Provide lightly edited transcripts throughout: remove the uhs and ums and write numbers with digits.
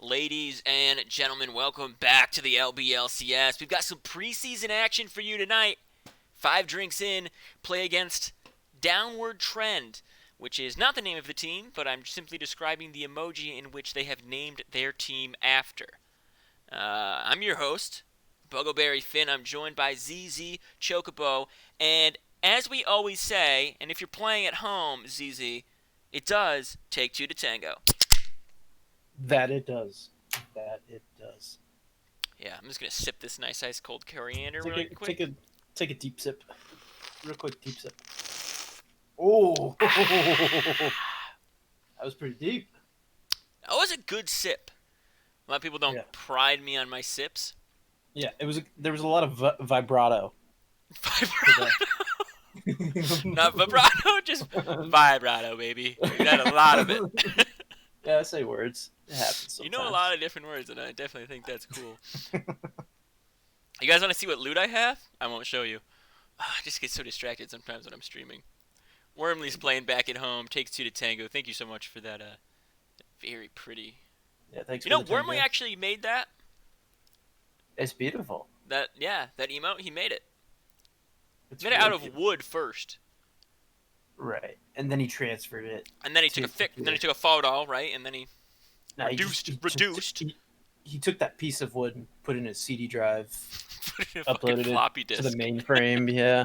Ladies and gentlemen, welcome back to the LBLCS. We've got some preseason action for you tonight. 5 drinks in, play against Downward Trend, which is not the name of the team, but I'm simply describing the emoji in which they have named their team after. I'm your host, Buggleberry Finn. I'm joined by ZZ Chocobo, and as we always say, and if you're playing at home, ZZ, it does take 2 to tango. That it does. That it does. Yeah, I'm just gonna sip this nice ice cold coriander really quick. Take a deep sip. Real quick deep sip. Oh, that was pretty deep. That was a good sip. A lot of people don't pride me on my sips. Yeah, there was a lot of vibrato. Vibrato? Not vibrato, just vibrato, baby. You got a lot of it. Yeah, I say words. It happens sometimes. You know a lot of different words, and I definitely think that's cool. You guys want to see what loot I have? I won't show you. I just get so distracted sometimes when I'm streaming. Wormley's playing back at home. Takes 2 to tango. Thank you so much for that. Very pretty. Yeah, thanks. You know, Wormley actually made that. It's beautiful. That emote, he made it. He made it out of wood first. Right, and then he transferred it. And then he took a photo, right? And then he reduced. He took that piece of wood and put it in a CD drive, uploaded it to the mainframe. Yeah.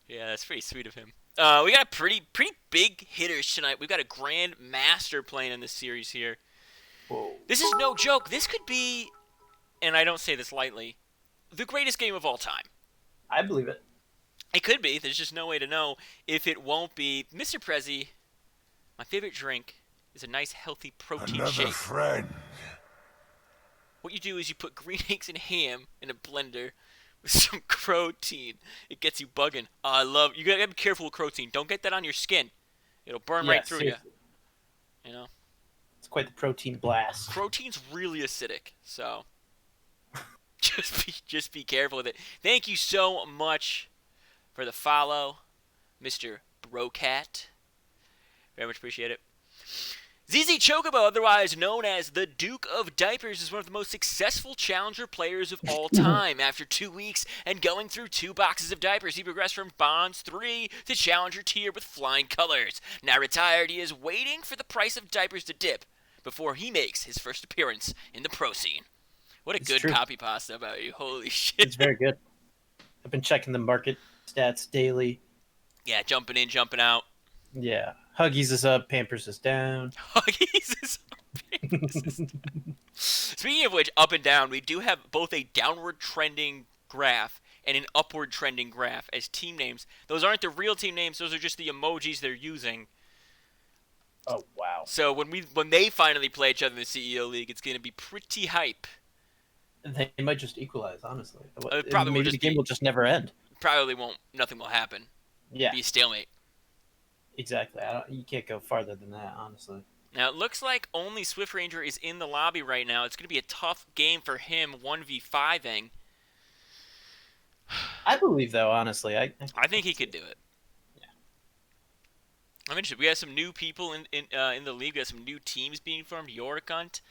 Yeah, that's pretty sweet of him. We got a pretty big hitters tonight. We've got a Grand Master playing in this series here. Whoa. This is no joke. This could be, and I don't say this lightly, the greatest game of all time. I believe it. It could be. There's just no way to know if it won't be. Mr. Prezi, my favorite drink is a nice, healthy protein shake. Another friend. What you do is you put green eggs and ham in a blender with some protein. It gets you bugging. You gotta be careful with protein. Don't get that on your skin. It'll burn right through you. You know? It's quite the protein blast. Protein's really acidic, so just be careful with it. Thank you so much for the follow, Mr. Brocat. Very much appreciate it. ZZ Chocobo, otherwise known as the Duke of Diapers, is one of the most successful Challenger players of all time. After 2 weeks and going through 2 boxes of diapers, he progressed from Bronze 3 to Challenger tier with flying colors. Now retired, he is waiting for the price of diapers to dip before he makes his first appearance in the pro scene. What a good copy pasta about you. Holy shit. It's very good. I've been checking the market stats daily. Yeah, jumping in, jumping out. Yeah. Huggies is up, Pampers is down. Huggies is up, Pampers is down. Speaking of which, up and down, we do have both a downward trending graph and an upward trending graph as team names. Those aren't the real team names, those are just the emojis they're using. Oh, wow. So when they finally play each other in the CEO League, it's going to be pretty hype. They might just equalize, honestly. Maybe the game will just never end. Probably won't. Nothing will happen. Yeah. It'll be a stalemate. Exactly. You can't go farther than that, honestly. Now, it looks like only Swift Ranger is in the lobby right now. It's going to be a tough game for him, 1v5ing. I believe, though, honestly. I think he could do it. Yeah. I'm interested. We have some new people in the league. We have some new teams being formed. Yorikunt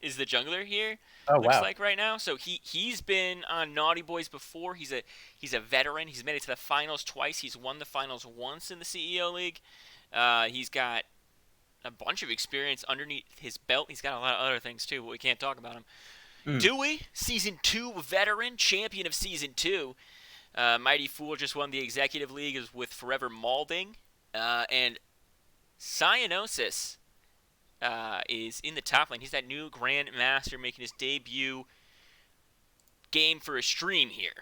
is the jungler here. Oh, looks wow. like right now. So he's been on Naughty Boys before. He's a veteran. He's made it to the finals twice. He's won the finals once in the CEO League. He's got a bunch of experience underneath his belt. He's got a lot of other things too, but we can't talk about him. Dewey, Season 2 veteran, champion of Season 2. Mighty Fool just won the Executive League with Forever Malding. And Cyanosis is in the top lane. He's that new Grand Master making his debut game for a stream here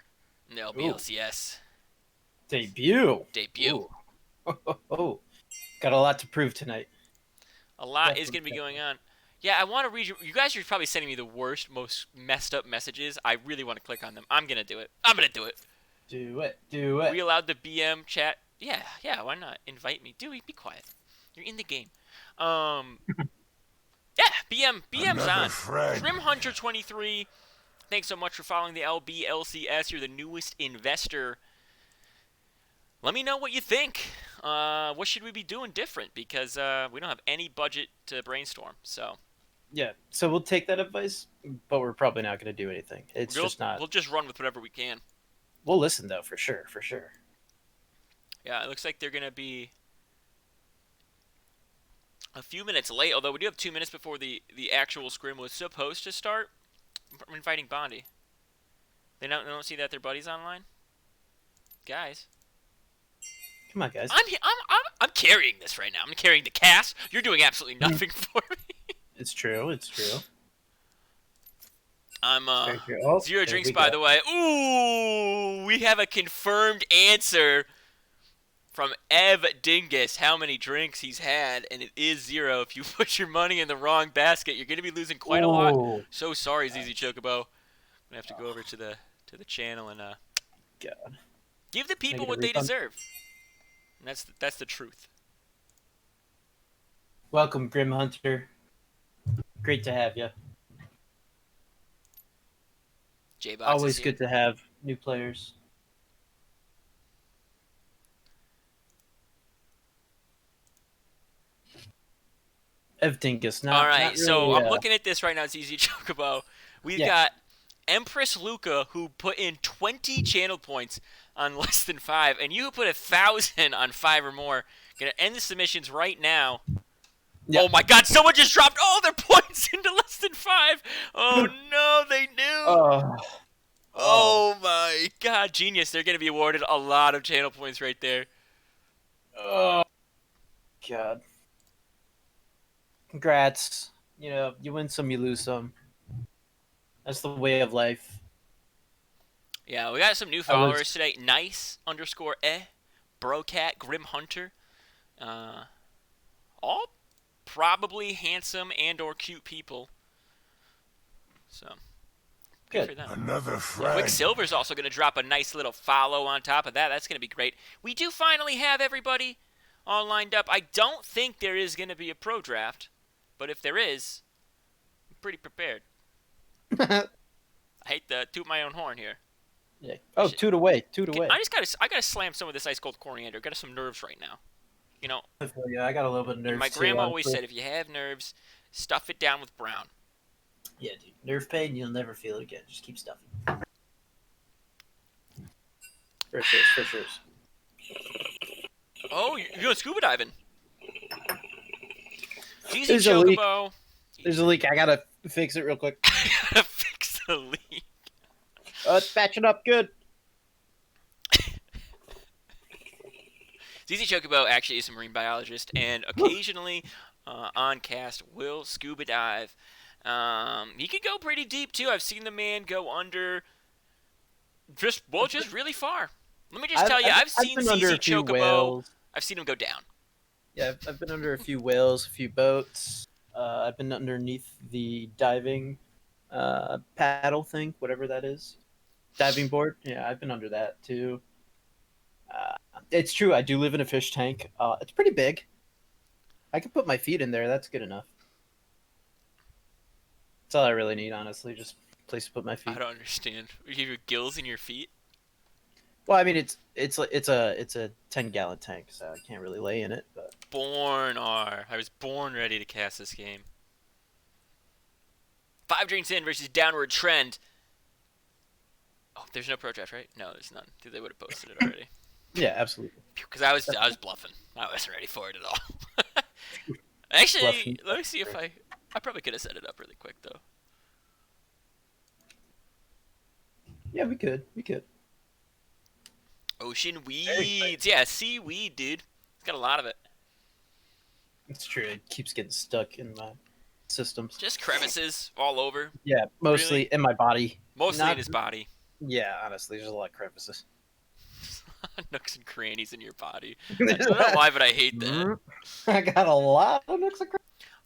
in the LBLCS. Debut. Oh. Got a lot to prove tonight. A lot is going to be going on. Yeah, I want to read you. You guys are probably sending me the worst, most messed up messages. I really want to click on them. I'm going to do it. Do it. Are we allowed to BM chat? Yeah, why not? Invite me. Dewey, be quiet. You're in the game. Yeah, BM's on. Grim Hunter 23. Thanks so much for following the LBLCS. You're the newest investor. Let me know what you think. what should we be doing different? Because we don't have any budget to brainstorm. So Yeah, so we'll take that advice, but we're probably not going to do anything. It's we'll just not. we'll just run with whatever we can. We'll listen though, for sure, for sure. Yeah, it looks like they're gonna be a few minutes late. Although we do have 2 minutes before the actual scrim was supposed to start. I'm inviting Bondi. They don't see that their buddy's online, guys. Come on, guys. I'm carrying this right now. I'm carrying the cast. You're doing absolutely nothing for me. It's true. It's true. I'm Very true. Oh, zero there drinks we by go. the way. Ooh, we have a confirmed answer from Ev Dingus. How many drinks he's had, and it is 0. If you put your money in the wrong basket, you're gonna be losing quite a lot. Ooh, So sorry, ZZ Chocobo. I'm gonna have to go over to the channel and God. give the Can I people get a what they refund? deserve. And that's the truth. Welcome, Grim Hunter. Great to have you. J-Box is Always here. good to have new players. Evdinkus, not All right, not really. so I'm looking at this right now. It's Easy Chocobo. We've Yeah. got Empress Luca, who put in 20 channel points on less than 5, and you who put 1,000 on 5 or more. Gonna end the submissions right now. Yeah. Oh my God! Someone just dropped all their points into less than 5. Oh no, they knew. Oh, Oh my God, genius! They're gonna be awarded a lot of channel points right there. oh, God. Congrats. You know, you win some, you lose some. That's the way of life. Yeah, we got some new followers today. Nice _ Brocat Grim Hunter. All probably handsome and or cute people. So good for them. Another frag. Quicksilver's also going to drop a nice little follow on top of that. That's going to be great. We do finally have everybody all lined up. I don't think there is going to be a pro draft, but if there is, I'm pretty prepared. I hate to toot my own horn here. Yeah. Oh, toot away. I gotta slam some of this ice cold coriander. Got some nerves right now. You know, Yeah, I got a little bit of nerves. my too, grandma always honestly. said, if you have nerves, stuff it down with brown. Yeah, dude. Nerve pain, you'll never feel it again. Just keep stuffing. For sure, for sure. Oh, you're going scuba diving. Easy There's a leak. Chocobo. There's a leak. I gotta fix it real quick. Fix the leak. It's patching up good. ZZ Chocobo actually is a marine biologist, and occasionally on cast will scuba dive. He can go pretty deep too. I've seen the man go under, just really far. Let me just tell you, I've seen been under ZZ a few Chocobo. whales. I've seen him go down. Yeah, I've been under a few whales, a few boats. I've been underneath the diving paddle thing, whatever that is. Diving board. Yeah, I've been under that too. It's true. I do live in a fish tank. It's pretty big. I can put my feet in there. That's good enough. That's all I really need, honestly. Just a place to put my feet. I don't understand. You have your gills in your feet? Well, I mean, it's a 10-gallon tank, so I can't really lay in it. But I was born ready to cast this game. 5 drinks in versus downward trend. Oh, there's no pro draft, right? No, there's none. They would have posted it already. yeah, absolutely. Because I was bluffing. I wasn't ready for it at all. Actually, Bluffing. let me see if I probably could have set it up really quick though. Yeah, we could. Ocean Very weeds, yeah, seaweed, dude. It's got a lot of it. It's true. It keeps getting stuck in my systems. Just crevices all over, Yeah, mostly Really? in my body. mostly Not- in his body. Yeah, honestly, there's a lot of crevices. Nooks and crannies in your body. I don't know why, but I hate that. I got a lot of nooks and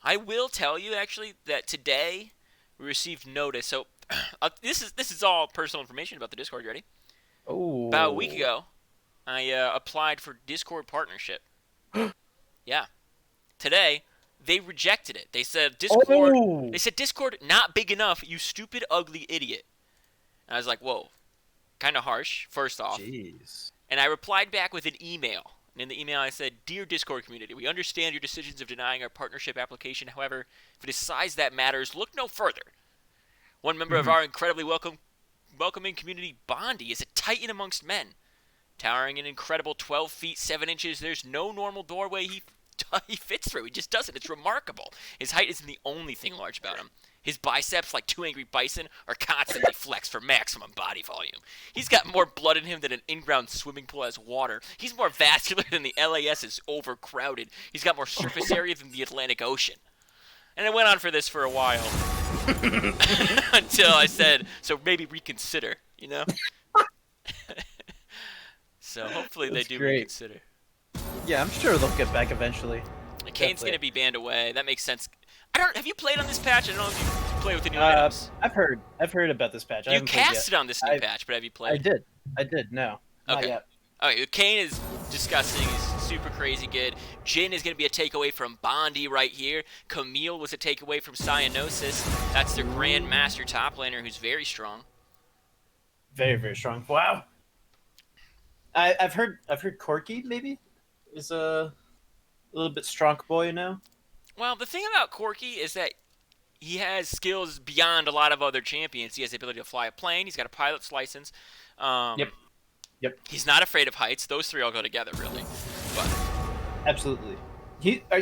I will tell you actually that today we received notice. So this is all personal information about the Discord. You ready? Oh. About a week ago, I applied for Discord partnership. Yeah. Today, they rejected it. They said Discord. Oh. They said Discord not big enough. You stupid, ugly idiot. And I was like, whoa, kind of harsh. First off, Jeez. and I replied back with an email. And in the email, I said, "Dear Discord community, we understand your decisions of denying our partnership application. However, if it is size that matters, look no further. One member of Mhm. our incredibly welcoming community, Bondi, is a titan amongst men. Towering an incredible 12 feet 7 inches, there's no normal doorway he fits through. He just doesn't. It's remarkable. His height isn't the only thing large about him. His biceps, like two angry bison, are constantly flexed for maximum body volume. He's got more blood in him than an in-ground swimming pool has water. He's more vascular than the LAS is overcrowded. He's got more surface area than the Atlantic Ocean." And it went on for this for a while. Until I said, so maybe reconsider, you know? So hopefully they That's do great. reconsider. Yeah, I'm sure they'll get back eventually. Kane's going to be banned away. That makes sense. Have you played on this patch? I don't know if you play with the new Uh, items. I've heard about this patch. I You haven't played yet. casted on this new patch, but have you I played? did. No, not Okay. yet. Okay, Kane is disgusting. He's super crazy good. Jin is going to be a takeaway from Bondi right here. Camille was a takeaway from Cyanosis. That's their Grand Master top laner who's very strong. Very, very strong. Wow. I've heard Corky maybe is a little bit strong boy now. Well, the thing about Corky is that he has skills beyond a lot of other champions. He has the ability to fly a plane. He's got a pilot's license. Yep. Yep. He's not afraid of heights. Those three all go together, really. But Absolutely.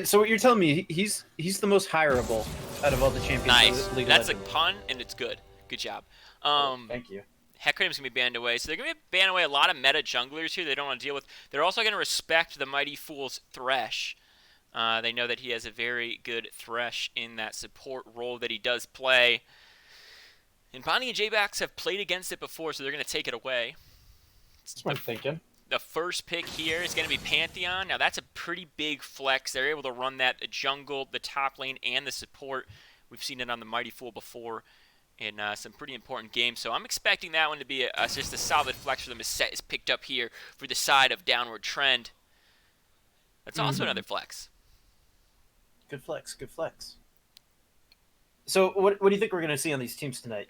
So what you're telling me, he's the most hireable out of all the champions. nice. Of League of That's a Legends. pun, and it's good. Good job. Thank you. Hecarim's going to be banned away. So they're going to ban away a lot of meta junglers here they don't want to deal with. They're also going to respect the Mighty Fool's Thresh. They know that he has a very good Thresh in that support role that he does play. And Bonnie and J-Bax have played against it before, so they're going to take it away. That's what I'm thinking. The first pick here is going to be Pantheon. Now, that's a pretty big flex. They're able to run that jungle, the top lane, and the support. We've seen it on the Mighty Fool before in some pretty important games. So I'm expecting that one to be just a solid flex for them as Set is picked up here for the side of downward trend. That's also another flex. Good flex. Good flex. So what do you think we're going to see on these teams tonight?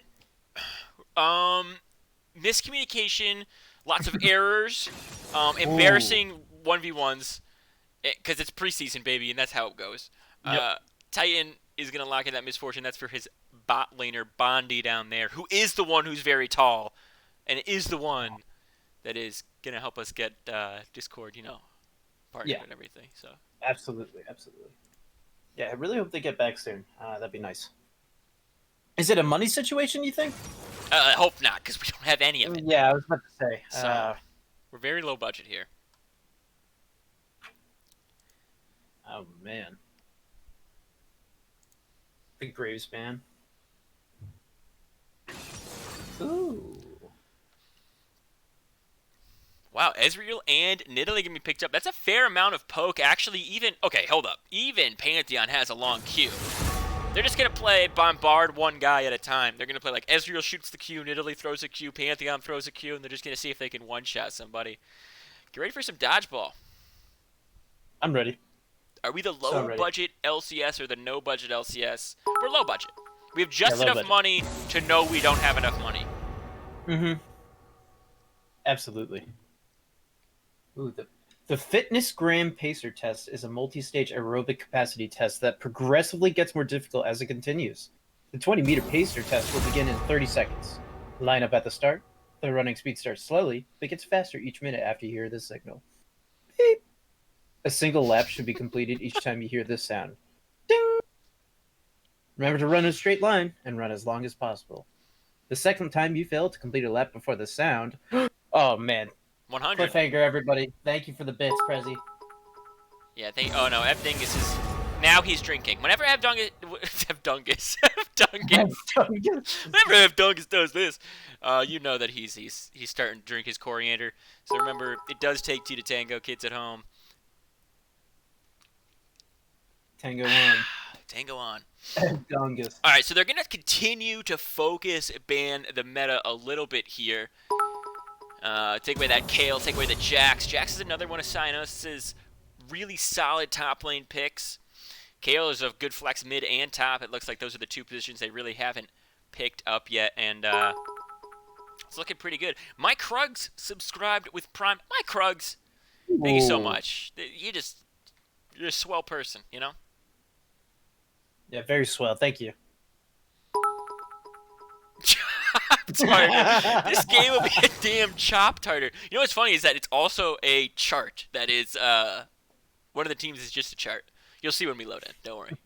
Miscommunication, lots of errors, embarrassing 1v1s, because it's preseason, baby, and that's how it goes. Yep. Titan is going to lock in that misfortune. That's for his bot laner, Bondi, down there, who is the one who's very tall, and is the one that is going to help us get Discord, partnered and everything. So Absolutely. Yeah, I really hope they get back soon. That'd be nice. Is it a money situation, you think? I hope not, because we don't have any of it. Yeah, I was about to say. So we're very low budget here. Oh, man. The Graves ban. Ooh. Wow, Ezreal and Nidalee can be picked up. That's a fair amount of poke. Actually, okay, hold up. Even Pantheon has a long queue. They're just going to play bombard one guy at a time. They're going to play like Ezreal shoots the Q, Nidalee throws a Q, Pantheon throws a Q, and they're just going to see if they can one-shot somebody. Get ready for some dodgeball. I'm ready. Are we the low-budget LCS or the no-budget LCS? We're low budget. We have just enough money to know we don't have enough money. Mm-hmm. Absolutely. Ooh, the Fitness Gram Pacer test is a multi-stage aerobic capacity test that progressively gets more difficult as it continues. The 20-meter pacer test will begin in 30 seconds. Line up at the start. The running speed starts slowly, but gets faster each minute after you hear this signal. Beep. A single lap should be completed each time you hear this sound. Ding! Remember to run in a straight line and run as long as possible. The second time you fail to complete a lap before the sound... Oh, man. 100. Cliffhanger, everybody. Thank you for the bits, Prezi. Yeah, oh no, Evdingus is... Now he's drinking. Whenever Evdungus... Evdungus. Whenever Evdungus does this, you know that he's starting to drink his coriander. So remember, it does take two to tango, kids at home. Tango on. Tango on. Evdungus. Alright, so they're going to continue to focus ban the meta a little bit here. Take away that Kale, take away the Jax. Jax is another one of Cyanosis' really solid top lane picks. Kale is a good flex mid and top. It looks like those are the two positions they really haven't picked up yet, and it's looking pretty good. Mike Krug's subscribed with Prime. Mike Krug's, Thank you so Ooh. much. You're a swell person, you know? Yeah, very swell. Thank you. Chop-tarted. This game will be a damn chop-tarter. You know what's funny is that it's also a chart that is, one of the teams is just a chart. You'll see when we load in. Don't worry.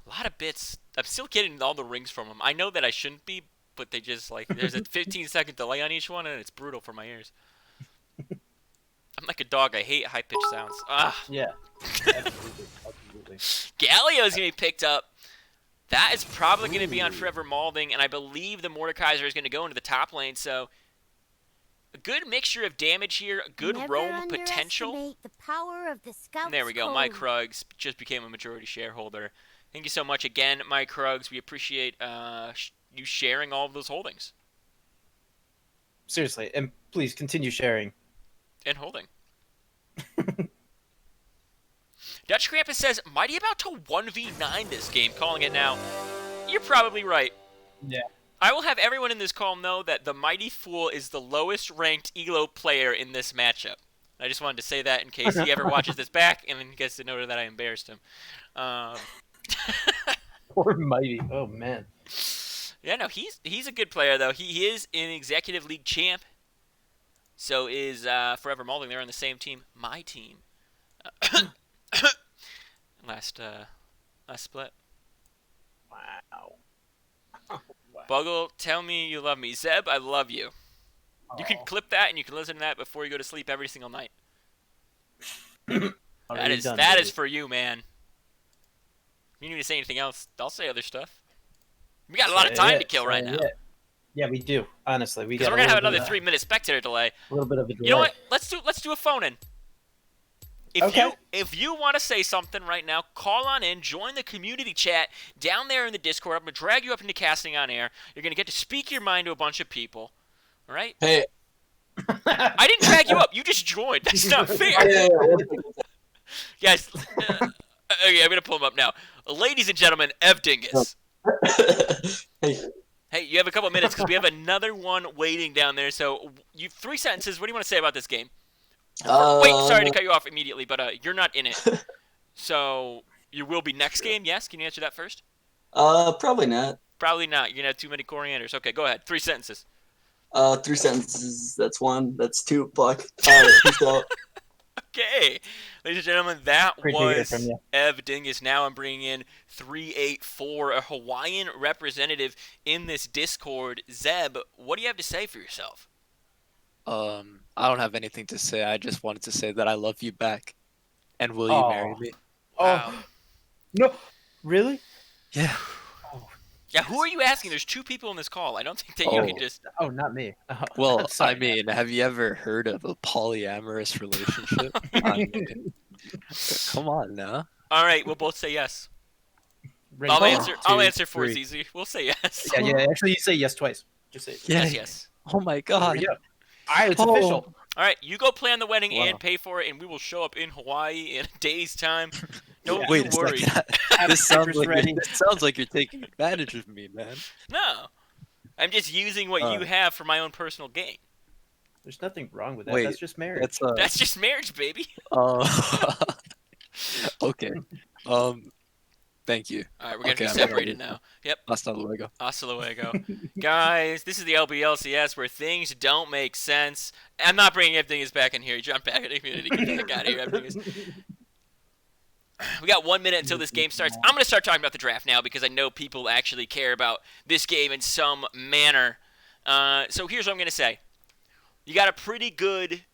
A lot of bits. I'm still getting all the rings from them. I know that I shouldn't be, but they just, like, there's a 15-second delay on each one, and it's brutal for my ears. I'm like a dog. I hate high-pitched sounds. Ah. Yeah. Absolutely. Absolutely. Galio's going to be picked up. That is probably going to be on Forever Malding, and I believe the Mordekaiser is going to go into the top lane, so a good mixture of damage here, a good Never roam potential. underestimate the power of the Scout's And there we go. code. Mike Ruggs just became a majority shareholder. Thank you so much again, Mike Ruggs. We appreciate you sharing all of those holdings Seriously, and please continue sharing. and holding. Dutch Krampus says, Mighty about to 1v9 this game, calling it now. You're probably right. Yeah. I will have everyone in this call know that the Mighty Fool is the lowest ranked ELO player in this matchup. I just wanted to say that in case he ever watches this back and then gets to know that I embarrassed him. Poor Mighty. Oh man. Yeah, no, he's a good player though. He is an executive league champ. So is Forever Malding. They're on the same team. My team. last split. Wow. Buggle, tell me you love me. Zeb, I love you. You can clip that and you can listen to that before you go to sleep every single night. That is for you, man. You need to say anything else? I'll say other stuff. We got a lot of time to kill right now. Yeah, we do. Honestly, we got. Because we're gonna have another 3-minute spectator delay. A little bit of a delay. You know what? Let's do a phone in. Okay. If you want to say something right now, call on in, join the community chat down there in the Discord. I'm gonna drag you up into casting on air. You're gonna get to speak your mind to a bunch of people. All right? Hey. I didn't drag you up. You just joined. That's not fair. Yeah. Guys, okay, I'm gonna pull him up now. Ladies and gentlemen, Ev Dingus. Hey. Hey, you have a couple minutes because we have another one waiting down there. So, you 3 sentences. What do you want to say about this game? Wait, sorry to cut you off immediately, but you're not in it. So, you will be next game, yes? Can you answer that first? Probably not. Probably not. You're going to have too many corianders. Okay, go ahead. 3 sentences. 3 sentences. That's 1. That's 2. Fuck. Alright, peace out. Okay. Ladies and gentlemen, that Great to hear was from you. Ev Dingus. Now I'm bringing in 384, a Hawaiian representative in this Discord. Zeb, what do you have to say for yourself? I don't have anything to say. I just wanted to say that I love you back. And will you marry me? Wow. Oh no! Really? Yeah. Yeah, who are you asking? There's 2 people in this call. I don't think that you can just... Oh, not me. Oh, Well, sorry, I mean, have you ever heard of a polyamorous relationship? I mean, come on now. All right, we'll both say yes. Ready? I'll One, answer. two, I'll answer for three. Zizi. We'll say yes. Yeah. Actually, you say yes twice. Just say Yeah. Yes. Oh my There god. we go. All right, it's Oh. official. All right, you go plan the wedding Wow. and pay for it, and we will show up in Hawaii in a day's time. Don't Wait you a worry. second. Have This sounds papers like ready. this sounds like you're taking advantage of me, man. No, I'm just using what you have for my own personal gain. There's nothing wrong with that. Wait, That's just marriage. That's That's just marriage, baby. Okay. Thank you. All right, we're gonna Okay, be I'm separated ready. now. Yep. Hasta luego. Hasta luego. Guys, this is the LBLCS where things don't make sense. I'm not bringing Evdingus back in here. Jump back in the community. Get the heck out of here, Evdingus. We got 1 minute until this game starts. I'm going to start talking about the draft now because I know people actually care about this game in some manner. So here's what I'm going to say. You got a pretty good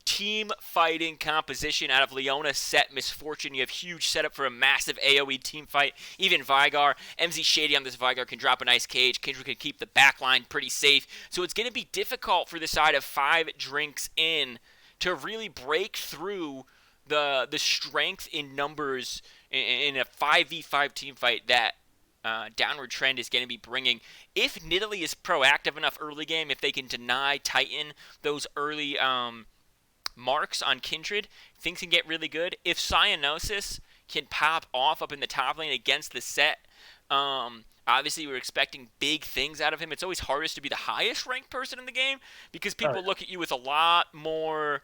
team fighting composition out of Leona, Set, Misfortune. You have huge setup for a massive AoE team fight. Even Vygar, MZ Shady on this Vygar can drop a nice cage. Kendrick can keep the backline pretty safe. So it's going to be difficult for the side of 5 drinks in to really break through the strength in numbers in a 5v5 team fight that Downward Trend is going to be bringing. If Nidalee is proactive enough early game, if they can deny Titan those early marks on Kindred, things can get really good. If Cyanosis can pop off up in the top lane against the Set, Obviously, we're expecting big things out of him. It's always hardest to be the highest ranked person in the game because people look at you with a lot more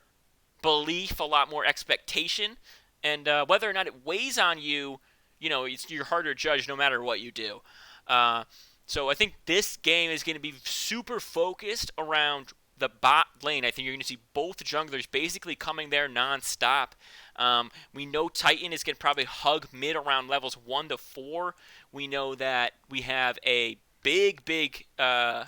belief, a lot more expectation, and whether or not it weighs on you, you're harder to judge no matter what you do. So I think this game is going to be super focused around the bot lane. I think you're going to see both junglers basically coming there nonstop. We know Titan is going to probably hug mid around levels 1 to 4. We know that we have a big meta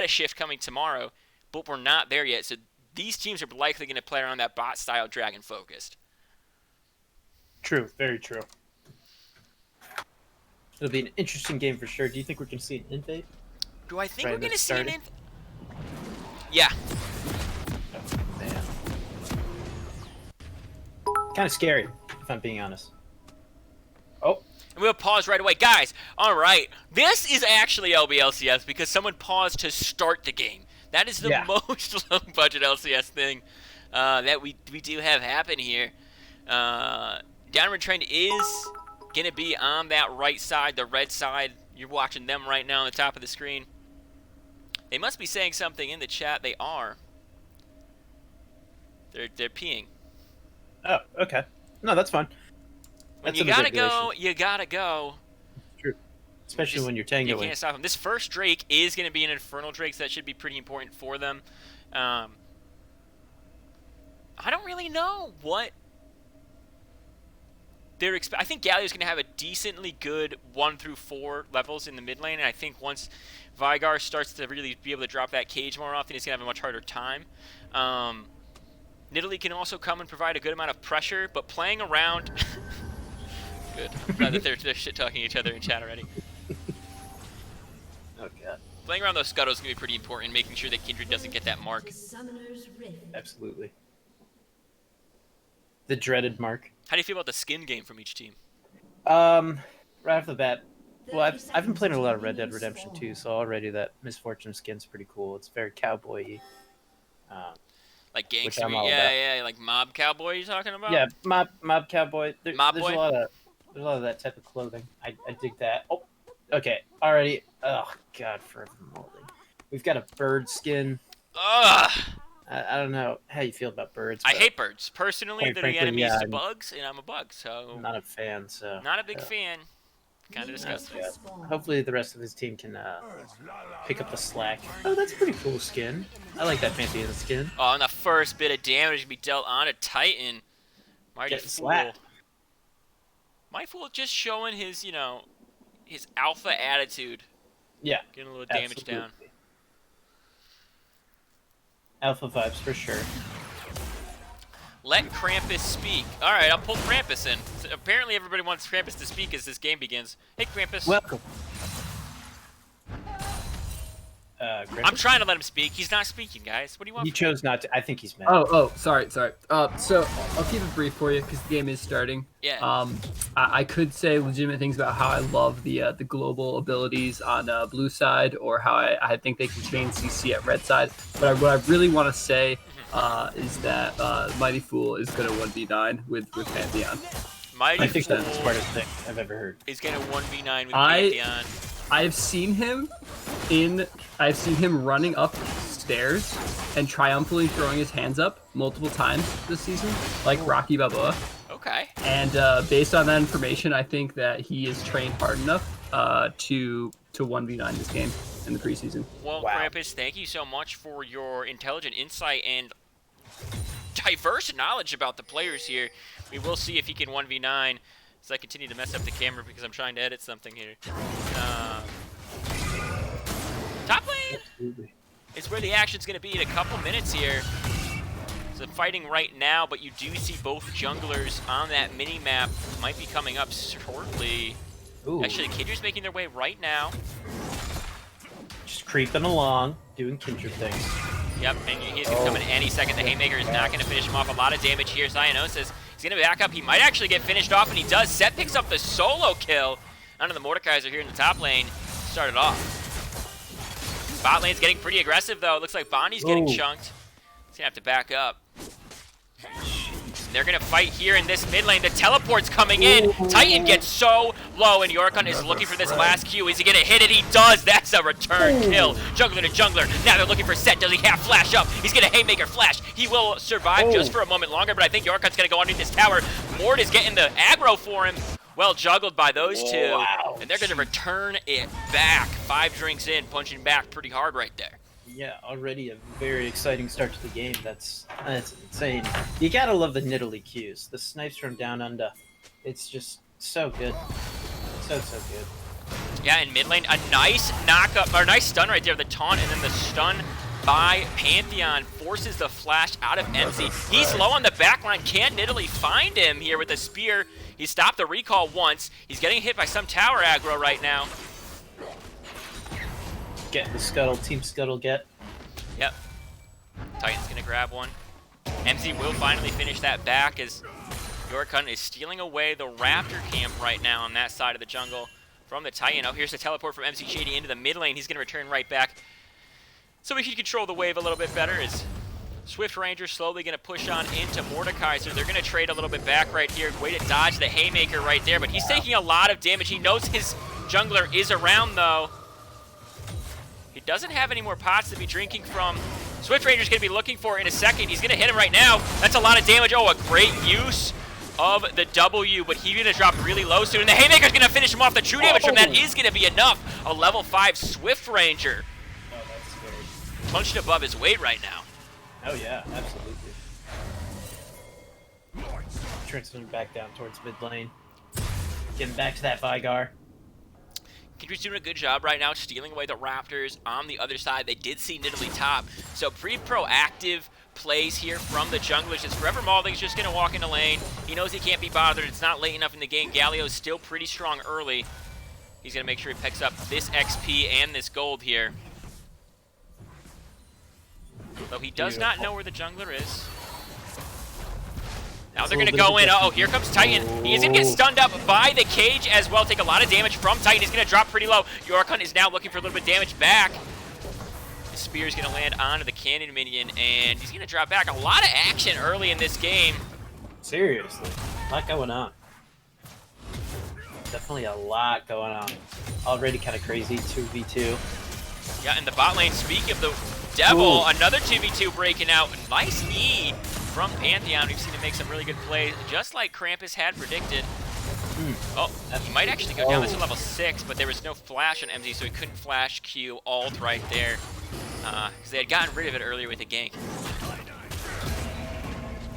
shift coming tomorrow, but we're not there yet. So these teams are likely going to play around that bot style dragon focused. True, very true. It'll be an interesting game for sure. Do you think we're going to see an invade? Do I think Right, we're going to that's see an starting. Yeah. Oh, man. Kind of scary, if I'm being honest. Oh, And we'll pause right away. Guys, all right. This is actually LBLCS because someone paused to start the game. That is the most low-budget LCS thing that we do have happen here. Downward Trend is going to be on that right side, the red side. You're watching them right now on the top of the screen. They must be saying something in the chat. They are. They're peeing. oh, okay. No, that's fine. When That's you in the gotta regulation. go, you gotta go. True. Especially Just- when you're You tangoing. can't stop them. This first Drake is going to be an Infernal Drake, so that should be pretty important for them. I don't really know what they're I think Galio's going to have a decently good 1 through 4 levels in the mid lane, and I think once Vigar starts to really be able to drop that cage more often, he's going to have a much harder time. Nidalee can also come and provide a good amount of pressure, but playing around... Good. I'm glad that they're shit-talking each other in chat already. Oh, God. Playing around those scuttles is going to be pretty important, making sure that Kindred doesn't get that mark. Absolutely. The dreaded mark. How do you feel about the skin game from each team? Right off the bat, well, I've been playing a lot of Red Dead Redemption 2, so already that Misfortune skin's pretty cool. It's very cowboy-y. Like Which gangster, I'm all about. yeah, like mob cowboy you're talking about? Yeah, mob cowboy. Mob there's boy? there's a lot of that type of clothing. I dig that. Oh, okay. Already. Oh God, forever molding. We've got a bird skin. Ugh! I don't know how you feel about birds. I but hate birds. Personally, Quite they're frankly, the enemies yeah, to I'm bugs, and I'm a bug, so I'm not a fan. So not a big yeah. fan. Kind of disgusting. Yeah. Hopefully the rest of his team can pick up the slack. Oh, that's a pretty cool skin. I like that Pantheon skin. Oh, and the first bit of damage to be dealt on a Titan. Mighty Getting Fool. slapped. Mighty Fool just showing his, his alpha attitude. Yeah. Getting a little damage Absolutely. down. Alpha vibes for sure. Let Krampus speak. All right, I'll pull Krampus in. So apparently everybody wants Krampus to speak as this game begins. Hey, Krampus. Welcome. I'm trying to let him speak. He's not speaking, guys. What do you want He from chose not to. I think he's mad. Oh, sorry. So I'll keep it brief for you because the game is starting. Yeah. I could say legitimate things about how I love the global abilities on blue side, or how I think they can chain CC at red side. But what I really want to say is that Mighty Fool is going to 1v9 with Pantheon. Mighty I think Fool that's the smartest thing I've ever heard. is going to 1v9 with I- Pantheon. I've seen him running up stairs and triumphantly throwing his hands up multiple times this season, like Rocky Balboa. Okay. And based on that information, I think that he is trained hard enough to 1v9 this game in the preseason. Well, Wow. Krampus, thank you so much for your intelligent insight and diverse knowledge about the players here. We will see if he can 1v9 as I continue to mess up the camera because I'm trying to edit something here. Top lane Absolutely. is where the action's going to be in a couple minutes here. So fighting right now, but you do see both junglers on that mini-map. Might be coming up shortly. Ooh, Actually, Kindred's making their way right now. just creeping along, doing Kindred things. Yep, and he's going to come in any second. The Haymaker is not going to finish him off. A lot of damage here. Cyanosis, he's going to back up. He might actually get finished off, and he does. Seth picks up the solo kill. None of the Mordekaiser here in the top lane started off. Bot lane's getting pretty aggressive, though. It looks like Bonnie's getting Whoa. chunked. He's going to have to back up. Jeez, And they're going to fight here in this mid lane. The teleport's coming in. Titan gets so low, and Yorkun is looking for this last Q. Is he going to hit it? He does. That's a return kill. Jungler to jungler. Now they're looking for Set. Does he have flash up? He's going to Haymaker flash. He will survive just for a moment longer, but I think Yorkun's going to go underneath this tower. Mort is getting the aggro for him. Well juggled by those two. Wow. And they're going to return it back. 5 drinks in, punching back pretty hard right there. Yeah, already a very exciting start to the game. That's insane. You gotta love the Nidalee Qs. The snipes from down under. It's just so good. So good. Yeah, in mid lane, a nice knock-up, or a nice stun right there, the taunt, and then the stun by Pantheon forces the flash out of MC. He's low on the back line. Can Nidalee find him here with a spear? He stopped the recall once. He's getting hit by some tower aggro right now. Get the scuttle, team scuttle get. Yep. Titan's gonna grab one. MC will finally finish that back as Yorkun is stealing away the Raptor camp right now on that side of the jungle from the Titan. Oh, here's the teleport from MC Shady into the mid lane. He's gonna return right back so we can control the wave a little bit better. As Swift Ranger slowly gonna push on into Mordecai, so they're gonna trade a little bit back right here. Way to dodge the Haymaker right there, but he's taking a lot of damage. He knows his jungler is around though. He doesn't have any more pots to be drinking from. Swift Ranger's going to be looking for it in a second. He's going to hit him right now. That's a lot of damage. Oh, a great use of the W, but he's going to drop really low soon. And the Haymaker's going to finish him off. The true damage from that is going to be enough. A level 5 Swift Ranger. Oh, that's scary. Punched above his weight right now. Oh yeah, absolutely. Transferring back down towards mid lane. Getting back to that Vigar. Kindred's doing a good job right now stealing away the Raptors on the other side. They did see Nidalee top, so pretty proactive plays here from the junglers. It's Forever Malding's just going to walk into lane. He knows he can't be bothered. It's not late enough in the game. Galio's still pretty strong early. He's going to make sure he picks up this XP and this gold here. Though he does not know where the jungler is. Now they're going to go in. Oh, here comes Titan. He is going to get stunned up by the cage as well. Take a lot of damage from Titan. He's going to drop pretty low. Yorkun is now looking for a little bit of damage back. The spear is going to land onto the cannon minion, and he's going to drop back. A lot of action early in this game. Seriously, a lot going on. Definitely a lot going on. Already kind of crazy, 2v2. Yeah, in the bot lane, speaking of the Devil, another 2v2 breaking out. Nice E from Pantheon. We've seen him make some really good plays, just like Krampus had predicted. Oh, he might actually go down this to level 6, but there was no flash on MZ, so he couldn't flash Q ult right there, because they had gotten rid of it earlier with the gank.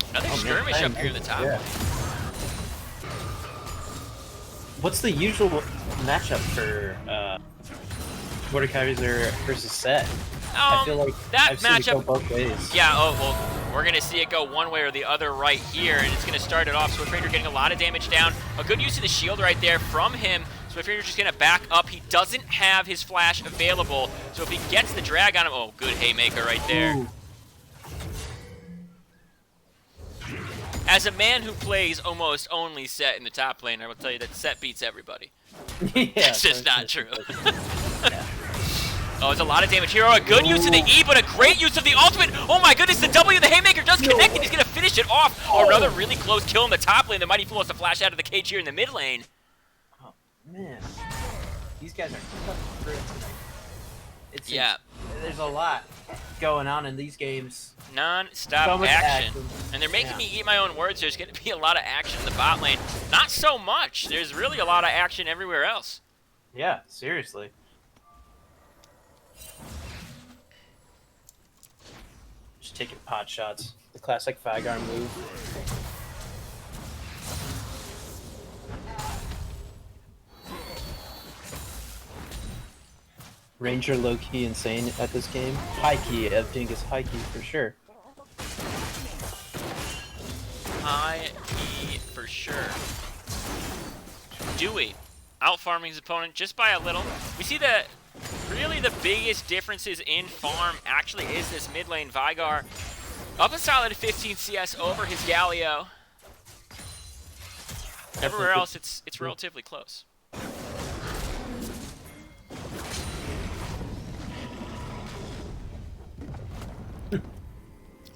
Another skirmish up here at the top. Yeah. What's the usual matchup for Mordecai versus Set? I feel like that I've seen it go matchup, both ways. yeah, oh, well, we're going to see it go one way or the other right here, and it's going to start it off. Swift Ranger getting a lot of damage down. A good use of the shield right there from him. Swift Ranger's just going to back up. He doesn't have his flash available, so if he gets the drag on him, oh, good Haymaker right there. Ooh. As a man who plays almost only Set in the top lane, I will tell you that Set beats everybody. Yeah, That's just not true. Yeah. Oh, it's a lot of damage here. Oh, a good use of the E, but a great use of the ultimate. Oh my goodness, the W, the Haymaker does connect, and he's going to finish it off. Oh, another really close kill in the top lane. The Mighty Fool has to flash out of the cage here in the mid lane. Oh, man. These guys are tough tonight. Yeah. There's a lot going on in these games. Non-stop So much action. action. And they're making me eat my own words. There's going to be a lot of action in the bot lane. Not so much. There's really a lot of action everywhere else. Yeah, seriously. Just taking pot shots. The classic Vigar move. Ranger low-key insane at this game. High-key, everything is high-key for sure. High E for sure. Dewey out-farming his opponent just by a little. We see that really the biggest differences in farm actually is this mid lane Vigar. Up a solid 15 CS over his Galio. Everywhere else, it's relatively close.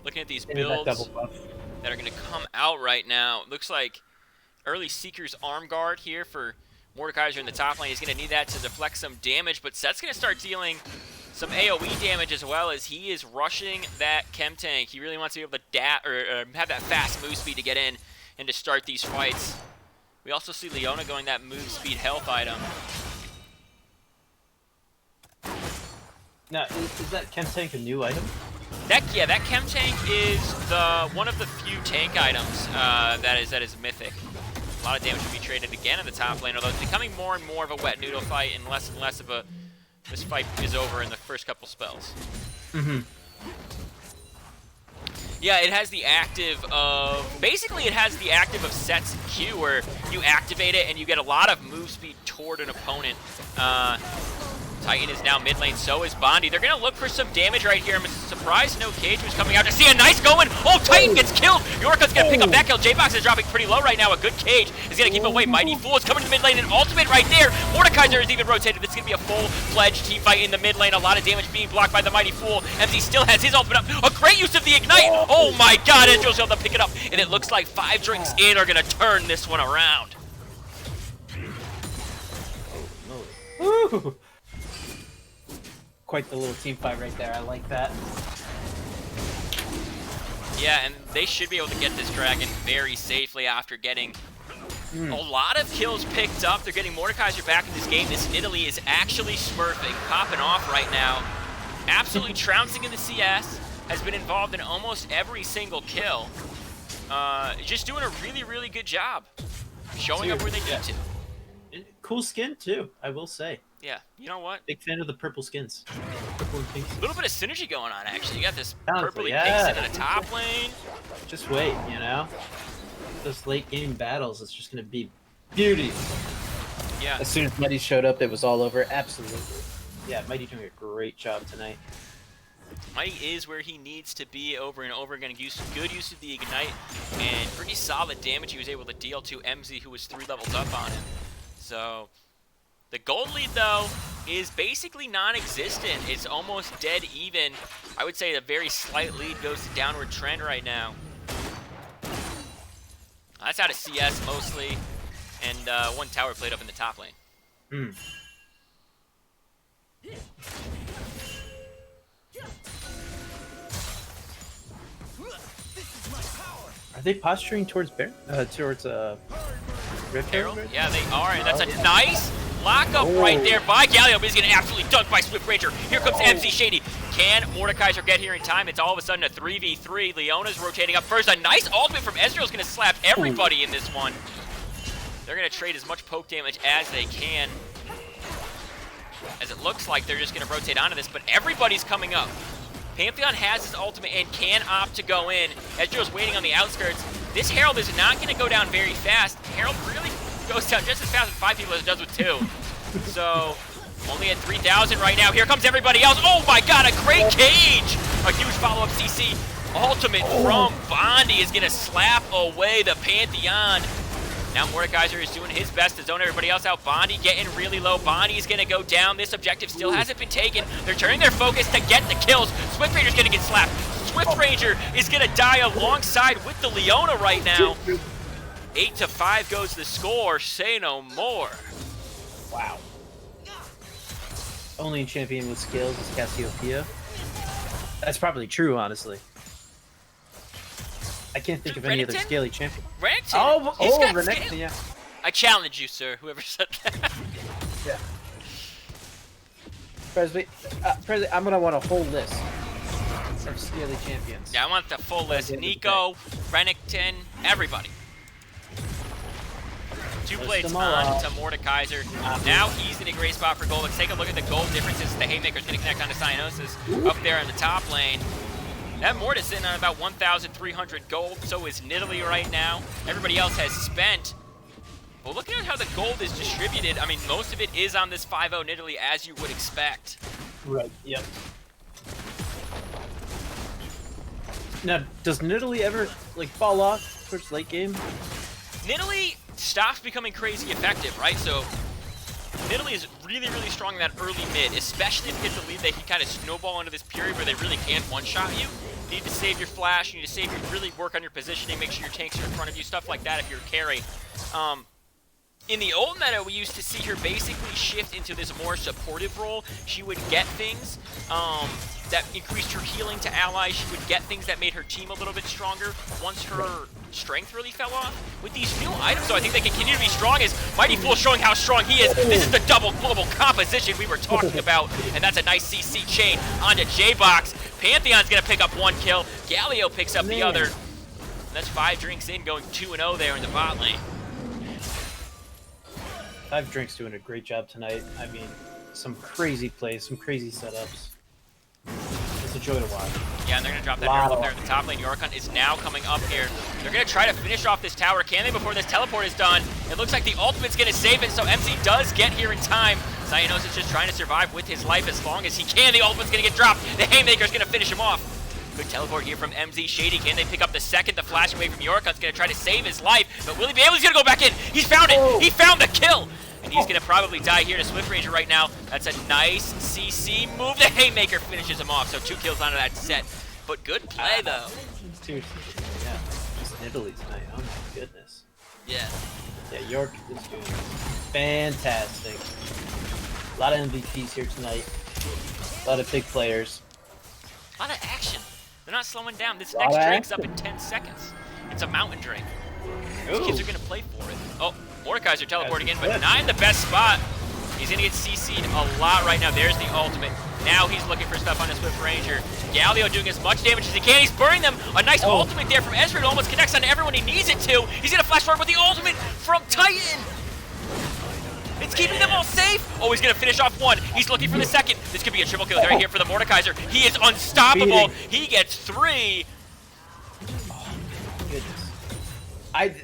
Looking at these Into that double builds buff. that are going to come out right now. Looks like early Seeker's arm guard here for Mordekaiser in the top lane. He's going to need that to deflect some damage, but Seth's going to start dealing some AoE damage as well as he is rushing that chem tank. He really wants to be able to have that fast move speed to get in and to start these fights. We also see Leona going that move speed health item. Now, is that chem tank a new item? That chem tank is one of the few tank items that is mythic. A lot of damage will be traded again in the top lane, although it's becoming more and more of a wet noodle fight and less of a this fight is over in the first couple spells. Mm-hmm. Yeah, it has the active of Set's Q, where you activate it and you get a lot of move speed toward an opponent. Titan is now mid lane, so is Bondi. They're gonna look for some damage right here. I'm surprised no Cage was coming out to see a nice going. Oh, Titan gets killed. Yorka's gonna pick up that kill. J-Box is dropping pretty low right now. A good Cage is gonna keep away. Mighty Fool is coming to the mid lane, and ultimate right there. Mordekaiser is even rotated. This is gonna be a full-fledged team fight in the mid lane. A lot of damage being blocked by the Mighty Fool. MZ still has his ultimate up. A great use of the Ignite. Oh my god, Ezreal's able to pick it up. And it looks like 5 drinks in are gonna turn this one around. Woo! Quite the little team fight right there. I like that. Yeah, and they should be able to get this dragon very safely after getting a lot of kills picked up. They're getting Mordekaiser back in this game. This Nidalee is actually smurfing, popping off right now. Absolutely trouncing in the CS. Has been involved in almost every single kill. Just doing a really, really good job. Showing up where they need to. Cool skin, too, I will say. Yeah, you know what? Big fan of the purple skins. Purple and pink skins. A little bit of synergy going on, actually. You got this Honestly, purpley yeah. pink in the top lane. Just wait, you know? Those late game battles, it's just going to be beauty. Yeah. As soon as Mighty showed up, it was all over. Absolutely. Yeah, Mighty doing a great job tonight. Mighty is where he needs to be over and over again. Good use of the Ignite and pretty solid damage he was able to deal to MZ, who was 3 levels up on him. So the gold lead, though, is basically non-existent. It's almost dead even. I would say a very slight lead goes to downward trend right now. That's out of CS mostly, and 1 tower played up in the top lane. Are they posturing towards Rift Herald? Herald? Yeah, they are, and that's a nice lockup right there by Galio, but he's getting absolutely dunked by Swift Ranger. Here comes MC Shady. Can Mordekaiser get here in time? It's all of a sudden a 3v3. Leona's rotating up first. A nice ultimate from Ezreal's going to slap everybody in this one. They're going to trade as much poke damage as they can, as it looks like they're just going to rotate onto this, but everybody's coming up. Pantheon has his ultimate and can opt to go in. Ezreal's waiting on the outskirts. This Herald is not going to go down very fast. Herald really goes down just as fast with 5 people as it does with 2. So, only at 3,000 right now. Here comes everybody else. Oh my god, a great Cage! A huge follow-up CC. Ultimate from Bondi is going to slap away the Pantheon. Now Mordekaiser is doing his best to zone everybody else out. Bondi getting really low. Bondi is going to go down. This objective still hasn't been taken. They're turning their focus to get the kills. Swift Ranger's going to get slapped. Swift Ranger is going to die alongside with the Leona right now. 8-5 goes the score. Say no more. Wow. Only champion with skills is Cassiopeia. That's probably true, honestly. I can't think of any other scaly champion. Renekton? Renekton, yeah. I challenge you, sir, whoever said that. Yeah. Presley, I'm going to want a whole list of scaly champions. Yeah, I want the full list. Nico, Renekton, everybody. 2 plates on to Mordekaiser. Now he's in a great spot for gold. Let's take a look at the gold differences. The Haymaker's going to connect onto Cyanosis up there in the top lane. That Mort is sitting on about 1,300 gold, so is Nidalee right now. Everybody else has spent. But looking at how the gold is distributed, I mean, most of it is on this 5-0 Nidalee, as you would expect. Right, yep. Now, does Nidalee ever, like, fall off towards late game? Nidalee stops becoming crazy effective, right? So Nidalee is really, really strong in that early mid, especially if he gets the lead that he kind of snowball into this period where they really can't one-shot you. You need to save your flash. You need to save your really work on your positioning. Make sure your tanks are in front of you. Stuff like that if you're a carry. In the old meta, we used to see her basically shift into this more supportive role. She would get things that increased her healing to allies. She would get things that made her team a little bit stronger once her strength really fell off. With these new items, though, I think they continue to be strong, as Mighty Fool showing how strong he is. This is the double global composition we were talking about, and that's a nice CC chain onto J-Box. Pantheon's going to pick up 1 kill. Galio picks up the other. And that's 5 drinks in, going 2-0 there in the bot lane. 5 Drinks doing a great job tonight. I mean, some crazy plays, some crazy setups. It's a joy to watch. Yeah, and they're going to drop that miracle up there in the top lane. Yorkon is now coming up here. They're going to try to finish off this tower. Can they before this teleport is done? It looks like the ultimate's going to save it, so MC does get here in time. Cyanos is just trying to survive with his life as long as he can. The ultimate's going to get dropped. The Haymaker's going to finish him off. Good teleport here from MZ. Shady, can they pick up the second? The flash away from Yorkon's going to try to save his life, but will he be able? He's going to go back in. He's found it. He found the kill. And he's going to probably die here to Swift Ranger right now. That's a nice CC move. The Haymaker finishes him off, so 2 kills onto that set. But good play, though. Seriously, yeah. Just in Italy tonight. Oh my goodness. Yeah. Yeah, York is doing fantastic. A lot of MVPs here tonight. A lot of big players. A lot of action. They're not slowing down. This Lot next of drink's up action. in 10 seconds. It's a mountain drink. Ooh. These kids are going to play for it. Oh, Mordekaiser teleporting in, but good. not in the best spot. He's going to get CC'd a lot right now. There's the ultimate. Now he's looking for stuff on the Swift Ranger. Galio doing as much damage as he can. He's burning them. A nice ultimate there from Ezra. It almost connects on everyone he needs it to. He's going to flash forward with the ultimate from Titan. It's keeping them all safe. Oh, he's going to finish off 1. He's looking for the second. This could be a triple kill right here for the Mordekaiser. He is unstoppable. He gets 3. Goodness.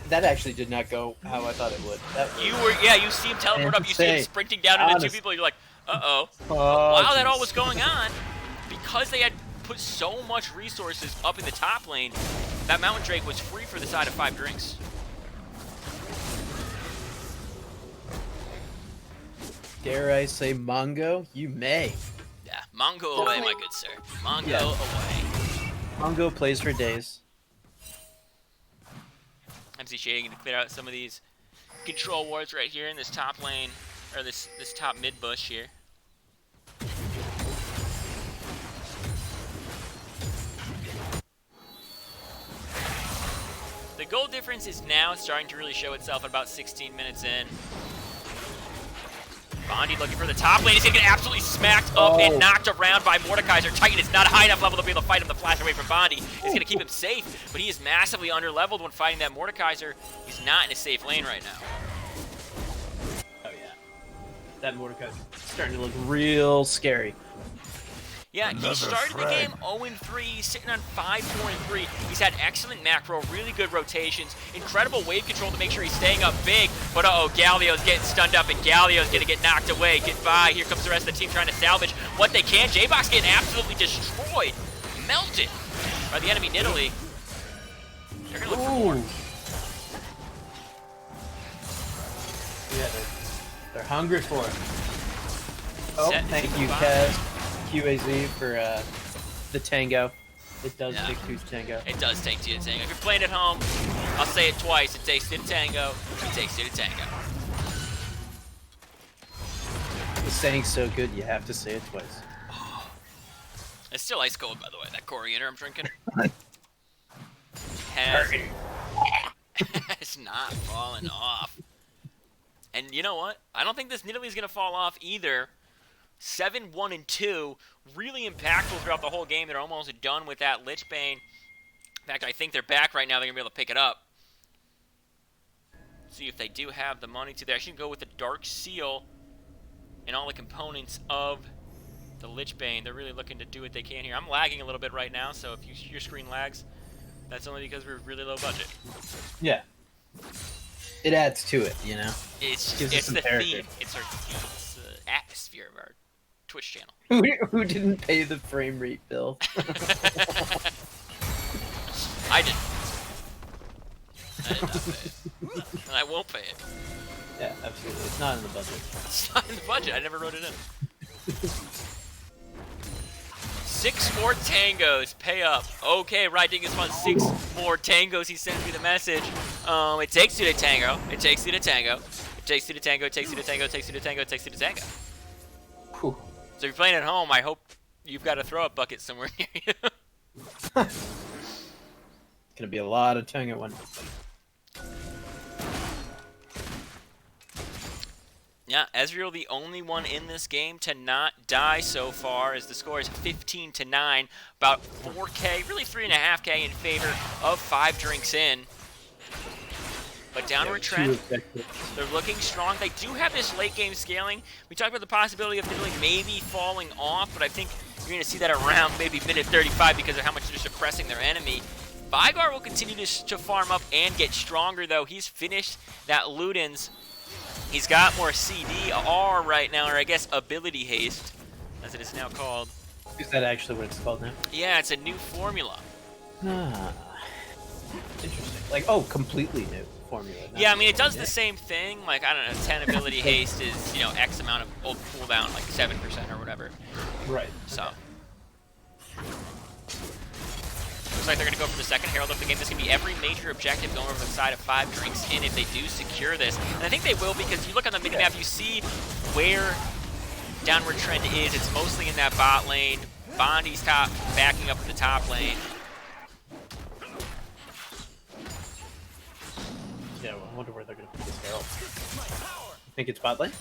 That actually did not go how I thought it would. You see him teleport up. You see him Insane. sprinting down into 2 Honest. people. You're like, uh-oh. Oh, While that all jeez. was going on, because they had put so much resources up in the top lane, that Mountain Drake was free for the side of 5 drinks. Dare I say Mongo? You may. Yeah, Mongo away, my good sir. Mongo Yeah. away. Mongo plays for days. MC Shady going to clear out some of these control wards right here in this top lane, or this top mid bush here. The goal difference is now starting to really show itself at about 16 minutes in. Bondi looking for the top lane. He's going to get absolutely smacked up and knocked around by Mordekaiser. Titan is not a high enough level to be able to fight him. The flash away from Bondi is going to keep him safe, but he is massively under-leveled when fighting that Mordekaiser. He's not in a safe lane right now. Oh yeah. That Mordecai's starting to look real scary. Yeah, he started the game 0-3, he's sitting on 5-4-3. He's had excellent macro, really good rotations, incredible wave control to make sure he's staying up big. But Galio's getting stunned up, and Galio's gonna get knocked away. Goodbye. Here comes the rest of the team trying to salvage what they can. J-Box getting absolutely destroyed, melted by the enemy Nidalee. They're gonna look for more. Yeah, they're hungry for it. Oh, Set thank into you, the Kaz. QAZ for the tango. It does Yeah. take 2 to tango. It does take 2 to tango. If you're playing at home, I'll say it twice. It takes 2 to tango. It takes 2 to tango. The saying's so good, you have to say it twice. It's still ice cold, by the way, that coriander I'm drinking. It's not falling off. And you know what? I don't think this Nidalee's going to fall off either. 7-1-2, really impactful throughout the whole game. They're almost done with that Lich Bane. In fact, I think they're back right now. They're going to be able to pick it up. See if they do have the money to. They actually go with the Dark Seal and all the components of the Lich Bane. They're really looking to do what they can here. I'm lagging a little bit right now, so if your screen lags, that's only because we're really low budget. Yeah. It adds to it, you know? It's Gives us it's some the character. theme. It's our theme. It's the atmosphere of our Twitch channel. Who didn't pay the frame rate bill? I did. I did not pay it. And I won't pay it. Yeah, absolutely. It's not in the budget. It's not in the budget. I never wrote it in. 6 more tangos. Pay up. Okay, Riding is on 6 more tangos. He sends me the message. It takes you to tango. It takes you to tango. It takes you to tango. It takes you to tango. It takes you to tango. It takes you to tango. Whew. So if you're playing at home, I hope you've got a throw-up bucket somewhere near you. Gonna be a lot of tongue at one. Yeah, Ezreal the only one in this game to not die so far, as the score is 15-9, about 4K, really 3.5K in favor of 5 drinks in. But downward trend, they're looking strong. They do have this late game scaling. We talked about the possibility of Diddling maybe falling off, but I think you're going to see that around maybe minute 35 because of how much they're suppressing their enemy. Vigar will continue to farm up and get stronger, though. He's finished that Ludens. He's got more CDR right now, or I guess ability haste, as it is now called. Is that actually what it's called now? Yeah, it's a new formula. Ah, interesting. Like, oh, completely new formula. Yeah, I mean, it does the same thing. Like, I don't know, 10 ability haste is, you know, X amount of ult cooldown, like 7% or whatever. Right. So. Looks like they're going to go for the second Herald of the game. This can be every major objective going over the side of 5 drinks in if they do secure this. And I think they will, because you look on the minimap, you see where downward trend is. It's mostly in that bot lane. Bondi's top, backing up at the top lane. Yeah, well, I wonder where they're going to put this Herald. You think it's bot lane?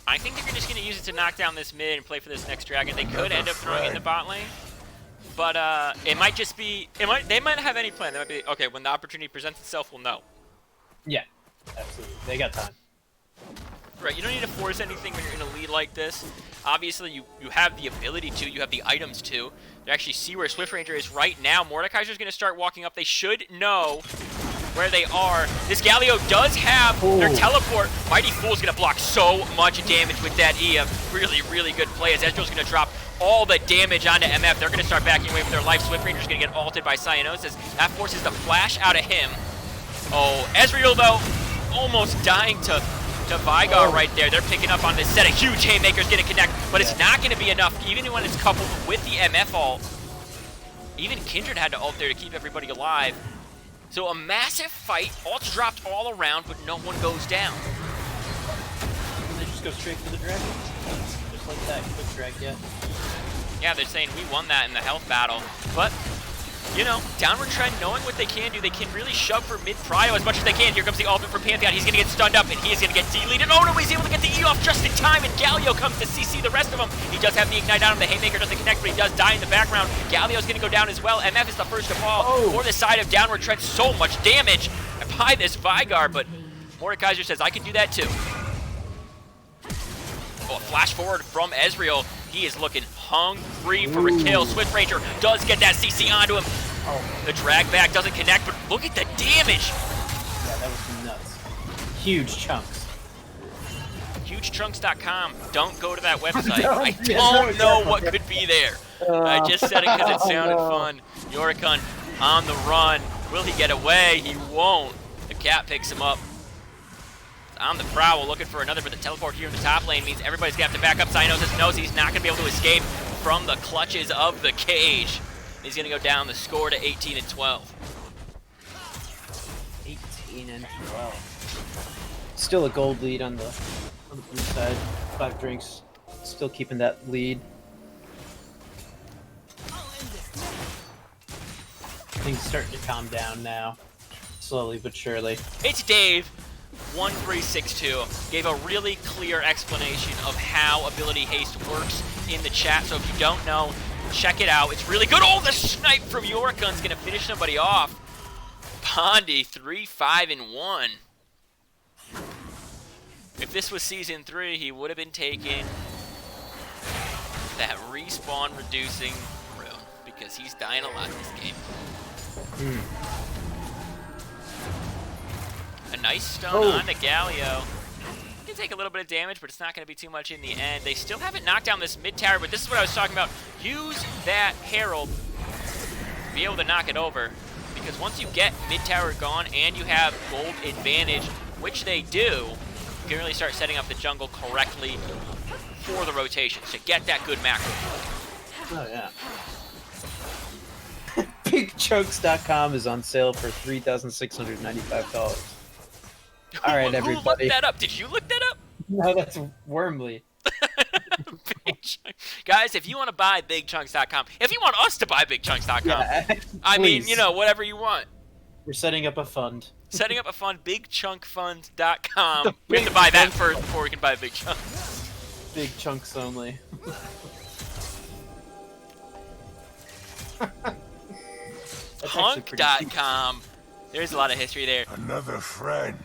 I think they're just going to use it to knock down this mid and play for this next dragon. They could end up throwing in the bot lane. But it might just be, they might not have any plan. They might be, okay, when the opportunity presents itself, we'll know. Yeah, absolutely. They got time. Right, you don't need to force anything when you're in a lead like this. Obviously, you have the ability to, you have the items to. They actually see where Swift Ranger is right now. Mordekaiser's going to start walking up. They should know where they are. This Galio does have their teleport. Mighty Fool's going to block so much damage with that E. A really, really good play as Ezreal's going to drop all the damage onto MF. They're going to start backing away with their life. Swift Ranger's going to get ulted by Cyanosis. That forces the flash out of him. Oh, Ezreal, though, almost dying to Vigar right there. They're picking up on this set. A huge Haymaker's going to connect, but it's not going to be enough, even when it's coupled with the MF ult. Even Kindred had to ult there to keep everybody alive. So a massive fight. Ults dropped all around, but no one goes down. They just go straight for the dragon. Just like that. Quick drag, yeah. Yeah, they're saying we won that in the health battle. But, you know, downward trend, knowing what they can do, they can really shove for mid-prio as much as they can. Here comes the ultimate from Pantheon. He's going to get stunned up, and he is going to get deleted. Oh, no, he's able to get the E off just in time, and Galio comes to CC the rest of them. He does have the Ignite on him. The Haymaker doesn't connect, but he does die in the background. Galio's going to go down as well. MF is the first to fall for the side of downward trend. So much damage by this Vigar, but Mordekaiser says, I can do that too. Oh, flash forward from Ezreal. He is looking hungry for a kill. Swift Ranger does get that CC onto him. The drag back doesn't connect, but look at the damage. Yeah, that was nuts. Huge chunks. HugeChunks.com. Don't go to that website. I don't know what could be there. I just said it because it sounded fun. Yorikon on the run. Will he get away? He won't. The cat picks him up. On the prowl, looking for another, but the teleport here in the top lane means everybody's going to have to back up. Cyanosis knows he's not going to be able to escape from the clutches of the cage. He's going to go down the score to 18-12. 18-12. Still a gold lead on the blue side. 5 drinks. Still keeping that lead. Things starting to calm down now. Slowly but surely. It's Dave. 1362 gave a really clear explanation of how ability haste works in the chat, so if you don't know, check it out. It's really good. Oh, the snipe from Yorikun's gonna finish somebody off. Bondi 3-5-1. If this was season 3, he would have been taking that respawn reducing rune because he's dying a lot this game. A nice stun on the Galio. He can take a little bit of damage, but it's not going to be too much in the end. They still haven't knocked down this mid tower, but this is what I was talking about. Use that Herald to be able to knock it over, because once you get mid tower gone and you have gold advantage, which they do, you can really start setting up the jungle correctly for the rotations to get that good macro. Oh yeah. BigChunks.com is on sale for $3,695. All right, Who looked everybody. that up? Did you look that up? No, that's Wormly. Big Chunk. Guys, if you want to buy BigChunks.com, if you want us to buy BigChunks.com, Yeah, I mean, please. you know, whatever you want. We're setting up a fund. Setting up a fund, BigChunkFund.com. We have to buy that first before we can buy Big Chunk. Big chunks only. That's actually pretty deep. Hunk.com. There's a lot of history there. Another friend.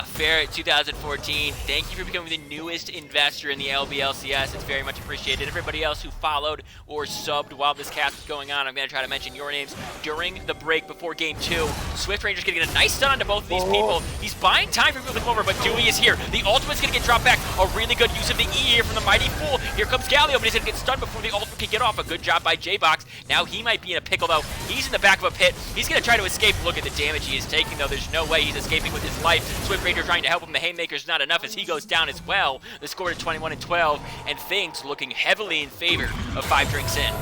Ferret 2014, thank you for becoming the newest investor in the LBLCS. It's very much appreciated. Everybody else who followed or subbed while this cast was going on, I'm going to try to mention your names during the break before Game 2. Swift Ranger's going to get a nice stun onto both of these people. He's buying time for people to come over, but Dewey is here. The ultimate's going to get dropped back. A really good use of the E here from the Mighty Fool. Here comes Galio, but he's going to get stunned before the ultimate can get off. A good job by J-Box. Now he might be in a pickle, though. He's in the back of a pit. He's going to try to escape. Look at the damage he is taking, though. There's no way he's escaping with his life. Swift Ranger trying to help him. The Haymaker's not enough as he goes down as well. The score to 21-12, and things looking heavily in favor of 5 drinks in.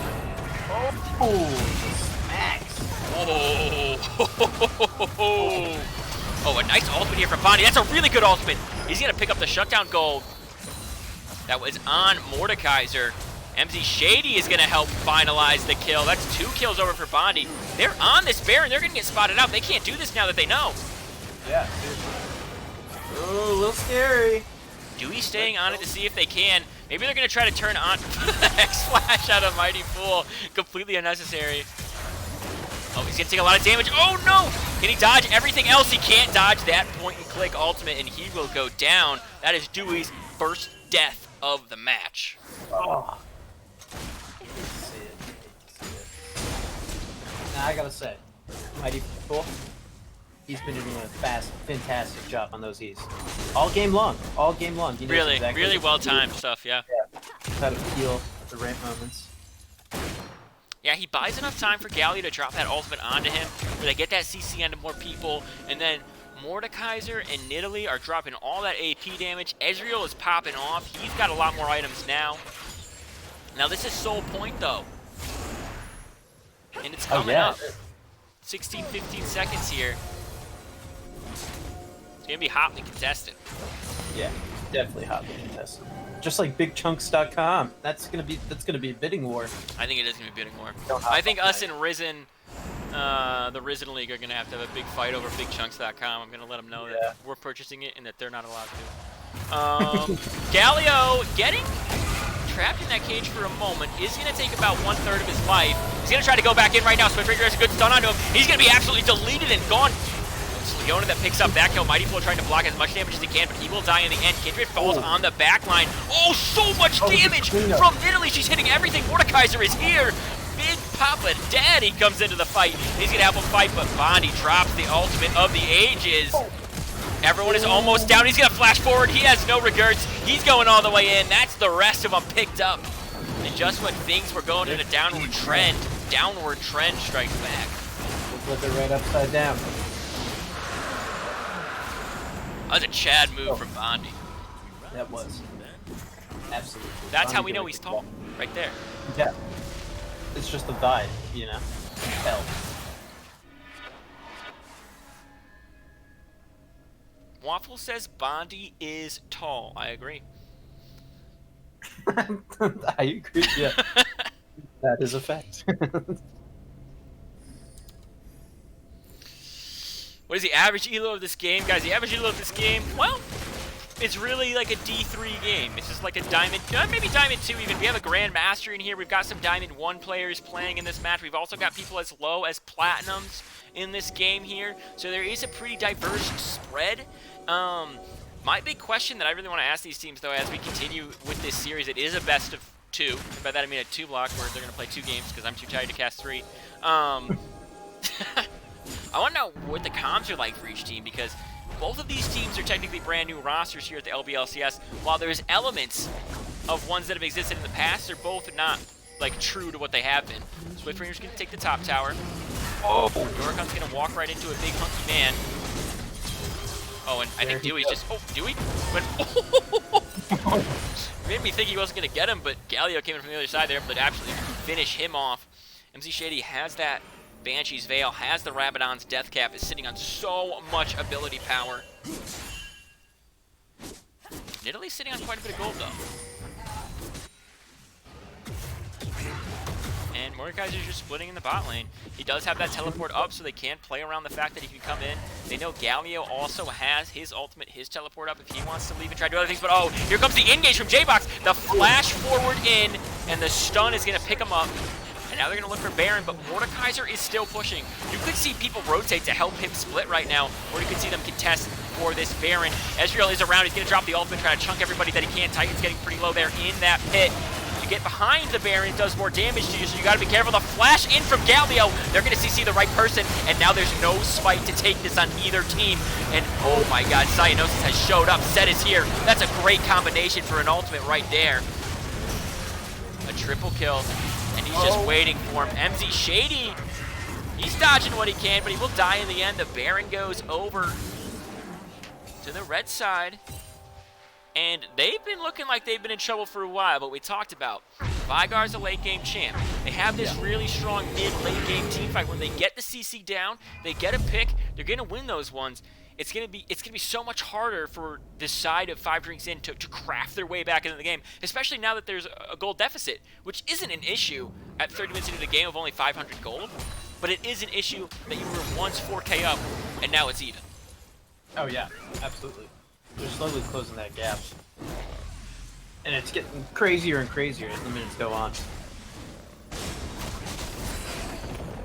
Oh, smacks. Oh, a nice ultimate here from Bonnie. That's a really good ultimate. He's going to pick up the shutdown gold. That was on Mordekaiser. MZ Shady is going to help finalize the kill. That's 2 kills over for Bondi. They're on this Baron. They're going to get spotted out. They can't do this now that they know. Yeah, seriously. Oh, a little scary. Dewey staying on it to see if they can. Maybe they're going to try to turn on X-Flash out of Mighty Fool. Completely unnecessary. Oh, he's going to take a lot of damage. Oh, no! Can he dodge everything else? He can't dodge that point-and-click ultimate, and he will go down. That is Dewey's first death of the match. Oh. Now, I gotta say, Mighty Fool, he's been doing a fantastic job on those E's. All game long. He knows Really, exactly really what to do, well-timed stuff, yeah. how to feel at the right moments. Yeah, he buys enough time for Galio to drop that ultimate onto him, where they get that CC onto more people, and then Mordekaiser and Nidalee are dropping all that AP damage. Ezreal is popping off. He's got a lot more items now. Now, this is Soul Point, though. And it's coming up. 16, 15 seconds here. It's going to be hotly contested. Yeah, definitely hotly contested. Just like BigChunks.com. That's gonna be a bidding war. I think it is going to be bidding war. Don't hop I think on us that. and Risen, the Risen League, are going to have a big fight over BigChunks.com. I'm going to let them know that we're purchasing it and that they're not allowed to. Galio getting trapped in that cage for a moment is going to take about 1/3 of his life. He's going to try to go back in right now. Swift Ranger has a good stun onto him. He's going to be absolutely deleted and gone. It's Leona that picks up that kill. Mighty Flow trying to block as much damage as he can, but he will die in the end. Kindred falls on the back line. Oh, so much damage from Nidalee. She's hitting everything. Mordekaiser is here. Big Papa Daddy comes into the fight. He's going to help him fight, but Bondi drops the ultimate of the ages. Everyone is almost down. He's going to flash forward. He has no regrets. He's going all the way in. That's the rest of them picked up. And just when things were going in a downward trend strikes back. Flip it right upside down. That was a Chad move from Bondi. That was. Absolutely. That's how Bondi we know did a he's good tall, job. right there. Yeah. It's just a vibe, you know? Hell. Waffle says Bondi is tall. I agree. I agree, yeah. That is a fact. What is the average elo of this game? Guys, the average elo of this game, well, it's really like a D3 game. It's just like a Diamond, maybe Diamond 2 even. We have a Grandmaster in here. We've got some Diamond 1 players playing in this match. We've also got people as low as Platinums in this game here. So there is a pretty diverse spread. My big question that I really want to ask these teams, though, as we continue with this series, it is a best of 2. And by that I mean a 2-block where they're going to play 2 games because I'm too tired to cast 3. I want to know what the comms are like for each team, because both of these teams are technically brand new rosters here at the LBLCS. While there's elements of ones that have existed in the past, they're both not like true to what they have been. Swift Ranger's going to take the top tower. Oh, Doricon's going to walk right into a big hunky man. Oh, and I think Dewey's just... Oh, Dewey? Went, Made me think he wasn't going to get him, but Galio came in from the other side there, but absolutely finish him off. MC Shady has that Banshee's Veil, has the Rabadon's Death Cap, is sitting on so much ability power. Nidalee sitting on quite a bit of gold, though. And Mordekaiser's just splitting in the bot lane. He does have that teleport up, so they can't play around the fact that he can come in. They know Galio also has his ultimate, his teleport up if he wants to leave and try to do other things. But oh, here comes the engage from J-Box. The flash forward in, and the stun is going to pick him up. And now they're going to look for Baron, but Mordekaiser is still pushing. You could see people rotate to help him split right now, or you could see them contest for this Baron. Ezreal is around. He's going to drop the ultimate, try to chunk everybody that he can. Titan's getting pretty low there in that pit. You get behind the Baron, it does more damage to you, so you got to be careful. The flash in from Galio. They're going to CC the right person, and now there's no smite to take this on either team. And oh my god, Cyanosis has showed up. Set is here. That's a great combination for an ultimate right there. A triple kill. And he's just waiting for him. MZ Shady, he's dodging what he can, but he will die in the end. The Baron goes over to the red side. And they've been looking like they've been in trouble for a while, but we talked about Vygar's a late game champ. They have this really strong mid-late game team fight where they get the CC down, they get a pick, they're gonna win those ones. It's gonna be so much harder for this side of 5 drinks in to craft their way back into the game, especially now that there's a gold deficit, which isn't an issue at 30 minutes into the game of only 500 gold, but it is an issue that you were once 4K up and now it's even. Oh yeah, absolutely. They're slowly closing that gap, and it's getting crazier and crazier as the minutes go on.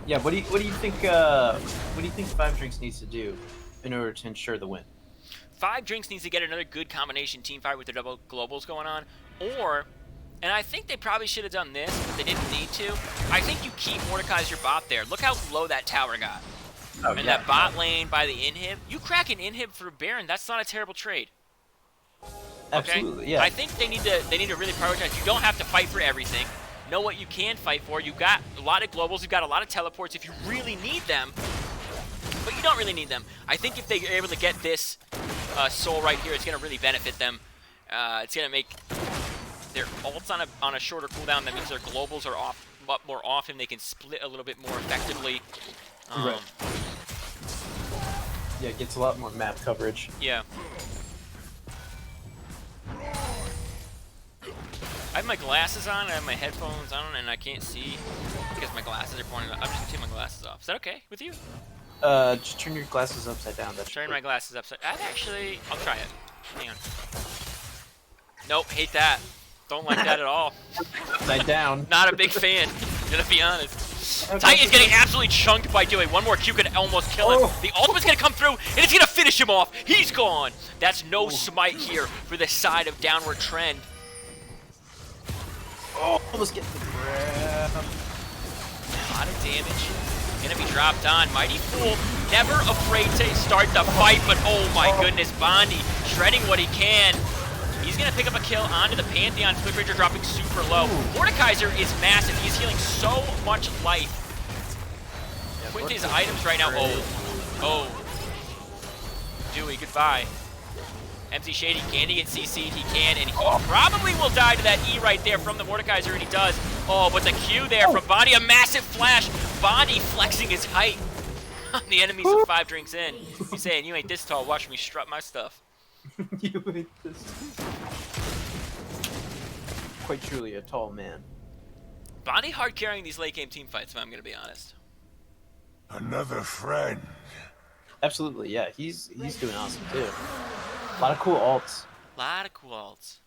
Yeah, what do you think? What do you think 5 drinks needs to do in order to ensure the win? 5 drinks needs to get another good combination team fight with their double globals going on, or, and I think they probably should have done this, but they didn't need to. I think you keep Mordekaiser bot there. Look how low that tower got. Oh, and yeah. that bot lane by the inhib, you crack an inhib for Baron, that's not a terrible trade. Okay? Absolutely, yeah. I think they need to really prioritize. You don't have to fight for everything. Know what you can fight for. You've got a lot of globals, you've got a lot of teleports if you really need them, but you don't really need them. I think if they're able to get this soul right here, it's going to really benefit them. It's going to make their ults on a shorter cooldown. That means their globals are off more often. They can split a little bit more effectively. Right. Yeah, it gets a lot more map coverage. Yeah. I have my glasses on, I have my headphones on, and I can't see because my glasses are pointing. I'm just gonna take my glasses off. Is that okay with you? Just turn your glasses upside down. That's Turn my glasses upside. I'll try it. Hang on. Nope, hate that. Don't like that at all. upside down. Not a big fan, gonna be honest. Titan's getting absolutely chunked by Dewey. One more Q could almost kill him. The ultimate's gonna come through, and it's gonna finish him off. He's gone. That's no smite here for the side of downward trend. Oh, almost get the grab. A lot of damage. Gonna be dropped on. Mighty Fool, never afraid to start the fight, but oh my goodness, Bondi shredding what he can. He's gonna pick up a kill onto the Pantheon. Quick Ranger dropping super low. Mordekaiser is massive. He's healing so much life. Yeah, With his items right now. Oh. Dewey, goodbye. MC Shady, can he get CC'd? He can, and he probably will die to that E right there from the Mordekaiser, and he does. Oh, but the Q there from Bondi, a massive flash. Bondi flexing his height on the enemies of 5 drinks in. He's saying, you ain't this tall, watch me strut my stuff. You ain't this. Quite truly a tall man. Bondi hard carrying these late game team fights, if I'm gonna be honest. Another friend. Absolutely, yeah. He's doing awesome too. A lot of cool ults. Lot of cool ults.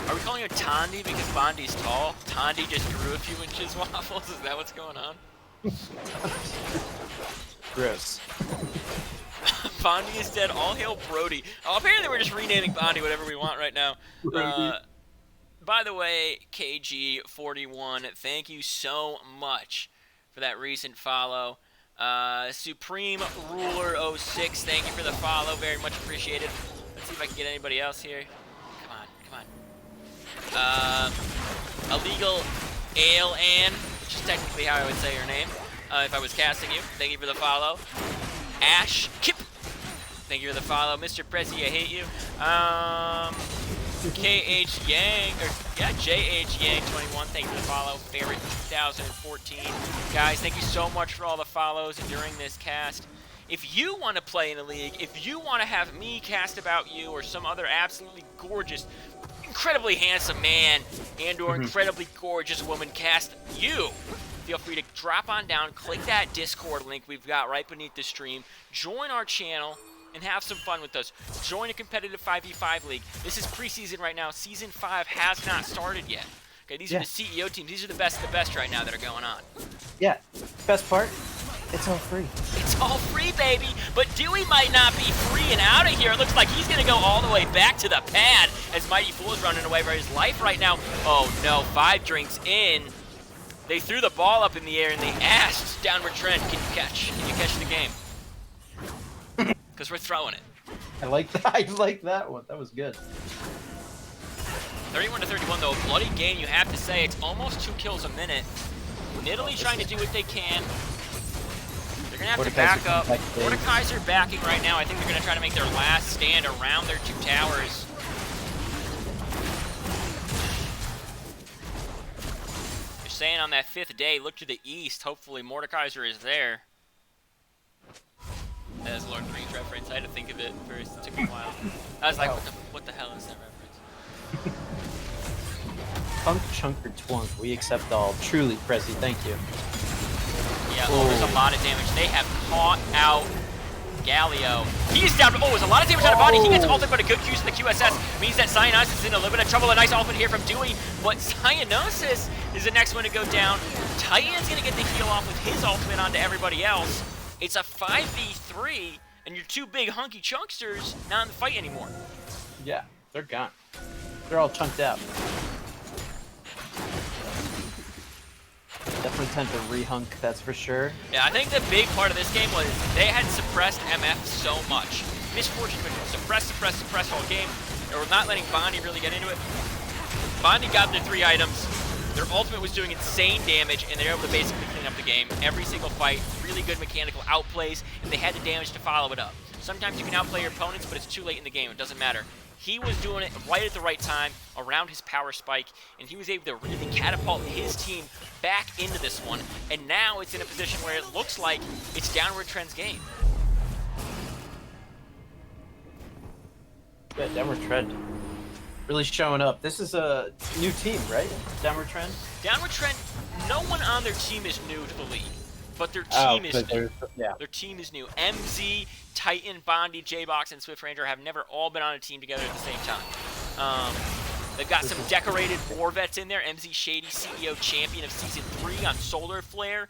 Are we calling her Tondi because Bondi's tall? Tondi just grew a few inches, Waffles? Is that what's going on? Gross. Bondi is dead. All hail Brody. Oh, apparently we're just renaming Bondi whatever we want right now. By the way, KG41, thank you so much for that recent follow. Supreme Ruler 06, thank you for the follow. Very much appreciated. Let's see if I can get anybody else here. Come on. Illegal Ale Ann, which is technically how I would say her name. If I was casting you, thank you for the follow. Ash Kip, Thank you for the follow. Mr. Prezi, I hate you. KH Yang, or yeah, JH Yang 21, thank you for the follow. Favorite 2014. Guys, thank you so much for all the follows during this cast. If you want to play in a league, if you want to have me cast about you or some other absolutely gorgeous, incredibly handsome man and or incredibly gorgeous woman cast you, feel free to drop on down, click that Discord link we've got right beneath the stream, join our channel, and have some fun with us. Join a competitive 5v5 league. This is preseason right now. Season 5 has not started yet. Okay, these are the CEO teams. These are the best right now that are going on. Yeah. Best part, it's all free. It's all free, baby. But Dewey might not be free and out of here. It looks like he's going to go all the way back to the pad as Mighty Fool is running away for his life right now. Oh, no. 5 drinks in. They threw the ball up in the air and they asked Downward Trend, can you catch? Can you catch the game? Because we're throwing it. I like that. I like that one. That was good. 31-31 though, bloody game. You have to say it's almost 2 kills a minute. Nidalee trying to do what they can. They're gonna have to back up. Mordekaiser backing right now. I think they're gonna try to make their last stand around their 2 towers. They're saying on that 5th day, look to the east. Hopefully Mordekaiser is there. That is Lord of the Rings reference. I had to think of it first. It took me a while. I was like, what the hell is that reference? Punk, chunk, or twunk. We accept all. Truly, Prezi, thank you. Yeah, there's a lot of damage. They have caught out Galio. He's down. Oh, there's a lot of damage on body. He gets ulted, but a good use of the QSS means that Cyanosis is in a little bit of trouble. A nice ultimate here from Dewey, but Cyanosis is the next one to go down. Titan's going to get the heal off with his ultimate onto everybody else. It's a 5v3, and your 2 big hunky chunksters not in the fight anymore. Yeah, they're gone. They're all chunked out. Definitely tend to re-hunk, that's for sure. Yeah, I think the big part of this game was they had suppressed MF so much. Misfortune, but suppress all game. They were not letting Bondi really get into it. Bondi got their 3 items. Their ultimate was doing insane damage, and they were able to basically clean up the game. Every single fight, really good mechanical outplays, and they had the damage to follow it up. Sometimes you can outplay your opponents, but it's too late in the game. It doesn't matter. He was doing it right at the right time, around his power spike, and he was able to really catapult his team back into this one. And now it's in a position where it looks like it's Downward Trend's game. Yeah, Downward Trend. Really showing up. This is a new team, right? Downward Trend? Downward Trend, no one on their team is new to the league, but their team is new. Yeah. Their team is new. MZ, Titan, Bondi, J-Box, and Swift Ranger have never all been on a team together at the same time. They've got some decorated war vets in there. MZ Shady, CEO champion of Season 3 on Solar Flare.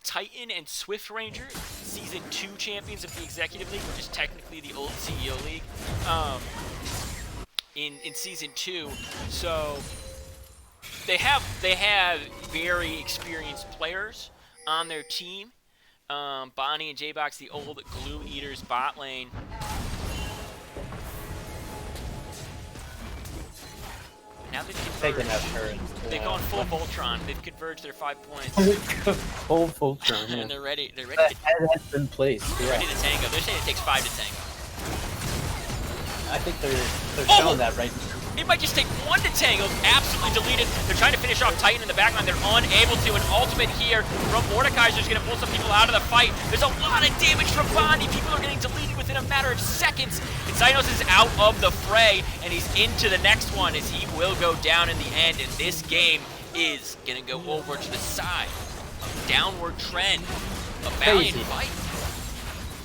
Titan and Swift Ranger, Season 2 champions of the Executive League, which is technically the old CEO League. In Season 2, so they have very experienced players on their team. Bonnie and J-Box, the old Glue Eaters bot lane. Now they've converged. They've gone full Voltron. They've converged their 5 points. Full Voltron, yeah. And they're ready. They're The ready. head has been placed. They're Yeah. ready to tango. They're saying it takes 5 to tango. I think they're showing that right now. It might just take 1 to tango. Absolutely deleted. They're trying to finish off Titan in the backline. They're unable to. An ultimate here from Mordekaiser's going to pull some people out of the fight. There's a lot of damage from Bondi. People are getting deleted within a matter of seconds. And Xynos is out of the fray, and he's into the next one as he will go down in the end. And this game is going to go over to the side of Downward Trend. A valiant Crazy. fight.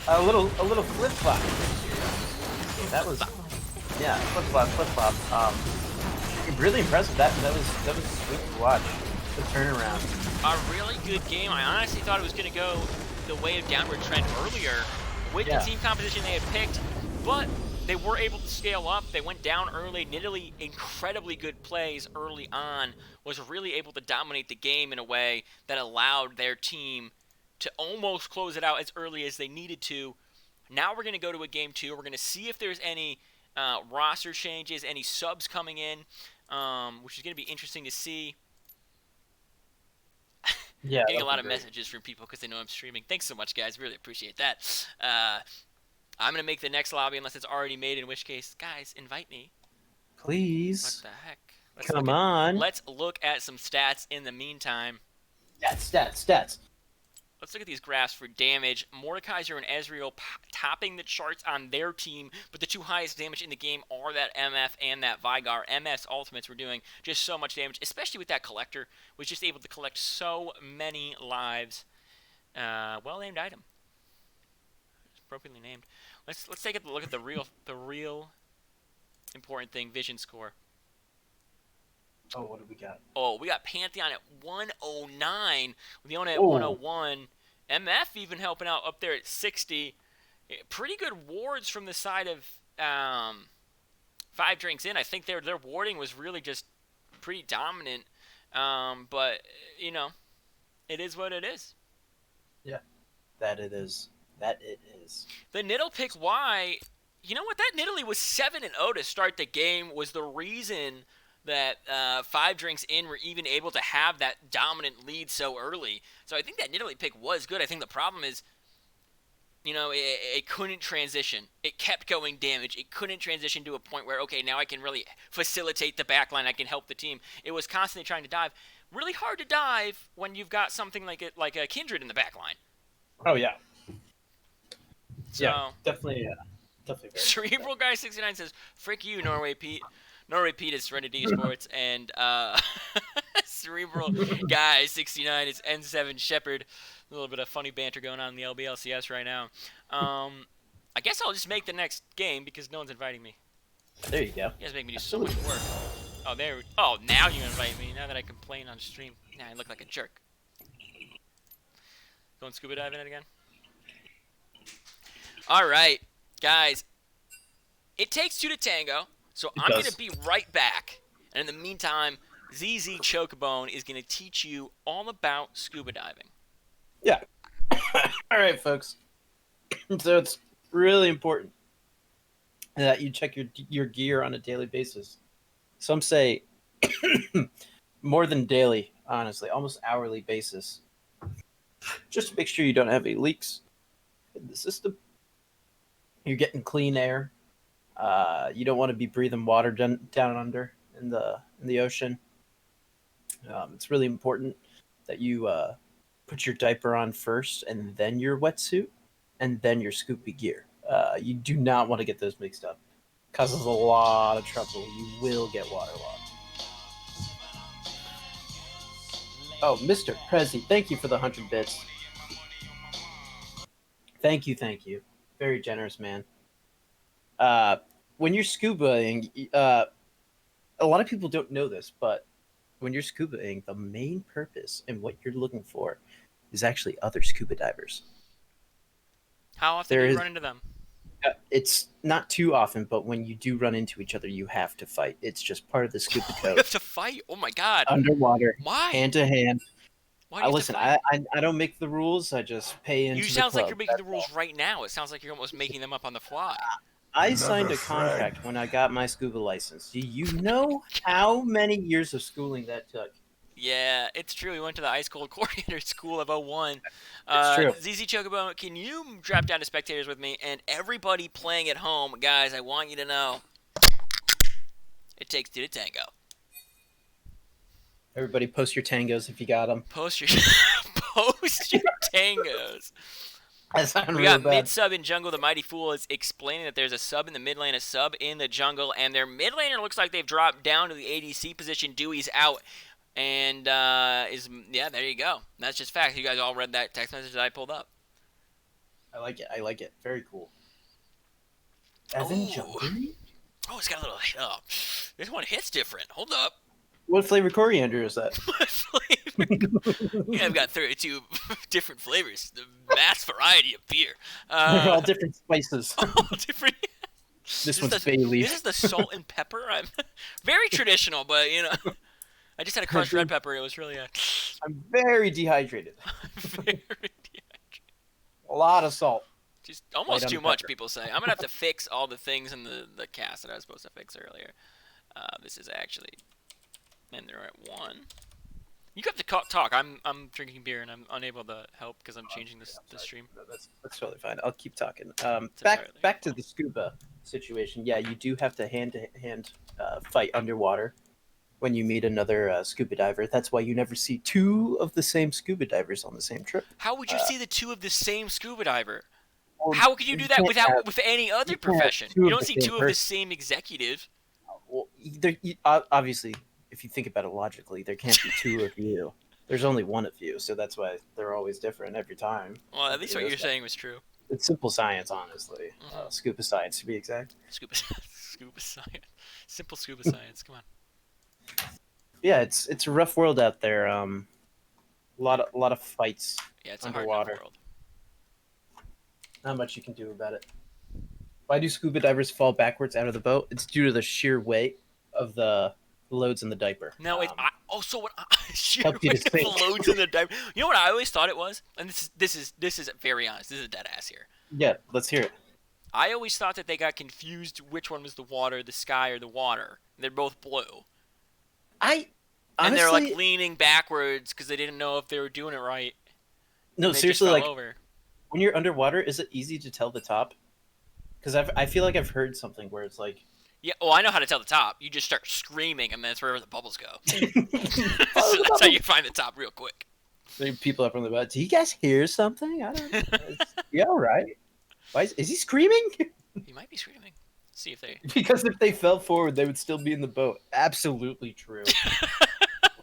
A little flip-flop. That was, yeah, flip-flop. Really impressive. That was sweet to watch. The turnaround. A really good game. I honestly thought it was going to go the way of Downward Trend earlier with the team composition they had picked, but they were able to scale up. They went down early. Nidalee, incredibly good plays early on, was really able to dominate the game in a way that allowed their team to almost close it out as early as they needed to. Now we're going to go to a game 2. We're going to see if there's any roster changes, any subs coming in, which is going to be interesting to see. Yeah. Getting a lot of messages from people because they know I'm streaming. Thanks so much, guys. Really appreciate that. I'm going to make the next lobby unless it's already made, in which case, guys, invite me. What Please. the heck? Come on. Let's look at some stats in the meantime. Stats. Let's look at these graphs for damage. Mordekaiser and Ezreal topping the charts on their team, but the two highest damage in the game are that MF and that Vigar. MF's ultimates were doing just so much damage, especially with that Collector, was just able to collect so many lives. Well-named item. Appropriately named. Let's take a look at the real important thing, vision score. Oh, what do we got? Oh, we got Pantheon at 109. Leona at Ooh. 101. MF even helping out up there at 60. Pretty good wards from the side of 5 Drinks In. I think their warding was really just pretty dominant. But, you know, it is what it is. Yeah, that it is. The Niddle pick Y, you know what? That Nidalee was 7-0 to start the game, was the reason that 5 Drinks In were even able to have that dominant lead so early. So I think that Nidalee pick was good. I think the problem is, you know, it couldn't transition. It kept going damage. It couldn't transition to a point where, okay, now I can really facilitate the backline. I can help the team. It was constantly trying to dive. Really hard to dive when you've got something like a Kindred in the backline. Oh yeah. So, Yeah, definitely. Definitely. Very Cerebral Guy 69 says, "Frick you, Norway Pete." Norway Pete is Serenity Esports, and Cerebral Guy 69 is N7 Shepherd. A little bit of funny banter going on in the LBLCS right now. I guess I'll just make the next game because no one's inviting me. There you go. You guys make me do so much work. Oh, now you invite me. Now that I complain on stream. Now I look like a jerk. Going scuba diving it again? Alright, guys. It takes 2 to tango, so I'm going to be right back. And in the meantime, ZZ Chocobone is going to teach you all about scuba diving. Yeah. All right, folks. So it's really important that you check your gear on a daily basis. Some say more than daily, honestly, almost hourly basis. Just to make sure you don't have any leaks in the system. You're getting clean air. You don't want to be breathing water down under in the ocean. It's really important that you put your diaper on first, and then your wetsuit, and then your scuba gear. You do not want to get those mixed up. Causes a lot of trouble. You will get waterlogged. Oh, Mr. Prezi, thank you for the 100 bits. Thank you. Very generous, man. When you're scubaing, a lot of people don't know this, but when you're scubaing, the main purpose and what you're looking for is actually other scuba divers. How often do you run into them? It's not too often, but when you do run into each other, you have to fight. It's just part of the scuba You code. have to fight? Oh my god. Underwater, Why? hand to hand. Why do you have Listen, to fight? I don't make the rules. I just pay into You the sounds like club. you're making the rules right now. It sounds like you're almost making them up on the fly. I signed a Another friend. contract when I got my scuba license. Do you know how many years of schooling that took? Yeah, it's true. We went to the Ice Cold Coordinator School of 01. It's true. ZZ Chocobo, can you drop down to spectators with me? And everybody playing at home, guys, I want you to know it takes 2 to tango. Everybody post your tangos if you got them. Post your tangos. That sounded We real got bad. mid sub in jungle. The Mighty Fool is explaining that there's a sub in the mid lane, a sub in the jungle, and their mid laner looks like they've dropped down to the ADC position. Dewey's out, and there you go. That's just fact. You guys all read that text message that I pulled up. I like it. Very cool. Evan Ooh. Jumping? Oh, it's got a little hit up. This one hits different. Hold up. What flavor coriander is that? Flavor. Yeah, I've got 32 different flavors. The vast variety of beer. They're all different spices. all different. This one's bay leaf. This is the salt and pepper. I'm very traditional, but you know, I just had a crushed red pepper. It was really I'm very dehydrated. very A lot of salt. just almost on too the much. pepper. People say I'm gonna have to fix all the things in the cast that I was supposed to fix earlier. This is actually, and they're at 1. You have to talk. I'm drinking beer and I'm unable to help because I'm changing the stream. No, that's totally fine. I'll keep talking. It's Back entirely back to fine. the scuba situation. Yeah, you do have to hand fight underwater when you meet another scuba diver. That's why you never see two of the same scuba divers on the same trip. How would you Uh, see the two of the same scuba diver? Well, How could you do that can't have- with any other you can't have profession? two You of don't the see same two of the person. same executive. Well, obviously, if you think about it logically, there can't be two of you. There's only one of you, so that's why they're always different every time. Well, at least what You know, you're saying was true. It's simple science, honestly. Mhm. Scuba science, to be exact. Scuba science. Simple scuba science. Come on. Yeah, it's a rough world out there. A lot of fights. Yeah, it's Underwater. a hard enough world. Not much you can do about it. Why do scuba divers fall backwards out of the boat? It's due to the sheer weight of the loads in the diaper. No, it's also what Help you to the think. loads in the diaper. You know what I always thought it was, and this is very honest. This is a dead ass here. Yeah, let's hear it. I always thought that they got confused which one was the water, the sky, or the water. They're both blue, I and honestly they're like leaning backwards because they didn't know if they were doing it right. no and they seriously just like fell over. when you're underwater, is it easy to tell the top? Because I feel like I've heard something where it's like Yeah, well, I know how to tell the top. You just start screaming, and that's wherever the bubbles go. So the that's how you find the top real quick. people up on the boat. Do you guys hear something? I don't know. Yeah, all right. Why is he screaming? He might be screaming. See if they. Because if they fell forward, they would still be in the boat. Absolutely true.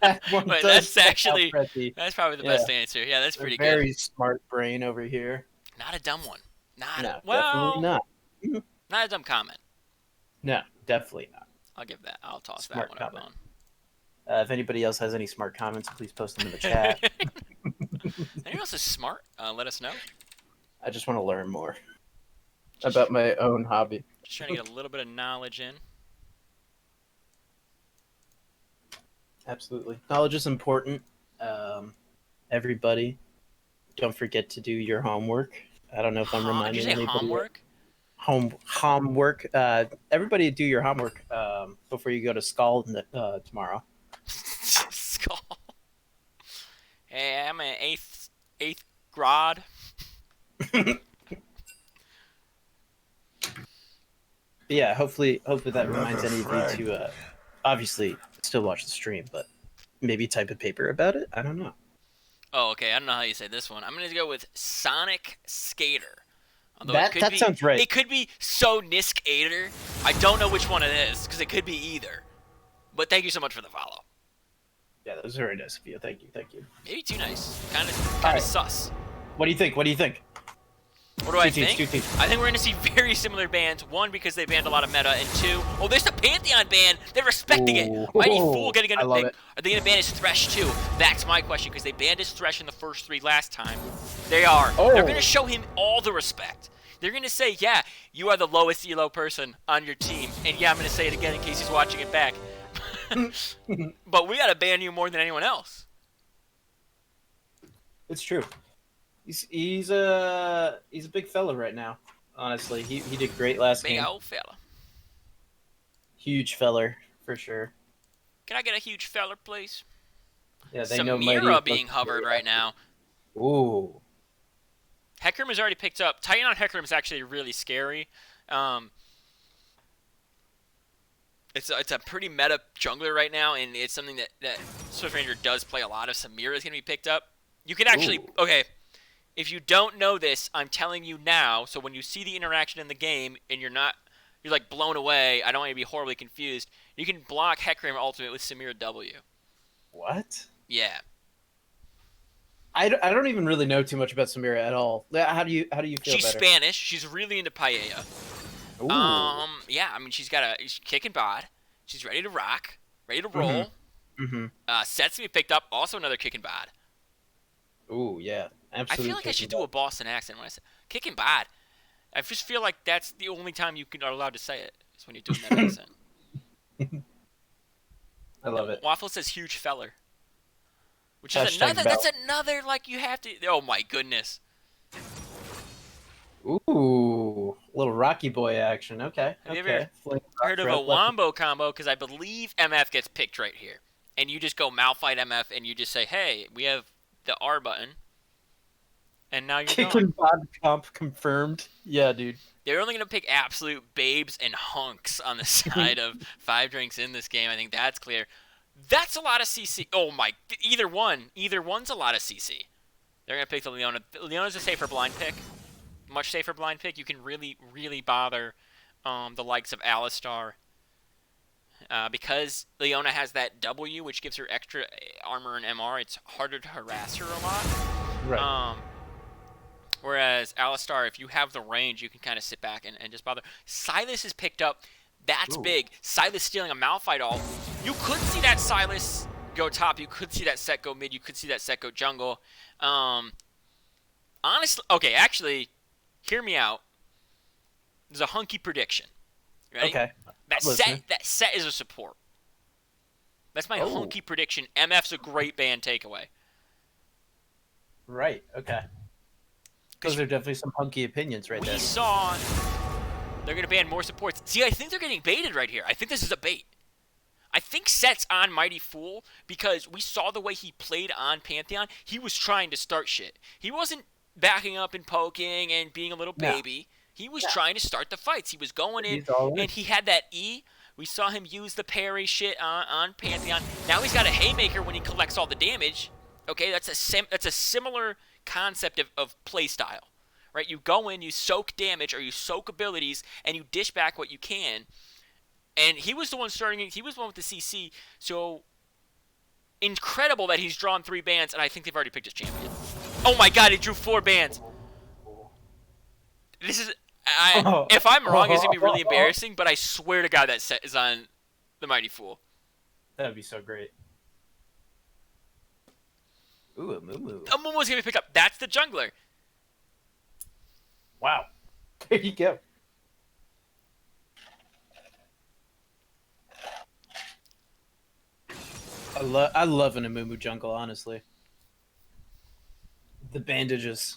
That one Wait, does that's actually- sound pretty. That's probably the Yeah. best answer. Yeah, that's pretty Very good. smart brain over here. Not a dumb one. Not No, a, well, definitely not. not a dumb comment. No, definitely not. I'll give that. I'll toss Smart that one comment. up If anybody else has any smart comments, please post them in the chat. Anyone else is smart? Let us know. I just want to learn more about my own hobby. Just trying to get a little bit of knowledge in. Absolutely. Knowledge is important. Everybody, don't forget to do your homework. I don't know if I'm Did you reminding say anybody. homework? Homework. Everybody do your homework before you go to school tomorrow. Skull. Hey, I'm an eighth grade. But yeah, hopefully that reminds Another any of friend. you to obviously still watch the stream, but maybe type a paper about it. I don't know. Oh, okay. I don't know how you say this one. I'm gonna go with Sonic Skater. Although That sounds right. It could be So Niskater. I don't know which one it is because it could be either. But thank you so much for the follow. Yeah, that was very nice of you. Thank you. Maybe too nice. Kind of Alright. sus. What do you think? What do I Two teams, think? two teams. I think we're going to see very similar bands. One, because they banned a lot of meta, and two, oh, there's the Pantheon ban. They're respecting it. Ooh. Mighty Fool getting I love it. Are they going to ban his Thresh too? That's my question, because they banned his Thresh in the first 3 last time. They are. Oh. They're going to show him all the respect. They're going to say, yeah, you are the lowest elo person on your team. And yeah, I'm going to say it again in case he's watching it back. But we got to ban you more than anyone else. It's true. He's a big fella right now. Honestly, he did great last Big game. old fella. Huge feller for sure. Can I get a huge feller, please? Yeah, they know Mighty. Samira being hovered right now. Ooh. Hecarim is already picked up. Titan on Hecarim is actually really scary. It's a pretty meta jungler right now, and it's something that Swift Ranger does play a lot of. Samira is going to be picked up. You can actually... Ooh. Okay, if you don't know this, I'm telling you now, so when you see the interaction in the game, and you're like blown away, I don't want you to be horribly confused, you can block Hecarim ultimate with Samira W. What? Yeah. I don't even really know too much about Samira at all. How do you feel She's about her? Spanish. She's really into paella. Ooh. Yeah, I mean, she's kicking bod. She's ready to rock, ready to roll. Mm-hmm. Sets me picked up, also another kicking bod. Ooh, yeah. I Absolutely. feel like I should do a Boston accent when I say kicking bod. I just feel like that's the only time you are allowed to say it, is when you're doing that accent. I love it. Waffle says huge feller. Which is Hashtag that's another, like, you have to, oh my goodness. Ooh, little Rocky Boy action. Okay. Have you okay. ever heard of a Wombo combo? Because I believe MF gets picked right here. and you just go Malphite MF and you just say, hey, we have the R button, and now you're Kick going. and bod comp confirmed. Yeah, dude. They're only going to pick absolute babes and hunks on the side of 5 drinks in this game. I think that's clear. That's a lot of CC. Oh, my. Either one. Either one's a lot of CC. They're going to pick the Leona. Leona's a safer blind pick. Much safer blind pick. You can really, really bother the likes of Alistar. Because Leona has that W, which gives her extra armor and MR, it's harder to harass her a lot. Right. Whereas Alistar, if you have the range, you can kind of sit back and just bother. Silas is picked up. That's big. Silas stealing a Malphite ult. You could see that Silas go top. You could see that set go mid. You could see that set go jungle. Honestly, okay, actually, hear me out. There's a hunky prediction. Ready? Okay. That set is a support. That's my hunky prediction. MF's a great ban takeaway. Right. Okay. Those are definitely some hunky opinions right there. We saw they're going to ban more supports. See, I think they're getting baited right here. I think this is a bait. I think Set's on Mighty Fool because we saw the way he played on Pantheon. He was trying to start shit. He wasn't backing up and poking and being a little baby. He was trying to start the fights. He was going in, and he had that E. We saw him use the parry shit on Pantheon. Now he's got a Haymaker when he collects all the damage. Okay, that's a similar concept of play style, right? You go in, you soak damage or you soak abilities, and you dish back what you can. And he was the one starting it. He was the one with the CC. So incredible that he's drawn 3 bans, and I think they've already picked his champion. Oh my God, he drew 4 bans. This is, if I'm wrong, it's gonna be really embarrassing. But I swear to God, that set is on the Mighty Fool. That'd be so great. Ooh, a Moo. A Momo's gonna be picked up. That's the jungler. Wow. There you go. I love an Amumu jungle, honestly. The bandages.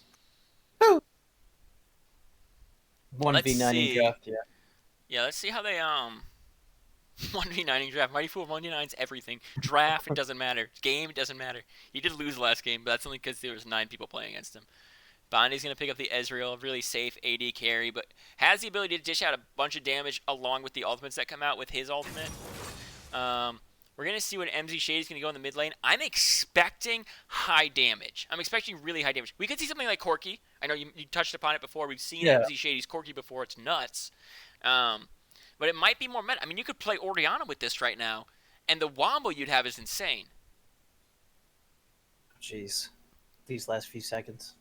Woo! 1v9 draft, yeah. Yeah, let's see how they 1v9 draft. Mighty Fool 1v9's everything. Draft, it doesn't matter. Game, it doesn't matter. He did lose last game, but that's only because there was 9 people playing against him. Bondi's going to pick up the Ezreal, really safe AD carry, but has the ability to dish out a bunch of damage along with the ultimates that come out with his ultimate. We're going to see when MZ Shady's going to go in the mid lane. I'm expecting high damage. I'm expecting really high damage. We could see something like Corki. I know you touched upon it before. We've seen MZ Shady's Corki before. It's nuts. But it might be more meta. I mean, you could play Orianna with this right now, and the wombo you'd have is insane. Jeez. These last few seconds.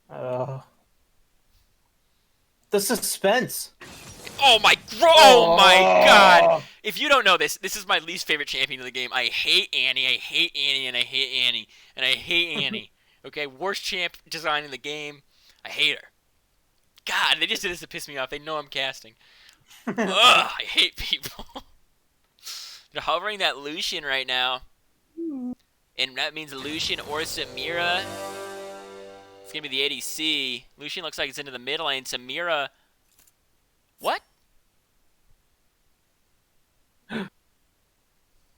The suspense. Oh my God! If you don't know this, this is my least favorite champion of the game. I hate Annie, and I hate Annie, and I hate Annie. Okay, worst champ design in the game. I hate her. God, they just did this to piss me off. They know I'm casting. Ugh, I hate people. They're hovering that Lucian right now. And that means Lucian or Samira. It's going to be the ADC. Lucian looks like it's into the mid lane. Samira. What?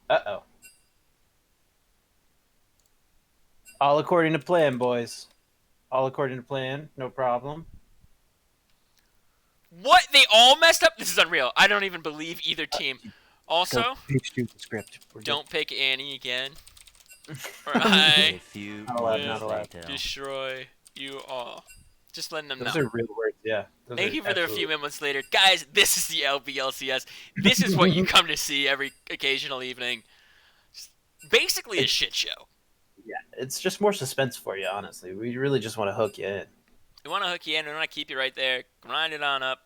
Uh-oh. All according to plan, boys. All according to plan. No problem. What? They all messed up? This is unreal. I don't even believe either team. Also, don't pick Annie again. Or I Not allowed. destroy you all. Just letting them know. Those are real words, yeah. Thank you for the few moments later. Guys, this is the LBLCS. This is what you come to see every occasional evening. Basically a shit show. Yeah, it's just more suspense for you, honestly. We really just want to hook you in. We want to hook you in. We want to keep you right there. Grind it on up.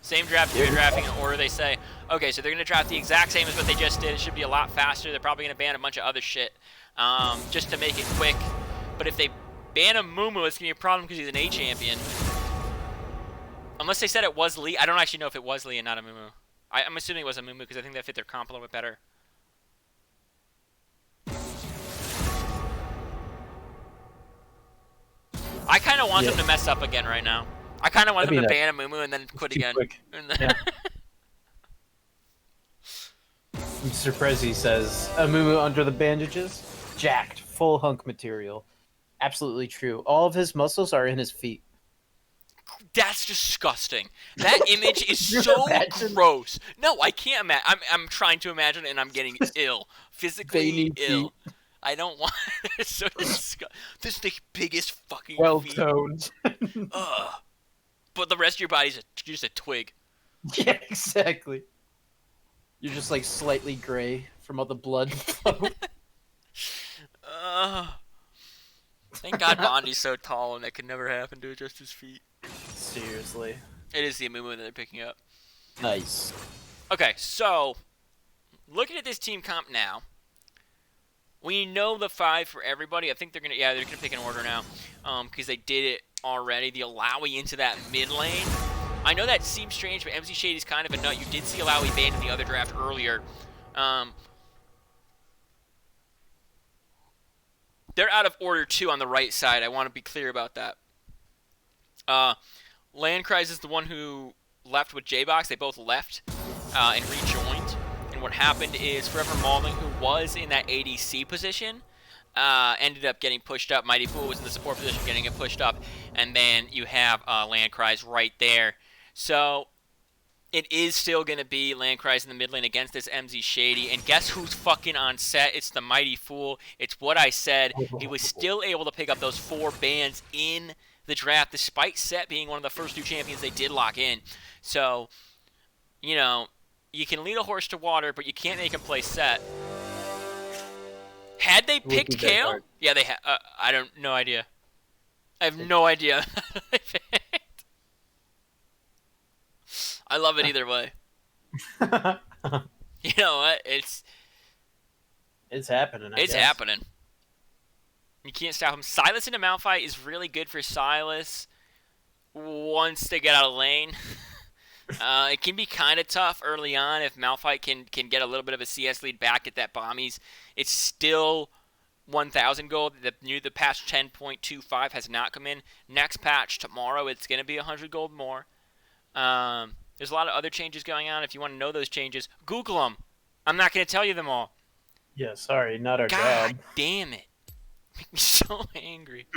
Same draft, you're drafting in order, they say. Okay, so they're going to draft the exact same as what they just did. It should be a lot faster. They're probably going to ban a bunch of other shit just to make it quick. But if they ban a Mumu, it's going to be a problem because he's an A champion. Unless they said it was Lee. I don't actually know if it was Lee and not a Mumu. I'm assuming it was a Mumu because I think that fit their comp a little bit better. I kind kind of want Yeah. them to mess up again right now. I kind of want That'd them to be ban a Mumu and then quit Too again. quick. And then- Yeah. Mr. Prezi says, Amumu under the bandages, jacked, full hunk material. Absolutely true. All of his muscles are in his feet. That's disgusting. That image is Can you so imagine? gross. No, I can't imagine. I'm trying to imagine, and I'm getting ill, physically Veiny ill. I don't want. It's so disgusting. This is the biggest fucking Well feet. toned. Ugh. But the rest of your body's just a twig. Yeah, exactly. You're just like slightly gray from all the blood flow. Thank God Bondi's so tall, and that could never happen to just his feet. Seriously. It is the Amumu that they're picking up. Nice. Okay, so looking at this team comp now, we know the 5 for everybody. I think they're gonna pick an order now, because they did it already. The Alawi into that mid lane. I know that seems strange, but MC Shady's kind of a nut. You did see Alawi banned in the other draft earlier. They're out of order 2 on the right side. I want to be clear about that. Landkreis is the one who left with J-Box. They both left and rejoined. And what happened is Forever Mauling, who was in that ADC position, ended up getting pushed up. Mighty Fool was in the support position, getting it pushed up. And then you have Landkreis right there. So it is still going to be Landkreis in the mid lane against this MZ Shady. And guess who's fucking on set? It's the Mighty Fool. It's what I said. He was still able to pick up those 4 bans in the draft, despite Set being one of the first 2 champions they did lock in. So, you know, you can lead a horse to water, but you can't make him play Set. Had they picked Kale? Yeah, they had. No idea. I have no idea. I love it either way. You know what? It's happening. It's happening. You can't stop him. Silas into Malphite is really good for Silas once they get out of lane. It can be kind of tough early on if Malphite can get a little bit of a CS lead back at that bombies. It's still 1,000 gold. The patch 10.25 has not come in. Next patch tomorrow, it's going to be 100 gold more. There's a lot of other changes going on. If you want to know those changes, Google them. I'm not going to tell you them all. Yeah, sorry, not our God job. damn it. Make me so angry.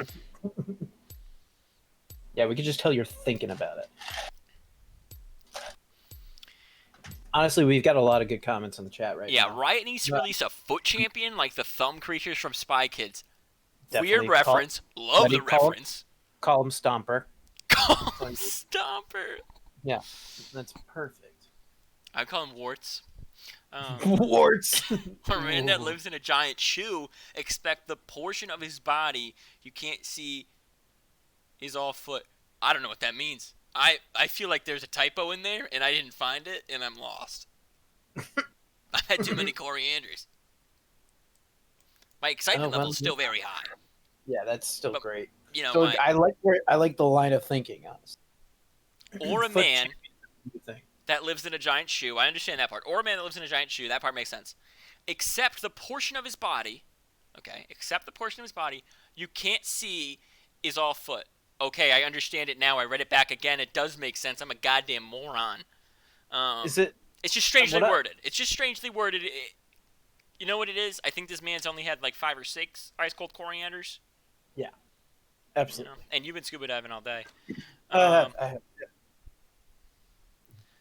Yeah, we could just tell you're thinking about it. Honestly, we've got a lot of good comments in the chat right now. Yeah, Riot needs to release a foot champion like the thumb creatures from Spy Kids. Definitely. Weird reference. Love the reference. Call him Stomper. Call him Stomper. Yeah, that's perfect. I call him Warts. Warts. A man that lives in a giant shoe, expect the portion of his body you can't see is all foot. I don't know what that means. I feel like there's a typo in there, and I didn't find it, and I'm lost. I had too many corianders. My excitement level's still very high. Yeah, that's still great. You know, So I like the line of thinking, honestly. or a man Thing. that lives in a giant shoe. I understand that part. Or a man that lives in a giant shoe. That part makes sense. Except the portion of his body, okay, except the portion of his body you can't see is all foot. Okay, I understand it now. I read it back again. It does make sense. I'm a goddamn moron. Is it? It's just strangely worded. It's just strangely worded. You know what it is? I think this man's only had like 5 or 6 ice cold corianders. Yeah, absolutely. You know? And you've been scuba diving all day. I have. Yeah.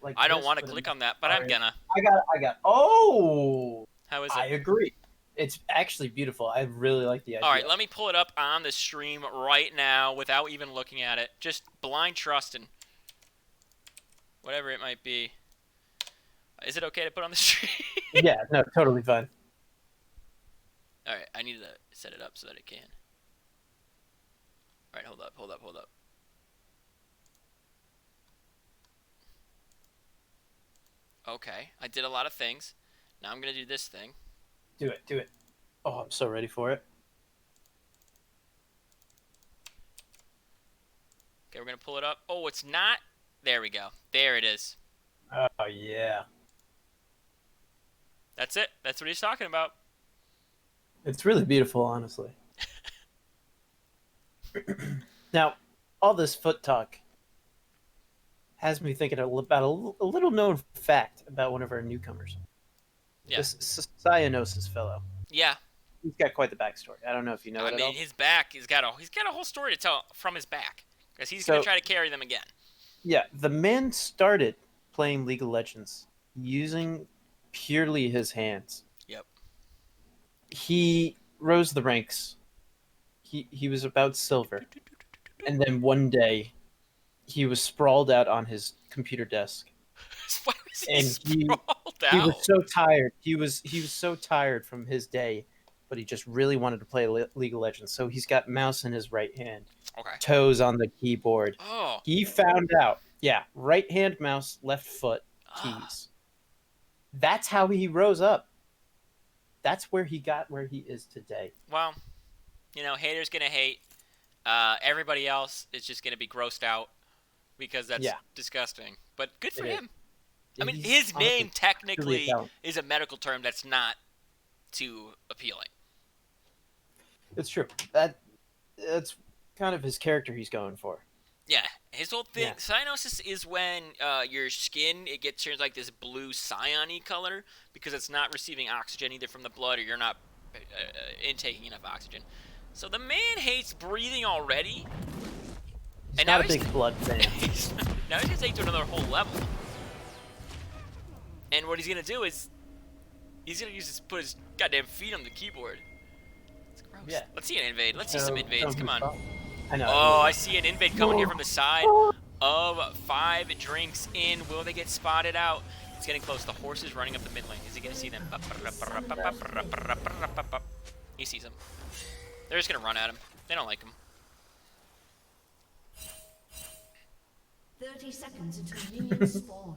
Like I don't want to click on that, but I'm gonna. I got. Oh, How is it? I agree. It's actually beautiful. I really like the idea. All right, let me pull it up on the stream right now without even looking at it. Just blind trusting. Whatever it might be. Is it okay to put on the stream? Yeah, no, totally fine. All right, I need to set it up so that it can. All right, hold up. Okay, I did a lot of things. Now I'm going to do this thing. Do it. Oh, I'm so ready for it. Okay, we're going to pull it up. Oh, it's not. There we go. There it is. Oh, yeah. That's it. That's what he's talking about. It's really beautiful, honestly. Now, all this foot talk has me thinking about a little known fact about one of our newcomers. Yeah. This cyanosis fellow. Yeah. He's got quite the backstory. I don't know if you know I it at all. mean, his back, he's got a whole story to tell from his back. Because he's So- going to try to carry them again. Yeah, the man started playing League of Legends using purely his hands. Yep. He rose the ranks. He was about silver. And then one day, he was sprawled out on his computer desk. Why was he And sprawled He out? was so tired. He was so tired from his day, but he just really wanted to play League of Legends. So he's got mouse in his right hand, Okay. toes on the keyboard. Oh. He found out, right hand mouse, left foot keys. That's how he rose up. That's where he got where he is today. Well, haters going to hate. Everybody else is just going to be grossed out because that's disgusting. But good for It is. him. I mean, He's his name honestly technically really talented. is a medical term that's not too appealing. It's true. That's kind of his character he's going for. Yeah, his whole thing, Yeah. cyanosis is turns your skin, turns like this blue cyan-y color because it's not receiving oxygen either from the blood or you're not intaking enough oxygen. So the man hates breathing already. He's And not now a big blood fan. now he's going to take it to another whole level. And what he's going to do is he's going to put his goddamn feet on the keyboard. It's gross. Yeah. Let's see an invade. Let's see some invades. Come on. I know. Oh, I see an invade coming here from the side of 5 drinks in. Will they get spotted out? It's getting close. The horse is running up the mid lane. Is he going to see them? He sees them. They're just going to run at him. They don't like him. 30 seconds until minions spawn.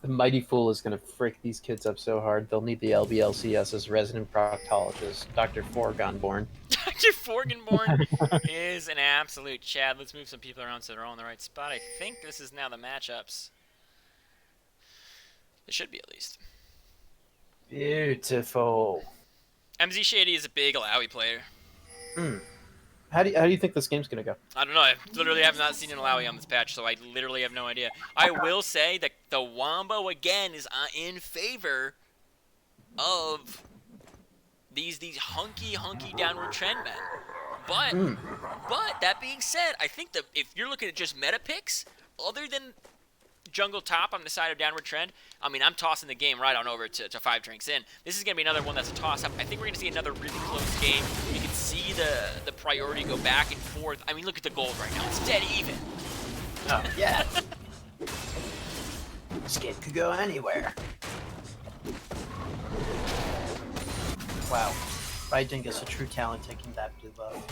The mighty fool is going to frick these kids up so hard, they'll need the LBLCS's resident proctologist, Dr. Forgonborn. Dr. Forgenborn is an absolute Chad. Let's move some people around so they're all in the right spot. I think this is now the matchups. It should be at least. Beautiful. MZ Shady is a big Alawi player. How do you think this game's going to go? I don't know. I literally have not seen an Alawi on this patch, so I literally have no idea. I will say that the Wombo, again, is in favor of these hunky downward trend men. But that being said, I think that if you're looking at just meta picks, other than jungle top on the side of downward trend, I mean, I'm tossing the game right on over to 5 drinks in. This is going to be another one that's a toss-up. I think we're going to see another really close game. You can see the priority go back and forth. I mean, look at the gold right now. It's dead even. Oh, yeah. This game could go anywhere. Wow. Dingus, a true talent, taking that blue buff.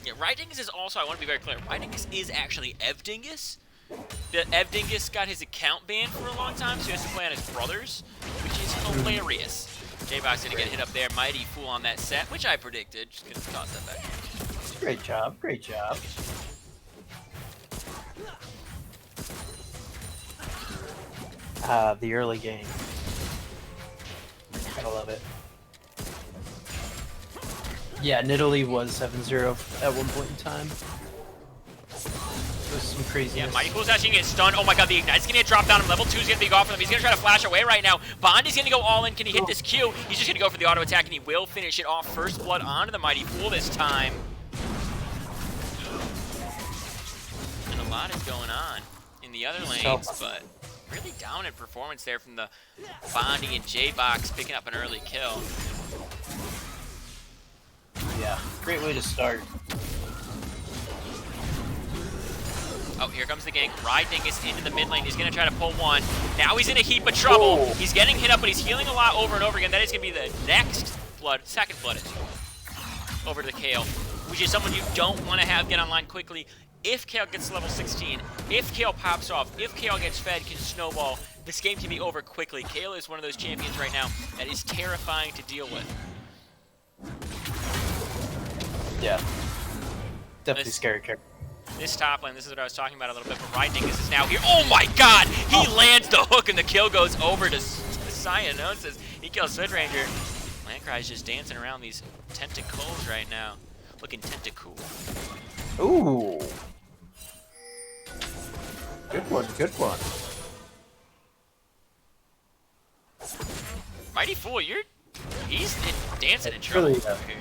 Yeah, Dingus is also, I want to be very clear, Dingus is actually Evdingus. Evdingus got his account banned for a long time, so he has to play on his brother's, which is hilarious. J-Box gonna get hit up there, mighty fool on that set, which I predicted. Just gonna toss that back. Great job. The early game. Gotta love it. Yeah, Nidalee was 7-0 at one point in time. It was some crazy. Yeah, Mighty Fool's actually gonna get stunned. Oh my god, the Ignite's gonna get dropped down, and level 2's gonna be off for them. He's gonna try to flash away right now. Bondi's gonna go all in. Can he hit this Q? He's just gonna go for the auto attack, and he will finish it off. First blood onto the Mighty Fool this time. And a lot is going on in the other lanes, but really dominant performance there from the Bondi and J-Box picking up an early kill. Yeah, great way to start. Oh, here comes the gank. Dingus into the mid lane. He's going to try to pull one. Now he's in a heap of trouble. Whoa. He's getting hit up, but he's healing a lot over and over again. That is going to be the next blood, second blood over to Kale, which is someone you don't want to have get online quickly. If Kale gets to level 16, if Kale pops off, if Kale gets fed, can snowball, this game can be over quickly. Kale is one of those champions right now that is terrifying to deal with. Yeah. Definitely scary character. This top lane, this is what I was talking about a little bit, but Dingus is now here. Oh my god! He lands the hook and the kill goes over to Cyanosis. He kills Switch Ranger. Landcry's just dancing around these tentacles right now. looking tentacool. Ooh. Good one, good one. Mighty Fool, he's dancing in trouble Really, over here.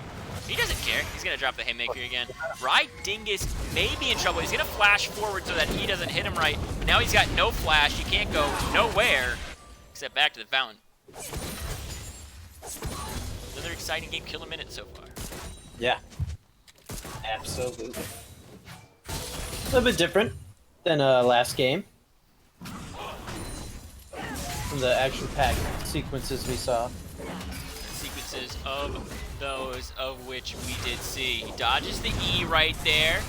He doesn't care. He's gonna drop the haymaker again. Rye Dingus may be in trouble. He's gonna flash forward so that he doesn't hit him right. But now he's got no flash. He can't go nowhere except back to the fountain. Another exciting game, kill a minute so far. Yeah. Absolutely. A little bit different than last game. From the action-packed sequences we saw. Sequences of those of which we did see. He dodges the E right there.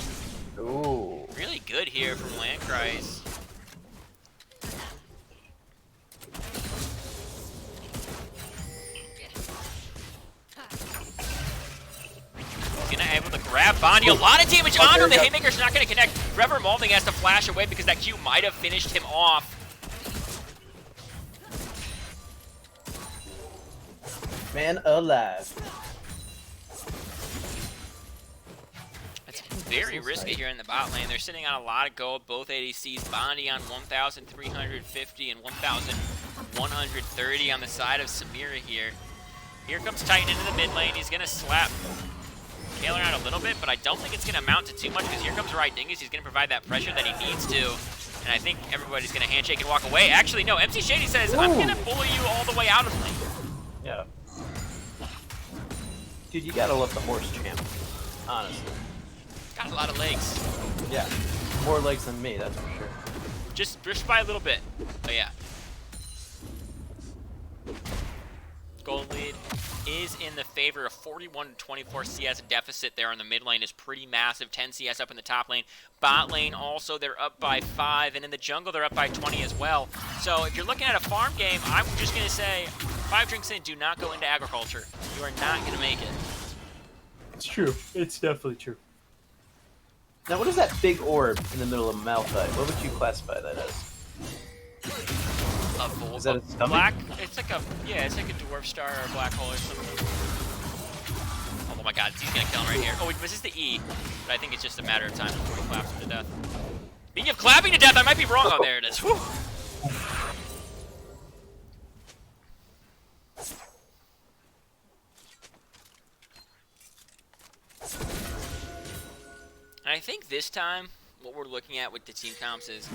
Ooh. Really good here from Landkreis. He's gonna able to grab Bondi. A lot of damage onto him. The haymaker's not gonna connect. Trevor Malding has to flash away because that Q might have finished him off. Man alive. It's very risky here in the bot lane. They're sitting on a lot of gold. Both ADCs. Bondi on 1,350 and 1,130 on the side of Samira here. Here comes Titan into the mid lane. He's gonna slap Kaler out a little bit, but I don't think it's gonna amount to too much because here comes Rye Dingus. He's gonna provide that pressure that he needs to. And I think everybody's gonna handshake and walk away. Actually, no, MC Shady says, I'm gonna bully you all the way out of the lane. Yeah. Dude, you gotta love the horse champ. Honestly. Got a lot of legs. Yeah. More legs than me, that's for sure. Just by a little bit. But yeah. Gold lead is in the favor of 41-24 CS deficit there on the mid lane is pretty massive. 10 CS up in the top lane. Bot lane also, they're up by 5. And in the jungle, they're up by 20 as well. So if you're looking at a farm game, I'm just going to say, 5 drinks in, do not go into agriculture. You are not going to make it. It's true. It's definitely true. Now, what is that big orb in the middle of Malphite? What would you classify that as? Is that a stomach? Black? It's like a dwarf star or a black hole or something. Oh my god, he's gonna kill him right here. Oh, he misses the E, but I think it's just a matter of time before he claps him to death. Speaking of clapping to death, I might be wrong. Oh, there it is. Whew. And I think this time, what we're looking at with the team comps is,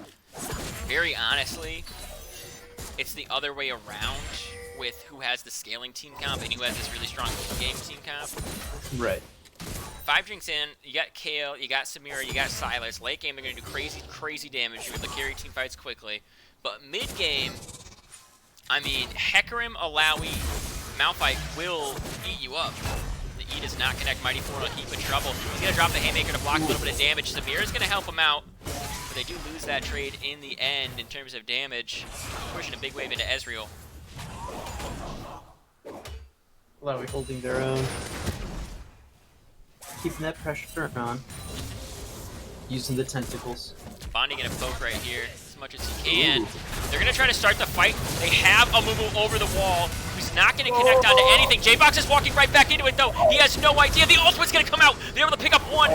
very honestly, it's the other way around with who has the scaling team comp and who has this really strong game team comp. Right. 5 drinks in, you got Kale, you got Samira, you got Silas. Late game, they're going to do crazy damage. You're able to carry team fights quickly. But mid game, I mean, Hecarim, Alawi, Malphite will eat you up. The E does not connect. Mighty Four in a heap of trouble. He's going to drop the haymaker to block a little bit of damage. Samira's going to help him out. But they do lose that trade in the end in terms of damage. Pushing a big wave into Ezreal. Alawi holding their own. Keeping that pressure on. Using the tentacles. Bondi gonna poke right here as much as he can. They're gonna try to start the fight. They have Amumu over the wall, who's not gonna connect onto anything. J-Box is walking right back into it though. He has no idea. The ultimate's gonna come out. They're able to pick up one.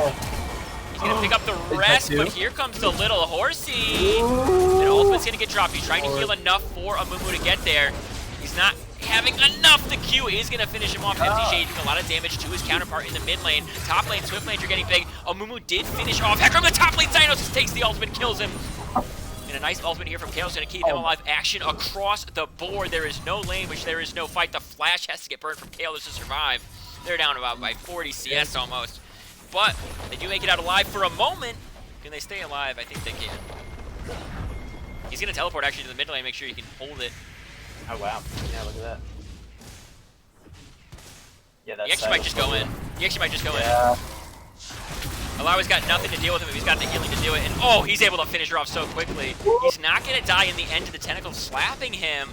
He's gonna pick up the rest, but here comes the little horsey. And ultimate's gonna get dropped. He's trying to heal enough for Amumu to get there. He's not having enough. The Q is going to finish him off. MC Shade doing a lot of damage to his counterpart in the mid lane. Top lane, Swift lanes are getting big. Amumu did finish off Hecarim. The top lane, Cynos takes the ultimate, kills him. And a nice ultimate here from Kale's going to keep him alive. Action across the board. There is no lane, which there is no fight. The flash has to get burned from Kale to survive. They're down about by 40 CS almost. But they do make it out alive for a moment. Can they stay alive? I think they can. He's going to teleport actually to the mid lane, make sure he can hold it. Oh wow. Yeah, look at that. Yeah, that's He actually might just go in. He actually might just go in. Yeah. Alawi's got nothing to deal with him if he's got the healing to do it. And oh, he's able to finish her off so quickly. He's not going to die in the end of the tentacle slapping him.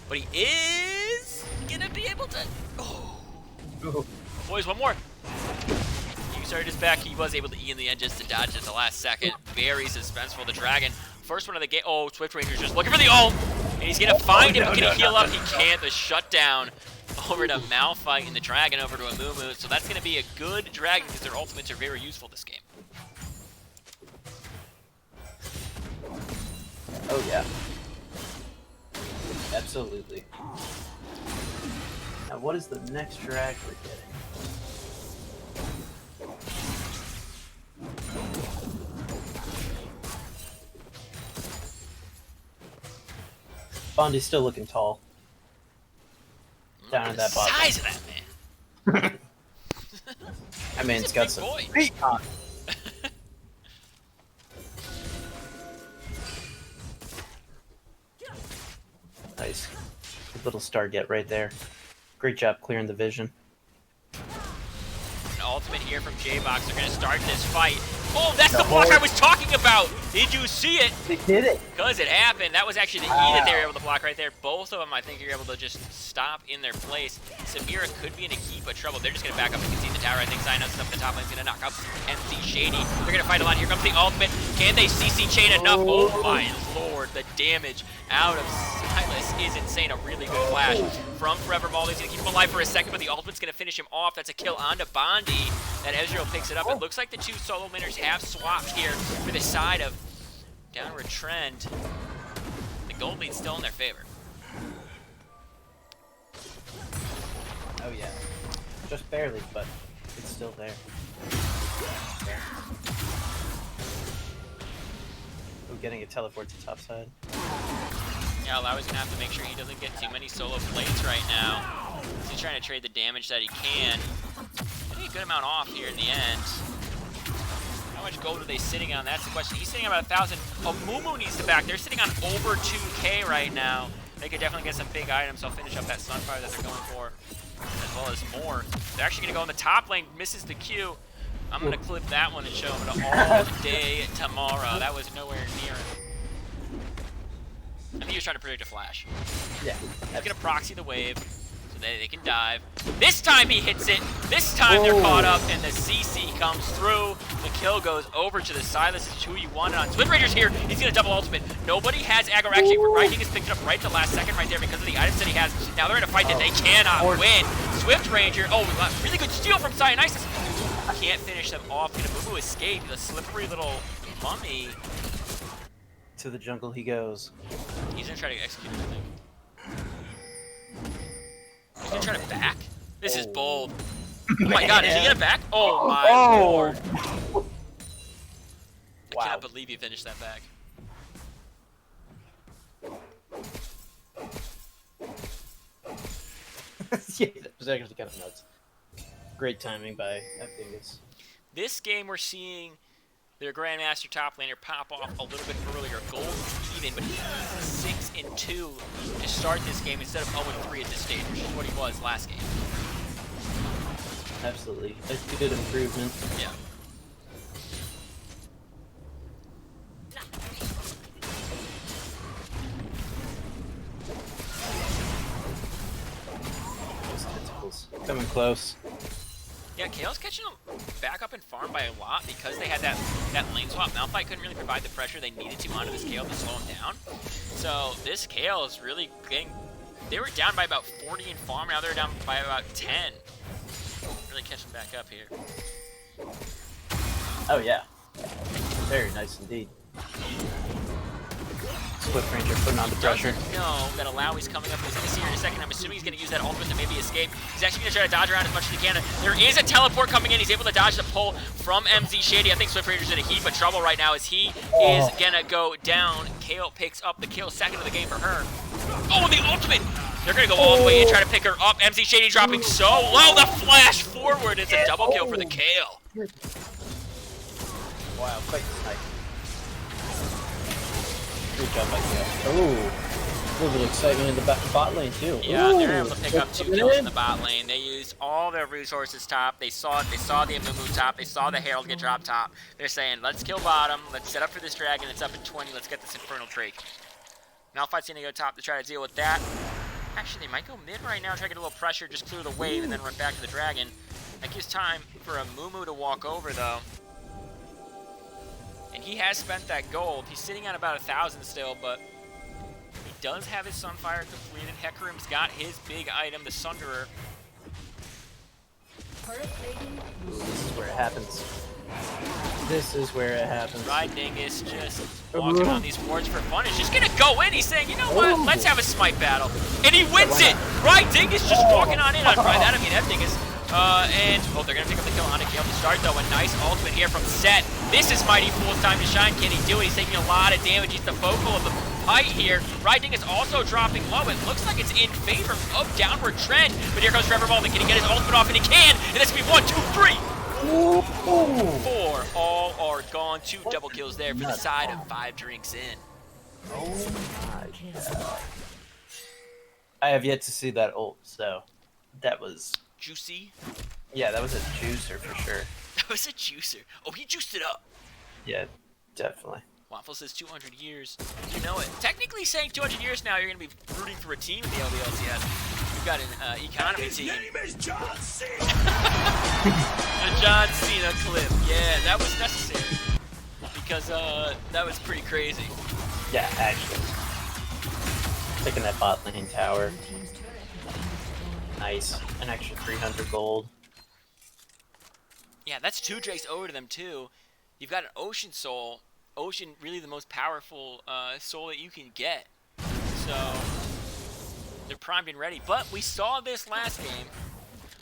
But he is going to be able to... Oh. Boys, one more. He started his back. He was able to E in the end just to dodge at the last second. Very suspenseful. The Dragon. First one of the game. Oh, Swift Ranger's just looking for the ult. And he's going to find him. Can he heal up? He can't. The shutdown over to Malphite and the Dragon over to Amumu. So that's going to be a good Dragon because their ultimates are very useful this game. Oh yeah. Absolutely. Now what is the next drag we're getting? Bondi's still looking tall. Down at that bottom. Size of that man. I mean, He's it's a got big some boy. feet on. Nice. Good little star get right there. Great job clearing the vision. An ultimate here from J-Box. They're going to start this fight. Oh, that's the The block I whole- was talking about. Did you see it? They did it! Because it happened. That was actually the E that they were able to block right there. Both of them, I think, you're able to just stop in their place. Samira could be in a heap of trouble. They're just going to back up and concede the tower. I think Zionus up the top lane's going to knock up MC Shady. They're going to fight a lot. Here comes the ultimate. Can they CC chain enough? Oh my lord. The damage out of Silas is insane. A really good flash from Forever Ball. He's going to keep him alive for a second, but the ultimate's going to finish him off. That's a kill onto Bondi. That Ezreal picks it up. It looks like the two solo laners have swapped here for the side of downward trend. The gold lead's still in their favor. Oh yeah. Just barely, but it's still there. Oh, getting a teleport to top side. Yeah, Lowry's gonna have to make sure he doesn't get too many solo plates right now. He's trying to trade the damage that he can. Getting a good amount off here in the end. How much gold are they sitting on? That's the question. He's sitting on about 1,000. Amumu needs to back. They're sitting on over 2K right now. They could definitely get some big items. They'll finish up that Sunfire that they're going for, as well as more. They're actually gonna go in the top lane. Misses the Q. I'm gonna clip that one and show them all day tomorrow. That was nowhere near it. I think he was trying to predict a flash. Yeah. He's gonna proxy the wave so that they can dive. This time he hits it. This time they're caught up and the CC comes through. The kill goes over to the Silas. This is who you wanted on Swift Ranger's here. He's gonna double ultimate. Nobody has aggro. Actually, Rising is picked it up right at the last second right there because of the items that he has. Now they're in a fight that they cannot win. Swift Ranger. Oh, we got really good steal from Dionysus. Can't finish them off. Gonna Mumu escape. The slippery little mummy. To the jungle he goes. He's gonna try to execute it, I think. He's gonna try to back? This is bold. Oh my god, is he gonna back? Oh my lord. I cannot believe he finished that back. Yeah, that was actually kind of nuts. Great timing by Dingus. This game we're seeing their Grandmaster top laner pop off a little bit earlier. Gold even, but he's 6-2 to start this game instead of 0-3 at this stage, which is what he was last game. Absolutely. A good improvement. Yeah. Those tentacles. Coming close. Yeah, Kale's catching them back up and farm by a lot because they had that lane swap. Malphite couldn't really provide the pressure they needed to onto this Kale to slow him down. So this Kale is really getting... They were down by about 40 in farm, now they're down by about 10. Really catching back up here. Oh yeah. Very nice indeed. Swift Ranger putting on the pressure. Doesn't know that Alawi's coming up. He's going to see her in a second. I'm assuming he's going to use that ultimate to maybe escape. He's actually going to try to dodge around as much as he can. There is a teleport coming in. He's able to dodge the pull from MZ Shady. I think Swift Ranger's in a heap of trouble right now as he is going to go down. Kale picks up the kill, second of the game for her. Oh, the ultimate! They're going to go all the way in, try to pick her up. MZ Shady dropping so low. The flash forward. It's a double kill for the Kale. Wow, quite nice. Good job by Kale. Oh, a little bit of excitement in the bot lane too. Yeah, Ooh, they're able to pick up 2 kills in the bot lane. They used all their resources top. They saw it. They saw the Amumu top. They saw the Herald get dropped top. They're saying, let's kill bottom. Let's set up for this dragon. It's up at 20. Let's get this Infernal Drake. Malphite's going to go top to try to deal with that. Actually, they might go mid right now, try to get a little pressure, just clear the wave, and then run back to the dragon. That gives time for Amumu to walk over, though. And he has spent that gold. He's sitting on about 1,000 still, but he does have his Sunfire completed. Hecarim's got his big item, the Sunderer. Turret plating will This is where it happens. This is where it happens. Dingus just walking on these boards for fun. He's just gonna go in. He's saying, you know what? Let's have a smite battle. And he wins it! Dingus just walking on in on that. I mean, that Dingus. They're gonna pick up the kill on Kale to start though. A nice ultimate here from Set. This is Mighty Fool's time to shine. Can he do it? He's taking a lot of damage. He's the focal of the fight here. Dingus also dropping low. It looks like it's in favor of Downward Trend. But here comes Trevor Baldwin. Can he get his ultimate off? And he can! And this will be 1, 2, 3! 4 all are gone. 2 double kills there for the side of 5 drinks in. Oh my god. I have yet to see that ult, so that was Juicy. yeah, that was a juicer for sure. That was a juicer. Oh, he juiced it up. Yeah, definitely. Waffle says 200 years. You know it. Technically saying 200 years now, you're going to be rooting for a team in the LDLCS. You've got an economy team. His name is John Cena. A John Cena clip. Yeah, that was necessary. Because that was pretty crazy. Yeah, actually. Taking that bot lane tower. team's turret has been Nice. An extra 300 gold. Yeah, that's 2 Drakes over to them too. You've got an Ocean Soul. Ocean, really the most powerful soul that you can get. So, they're primed and ready. But we saw this last game.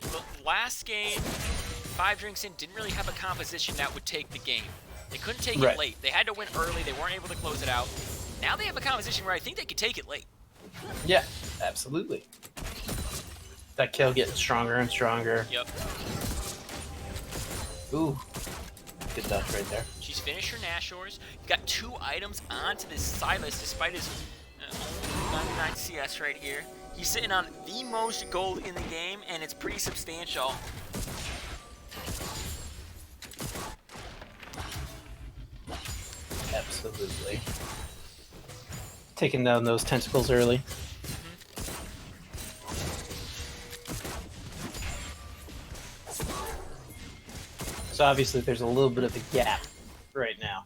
The last game, 5 drinks in didn't really have a composition that would take the game. They couldn't take it Right. late. They had to win early. They weren't able to close it out. Now they have a composition where I think they could take it late. Yeah, absolutely. That kill getting stronger and stronger. Yep. Ooh. Good dodge right there. She's finished her Nashors. Got 2 items onto this Silas despite his only 99 CS right here. He's sitting on the most gold in the game, and it's pretty substantial. Absolutely. Taking down those tentacles early. So obviously there's a little bit of a gap right now.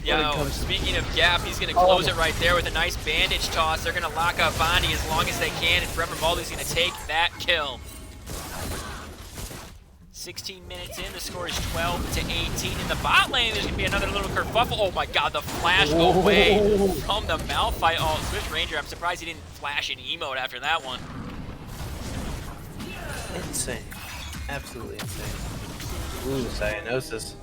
Yo, speaking of gap, he's going to close it right there with a nice bandage toss. They're going to lock up Bonnie as long as they can, and Forever Baldy's going to take that kill. 16 minutes in, the score is 12 to 18. In the bot lane, there's going to be another little kerfuffle. Oh my god, the flash away from the Malphite. Oh, Swift Ranger, I'm surprised he didn't flash an emote after that one. Insane. Absolutely insane. Ooh, Cyanosis.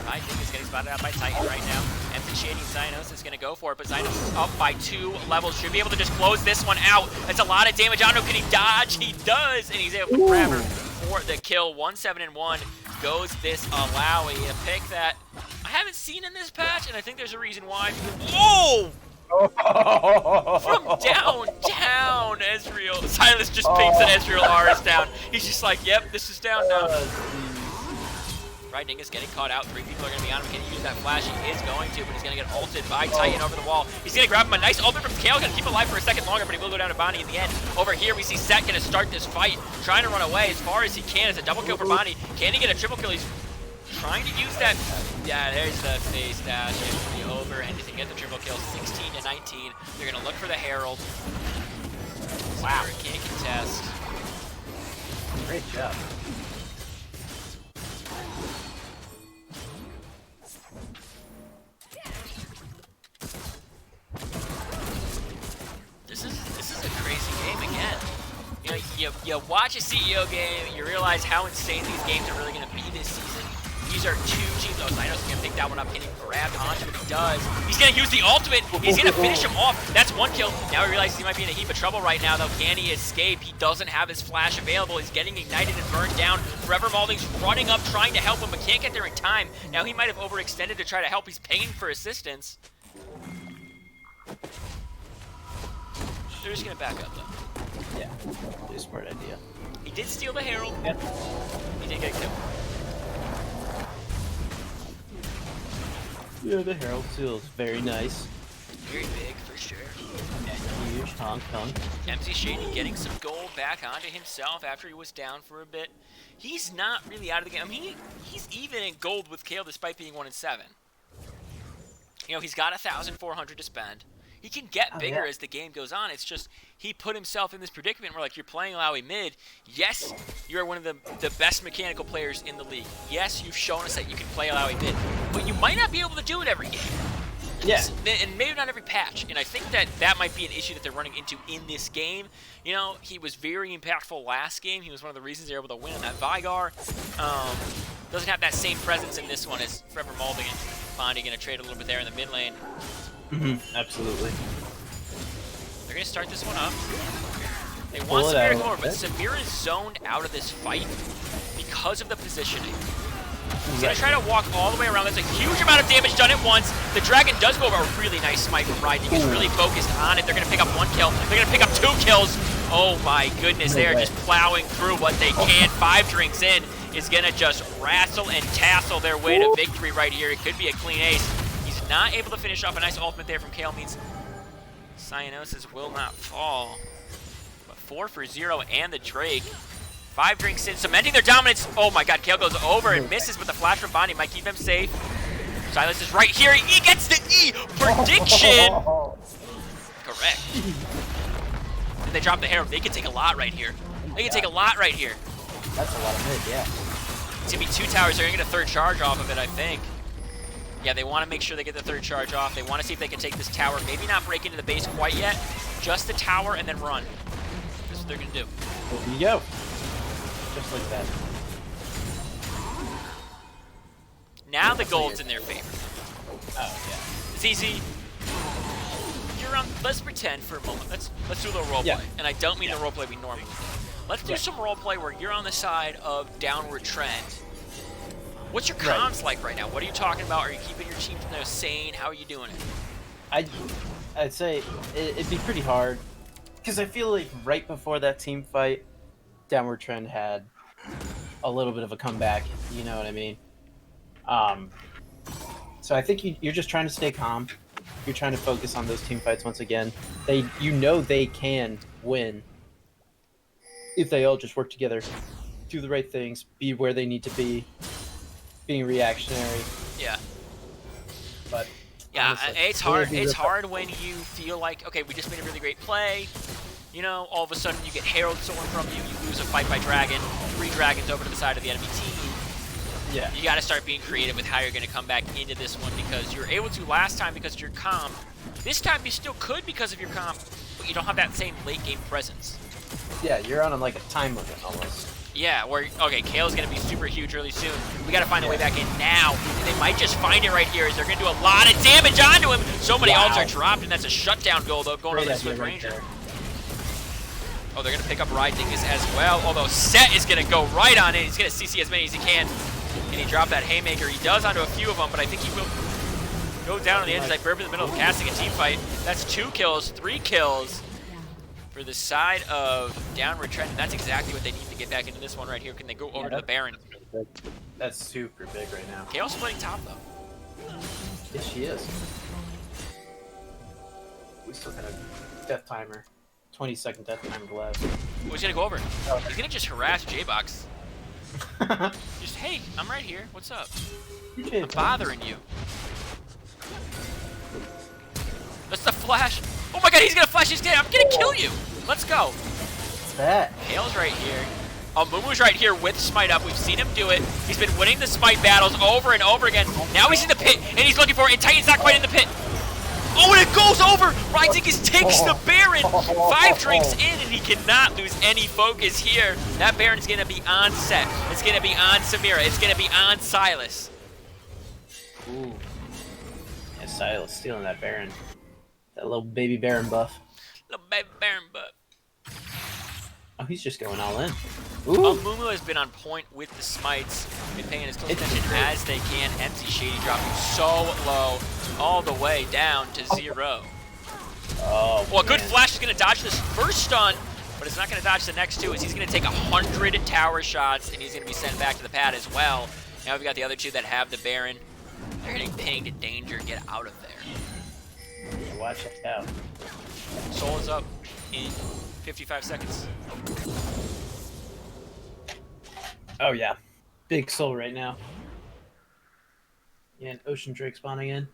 I think it's getting spotted out by Titan right now. Empty Shading Cyanosis is going to go for it, but Cyanosis up by 2 levels. Should be able to just close this one out. That's a lot of damage. I don't know, can he dodge? He does, and he's able to grab her for the kill. 1-7-1 goes this Alawi. A pick that I haven't seen in this patch, and I think there's a reason why. Whoa! From down, Ezreal. Silas just pings that Ezreal R is down. He's just like, yep, this is down now. Dingus getting caught out. 3 people are going to be on him. Can he use that flash? He is going to, but he's going to get ulted by Titan over the wall. He's going to grab him a nice ultimate from Kale. Going to keep him alive for a second longer, but he will go down to Bonnie in the end. Over here, we see Set going to start this fight, trying to run away as far as he can. It's a double kill for Bonnie. Can he get a triple kill? He's trying to use that. Yeah, there's the face dash. It's be over, and he can get the triple kill. 16 to 19. They're going to look for the Herald. Wow, can't contest. Great job. This is a crazy game again. You know, you watch a CEO game, you realize how insane these games are really going to be this season. These are 2 teams. Oh, Zynos is going to pick that one up, and he grabbed onto it. He does. He's going to use the ultimate. He's going to finish him off. That's 1 kill. Now he realizes he might be in a heap of trouble right now, though. Can he escape? He doesn't have his flash available. He's getting ignited and burned down. Forever Malding's running up, trying to help him, but can't get there in time. Now he might have overextended to try to help. He's paying for assistance. They're just going to back up, though. Yeah, pretty smart idea. He did steal the Herald. Yep. He did get a kill. Yeah, the Herald seal is very nice. Very big, for sure. And huge, honk. MC Shady getting some gold back onto himself after he was down for a bit. He's not really out of the game. I mean, he's even in gold with Kale despite being 1-7. You know, he's got 1,400 to spend. He can get bigger as the game goes on. It's just he put himself in this predicament where, like, you're playing Lowy mid. Yes, you're one of the best mechanical players in the league. Yes, you've shown us that you can play Lowy mid, but you might not be able to do it every game. Yeah. And maybe not every patch. And I think that might be an issue that they're running into in this game. You know, he was very impactful last game. He was one of the reasons they were able to win on that Vigar. Doesn't have that same presence in this one as Forever Molding and Bondi going to trade a little bit there in the mid lane. Absolutely. They're going to start this one up. They want Samira to go over, but Samira is zoned out of this fight because of the positioning. He's going to try to walk all the way around. That's a huge amount of damage done at once. The Dragon does go over. A really nice smite from Ryding. He's really focused on it. They're going to pick up 1 kill. They're going to pick up 2 kills. Oh my goodness. They are just plowing through what they can. 5 drinks in is going to just wrestle and tassel their way to victory right here. It could be a clean ace. He's not able to finish off. A nice ultimate there from Kale means Cyanosis will not fall. But 4 for 0 and the Drake. 5 drinks in, cementing their dominance. Oh my god, Kale goes over and misses, but the flash from Bondi might keep them safe. Silas is right here. He gets the E! Prediction! Correct. And they drop the Harrow. They can take a lot right here. They can take a lot right here. That's a lot of mid, yeah. It's going to be 2 towers. They're going to get a 3rd charge off of it, I think. Yeah, they want to make sure they get the 3rd charge off. They want to see if they can take this tower. Maybe not break into the base quite yet. Just the tower and then run. That's what they're going to do. There you go. Just like that. Now the gold's in their favor. Oh, yeah. ZZ, you're on. Let's pretend for a moment. Let's do a little roleplay. Yeah. And I don't mean the roleplay we normally do. Let's do some roleplay where you're on the side of downward trend. What's your comms like right now? What are you talking about? Are you keeping your team sane? How are you doing it? I'd say it'd be pretty hard. Because I feel like right before that team fight, Downward Trend had a little bit of a comeback, you know what I mean? So I think you're just trying to stay calm. You're trying to focus on those team fights once again. You know they can win if they all just work together, do the right things, be where they need to be, being reactionary. Yeah. But yeah, honestly, it's hard. It's hard when you feel like, okay, we just made a really great play. You know, all of a sudden you get Herald stolen from you. You lose a fight by Dragon. 3 dragons over to the side of the enemy team. Yeah. You got to start being creative with how you're going to come back into this one because you were able to last time because of your comp. This time you still could because of your comp, but you don't have that same late game presence. Yeah, you're on like a time limit almost. Yeah, where, okay, Kale's going to be super huge really soon. We got to find a way back in now, and they might just find it right here as they're going to do a lot of damage onto him. So many ults are dropped, and that's a shutdown goal, though, going on the Swift Ranger. Oh, they're going to pick up Rydingus as well, although Set is going to go right on it. He's going to CC as many as he can, and he dropped that Haymaker. He does onto a few of them, but I think he will go down on the edge. He's like Burp in the middle of casting a team fight. That's 2 kills, 3 kills for the side of Downward Trend, and that's exactly what they need to get back into this one right here. Can they go over to the Baron? That's super big right now. Kale's playing top, though. Yes, she is. We still got a death timer. 20-second death timer left. Oh, he's gonna go over. He's gonna just harass J-Box. Just, hey, I'm right here. What's up? I'm bothering you. That's the flash. Oh my god, he's gonna flash. I'm gonna kill you. Let's go. What's that? Kale's right here. Mumu's right here with Smite up. We've seen him do it. He's been winning the Smite battles over and over again. Now he's in the pit, and he's looking for it, and Titan's not quite in the pit. Oh, and it goes over! Rydingus takes the Baron! 5 drinks in, and he cannot lose any focus here. That Baron's gonna be on Set. It's gonna be on Samira. It's gonna be on Silas. Ooh. Yeah, Silas stealing that Baron. That little baby Baron buff. Little baby Baron buff. Oh, he's just going all in. Ooh. Mumu has been on point with the smites, been paying as close attention as they can. MC Shady dropping so low, all the way down to 0. Oh, well, a good flash is going to dodge this first stun, but it's not going to dodge the next 2, as he's going to take 100 tower shots, and he's going to be sent back to the pad as well. Now we've got the other 2 that have the Baron. They're getting pinged. Danger, get out of there. Yeah, watch it out. Soul is up in 55 seconds. Oh, yeah. Big soul right now. Yeah, and Ocean Drake spawning in.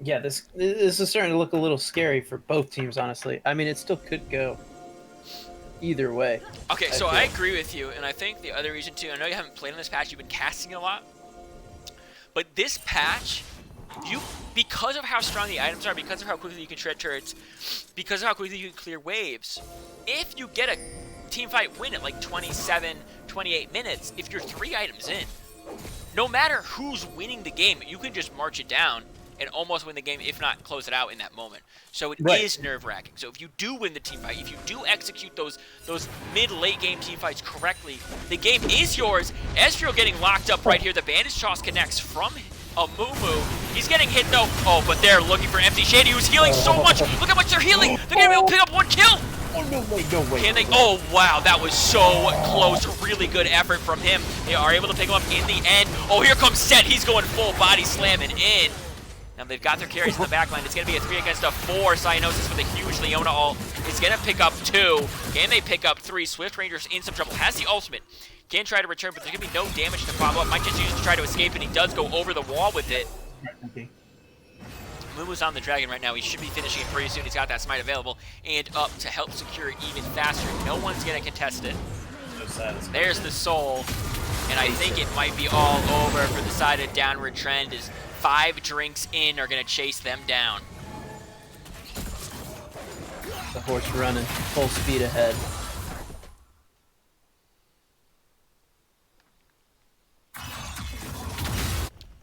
Yeah, this is starting to look a little scary for both teams, honestly. I mean, it still could go either way. Okay, I so feel. I agree with you, and I think the other reason too. I know you haven't played on this patch; you've been casting a lot, but this patch, because of how strong the items are, because of how quickly you can shred turrets, because of how quickly you can clear waves, if you get a team fight win at like 27, 28 minutes, if you're 3 items in, no matter who's winning the game, you can just march it down and almost win the game, if not close it out in that moment. So it is Right. nerve-wracking. So if you do win the team fight, if you do execute those mid-late game team fights correctly, the game is yours. Ezreal getting locked up right here. The bandage toss connects from a Moo. He's getting hit though. Oh, but they're looking for MC Shady, who's healing so much. Look how much they're healing. They're gonna be able to pick up 1 kill. Oh, no way, no way. Can they? Oh, wow, that was so close. Really good effort from him. They are able to pick him up in the end. Oh, here comes Set. He's going full body slamming in. Now they've got their carries in the back line. It's going to be a 3 against a 4. Cyanosis with a huge Leona ult. It's going to pick up 2. Can they pick up 3? Swift Ranger's in some trouble. Has the ultimate. Can try to return, but there's going to be no damage to follow up. Might just use it to try to escape, and he does go over the wall with it. Okay. Lulu's on the dragon right now. He should be finishing it pretty soon. He's got that smite available and up to help secure it even faster. No one's going to contest it. So sad. There's the soul. And I think it might be all over for the side of Downward Trend as 5 drinks in are going to chase them down. The horse running full speed ahead.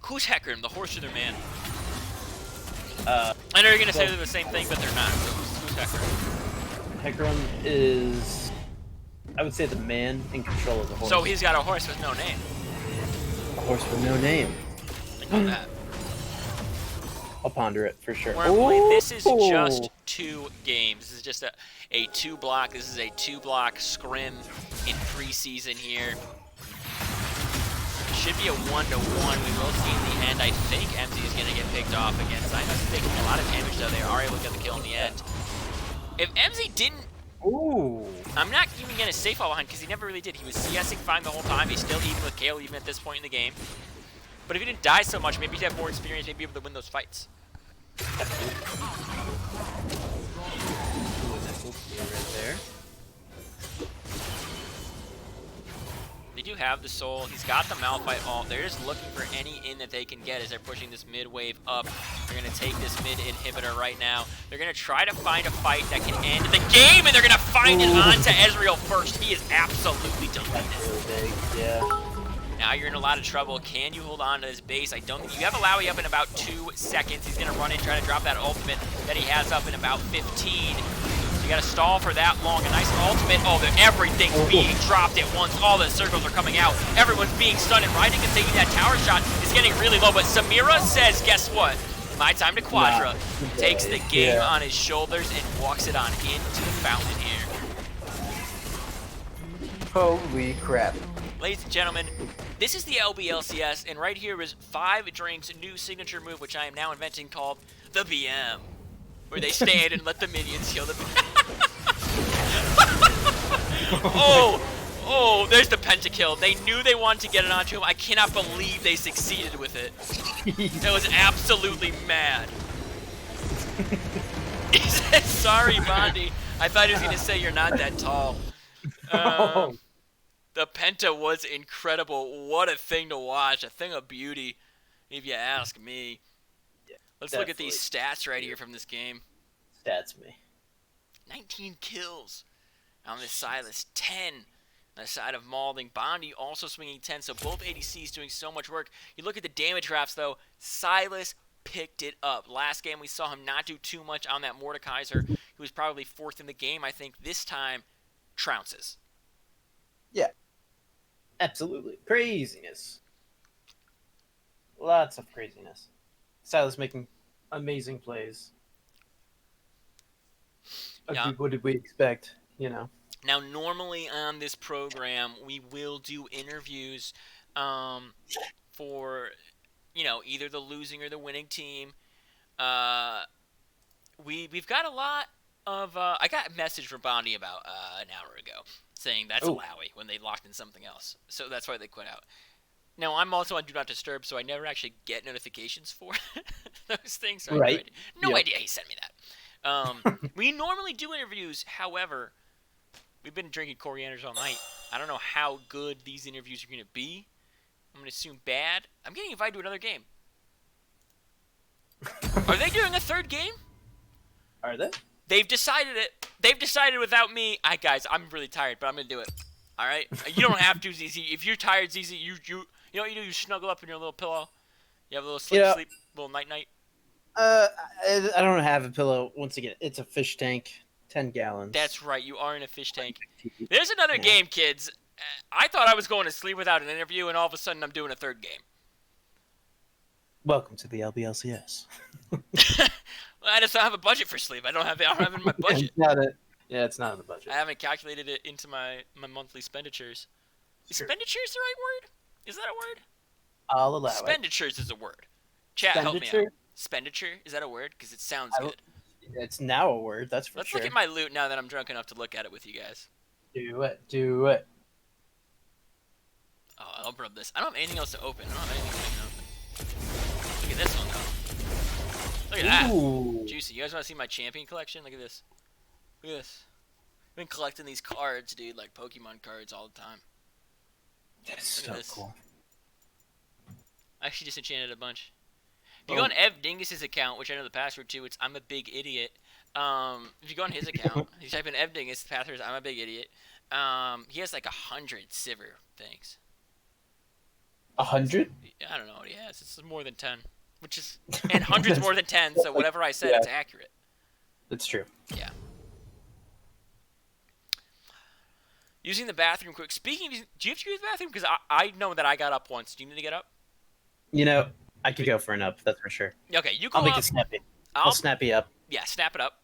Who's Hecarim, the horse or their man? Uh, I know you're going to say well- they're the same thing, but they're not. So who's Hecarim? Hecarim is, I would say, the man in control of the horse. So he's got a horse with no name. a horse with no name. I know that. I'll ponder it for sure. More importantly, this is Ooh. just 2 games. This is just a 2-block. This is a 2-block scrim in preseason here. Should be a 1-1. We will see in the end. I think MZ is going to get picked off again. Cyano's taking a lot of damage, though. They are able to get the kill in the end. If MZ didn't... Ooh. I'm not even going to say fall behind because he never really did. He was CSing fine the whole time. He's still even with Kayle even at this point in the game. But if he didn't die so much, maybe he'd have more experience, maybe be able to win those fights. Right there. They do have the soul. He's got the Malphite ult. They're just looking for any in that they can get as they're pushing this mid wave up. They're going to take this mid inhibitor right now. They're going to try to find a fight that can end the game, and they're going to find it onto Ezreal first. He is absolutely deleted. That's really big. Yeah. Now you're in a lot of trouble. Can you hold on to this base? I don't think you have Alawi up in about 2 seconds. He's going to run in, try to drop that ultimate that he has up in about 15. So you got to stall for that long. A nice ultimate. Oh, everything's being dropped at once. All the circles are coming out. Everyone's being stunned, and Riding and taking that tower shot is getting really low. But Samira says, guess what? My time to Quadra. Takes the game on his shoulders and walks it on into the fountain here. Holy crap. Ladies and gentlemen, this is the LBLCS, and right here is 5 Drinks' new signature move, which I am now inventing, called the BM, where they stand and let the minions heal them. Oh, there's the pentakill. They knew they wanted to get it onto him. I cannot believe they succeeded with it. That was absolutely mad. He said, sorry, Bondi. I thought he was going to say you're not that tall. The Penta was incredible. What a thing to watch. A thing of beauty, if you ask me. Let's look at these stats right here from this game. Stats me. 19 kills on this Silas. 10 on the side of Malding. Bondi also swinging 10, so both ADCs doing so much work. You look at the damage drafts, though. Silas picked it up. Last game, we saw him not do too much on that Mordekaiser, who was probably 4th in the game. I think this time, trounces. Yeah. Absolutely. Craziness. Lots of craziness. Silas making amazing plays. Yeah. What did we expect? You know. Now, normally on this program, we will do interviews for, either the losing or the winning team. We've got a lot of... I got a message from Bondi about an hour ago saying that's Alawi when they locked in something else. So that's why they quit out. Now, I'm also on Do Not Disturb, so I never actually get notifications for those things. So Right. I have no Yep. idea he sent me that. We normally do interviews. However, we've been drinking corianders all night. I don't know how good these interviews are going to be. I'm going to assume bad. I'm getting invited to another game. Are they doing a third game? Are they? They've decided it. They've decided without me. Guys, I'm really tired, but I'm going to do it. All right? You don't have to, ZZ. If you're tired, ZZ, you know what you do? You snuggle up in your little pillow. You have a little sleep, little night. I don't have a pillow. Once again, it's a fish tank, 10 gallons. That's right. You are in a fish tank. There's another game, kids. I thought I was going to sleep without an interview, and all of a sudden I'm doing a third game. Welcome to the LBLCS. I just don't have a budget for sleep. I don't have it in my budget. It's not in the budget. I haven't calculated it into my monthly expenditures. Is expenditures the right word? Is that a word? I'll allow it. Expenditures is a word. Chat, help me out. Expenditure? Is that a word? Because it sounds good. It's now a word, that's for Let's sure. look at my loot now that I'm drunk enough to look at it with you guys. Do it. Oh, I'll rub this. I don't have anything else to open. I don't have anything I can open. Look at this one, though. Look at that. Ooh. Juicy. You guys want to see my champion collection? Look at this. Look at this. I've been collecting these cards, dude, like Pokemon cards all the time. That's Look so at this. cool. I actually just enchanted a bunch. If you go on Ev Dingus's account, which I know the password to, it's I'm a big idiot. If you go on his account, you type in Ev Dingus, the password is I'm a big idiot. He has like 100 Sivir things. 100? I don't know what he has. It's more than 10, which is and hundreds more than 10. So whatever I said, it's accurate. That's true. Yeah. Using the bathroom quick. Speaking of, do you have to use the bathroom? Because I know that I got up once. Do you need to get up? You know, I could go for an up, that's for sure. Okay, you go I'll make up. it snappy. I'll snappy up. Yeah, snap it up.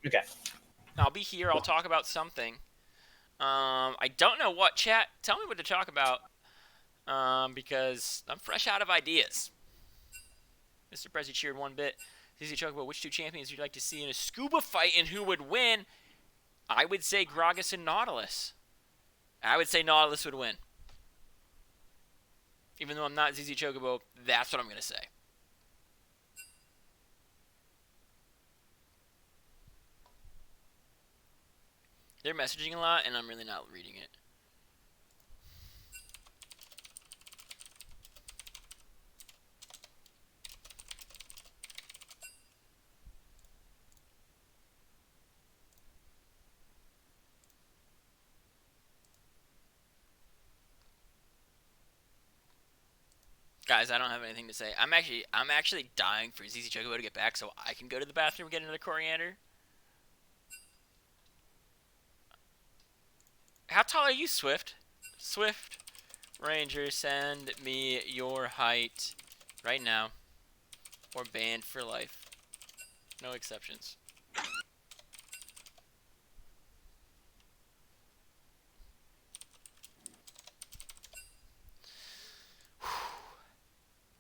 Okay. I'll be here. I'll talk about something. I don't know what. Chat, tell me what to talk about. Because I'm fresh out of ideas. Mr. Prezi cheered one bit. Easy to talk about which two champions you'd like to see in a scuba fight and who would win. I would say Gragas and Nautilus. I would say Nautilus would win. Even though I'm not ZZ Chocobo, that's what I'm going to say. They're messaging a lot, and I'm really not reading it. Guys, I don't have anything to say. I'm actually dying for ZZ Chocobo to get back so I can go to the bathroom and get another coriander. How tall are you, Swift? Swift Ranger, send me your height right now. Or banned for life. No exceptions.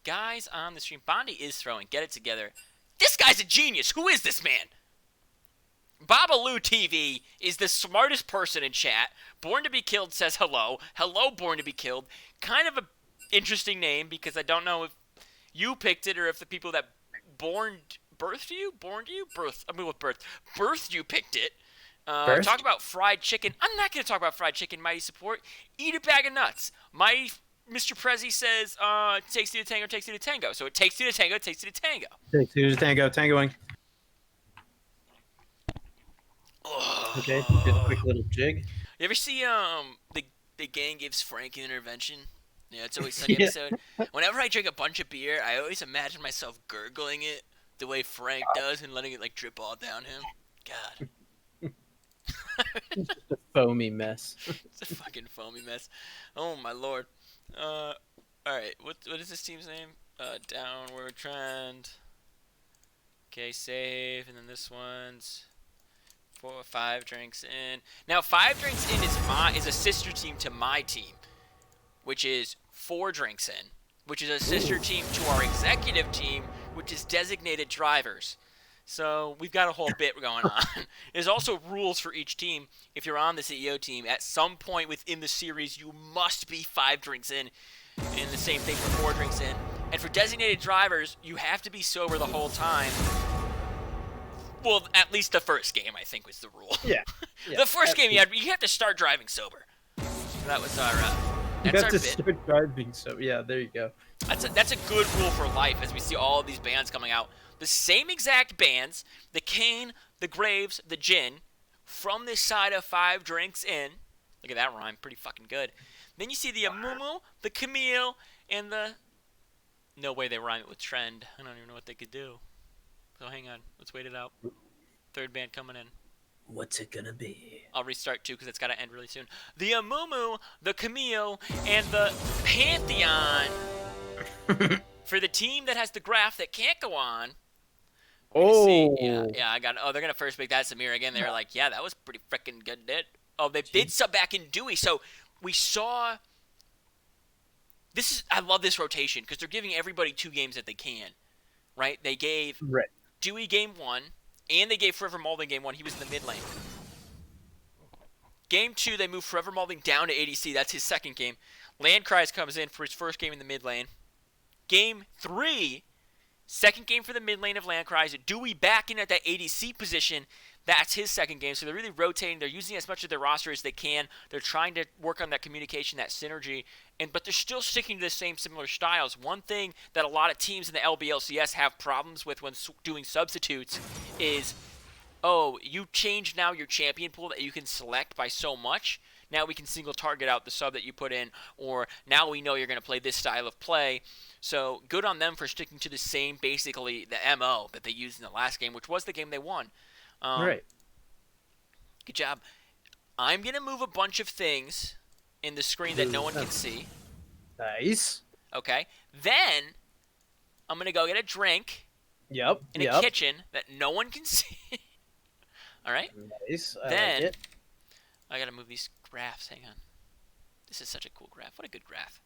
Guys on the stream. Bondi is throwing. Get it together. This guy's a genius. Who is this man? Babaloo TV is the smartest person in chat. Born to be Killed says hello. Hello, Born to be Killed. Kind of a interesting name because I don't know if you picked it or if the people that birthed you picked it. Talk about fried chicken. I'm not going to talk about fried chicken, Mighty Support. Eat a bag of nuts. Mighty Mr. Prezi says, takes two to tango, takes two to tango. So it takes two to tango, takes two to tango. Takes two to tango, tangoing. Okay, did a quick little jig. You ever see the gang gives Frank an intervention? Yeah, it's always Sunday episode. Whenever I drink a bunch of beer, I always imagine myself gurgling it the way Frank does and letting it like drip all down him. God. Just a foamy mess. It's a fucking foamy mess. Oh my lord. Alright, what is this team's name? Downward trend. Okay, save, and then this one's 4 or 5 drinks in. Now 5 drinks in is a sister team to my team, which is 4 drinks in, which is a sister team to our executive team, which is designated drivers. So we've got a whole bit going on. There's also rules for each team. If you're on the CEO team, at some point within the series, you must be 5 drinks in. and the same thing for 4 drinks in. And for designated drivers, you have to be sober the whole time. Well, at least the first game, I think, was the rule. Yeah. The first game, you have to start driving sober. So that was our. You That's have our to bit. start driving, so yeah, there you go. That's a good rule for life as we see all of these bands coming out. The same exact bands, the Kane, the Graves, the Jin, from this side of 5 drinks in. Look at that rhyme, pretty fucking good. Then you see the Amumu, the Camille, and the... No way they rhyme it with Trend. I don't even know what they could do. So hang on, let's wait it out. Third band coming in. What's it gonna be? I'll restart too because it's got to end really soon. The Amumu, the Camille, and the Pantheon for the team that has the graph that can't go on. Oh, Yeah, I got. Oh, they're gonna first make that Samir again. They were like, yeah, that was pretty freaking good, dude. Oh, they did sub back in Dewey, so we saw. I love this rotation because they're giving everybody 2 games that they can, right? They gave right. Dewey game 1, and they gave Forever Molding game 1. He was in the mid lane. Game 2, they moved Forever Molding down to ADC. That's his second game. Landkreis comes in for his first game in the mid lane. Game 3, second game for the mid lane of Landkreis. Dewey back in at that ADC position. That's his second game. So they're really rotating. They're using as much of their roster as they can. They're trying to work on that communication, that synergy. But they're still sticking to the same similar styles. One thing that a lot of teams in the LBLCS have problems with when doing substitutes is, oh, you changed now your champion pool that you can select by so much. Now we can single target out the sub that you put in, or now we know you're going to play this style of play. So good on them for sticking to the same, basically, the MO that they used in the last game, which was the game they won. Right. Good job. I'm going to move a bunch of things in the screen that no one can see. Nice. Okay. Then I'm going to go get a drink Yep. in a kitchen that no one can see. All right? Nice. Then like it. I got to move these graphs. Hang on. This is such a cool graph. What a good graph.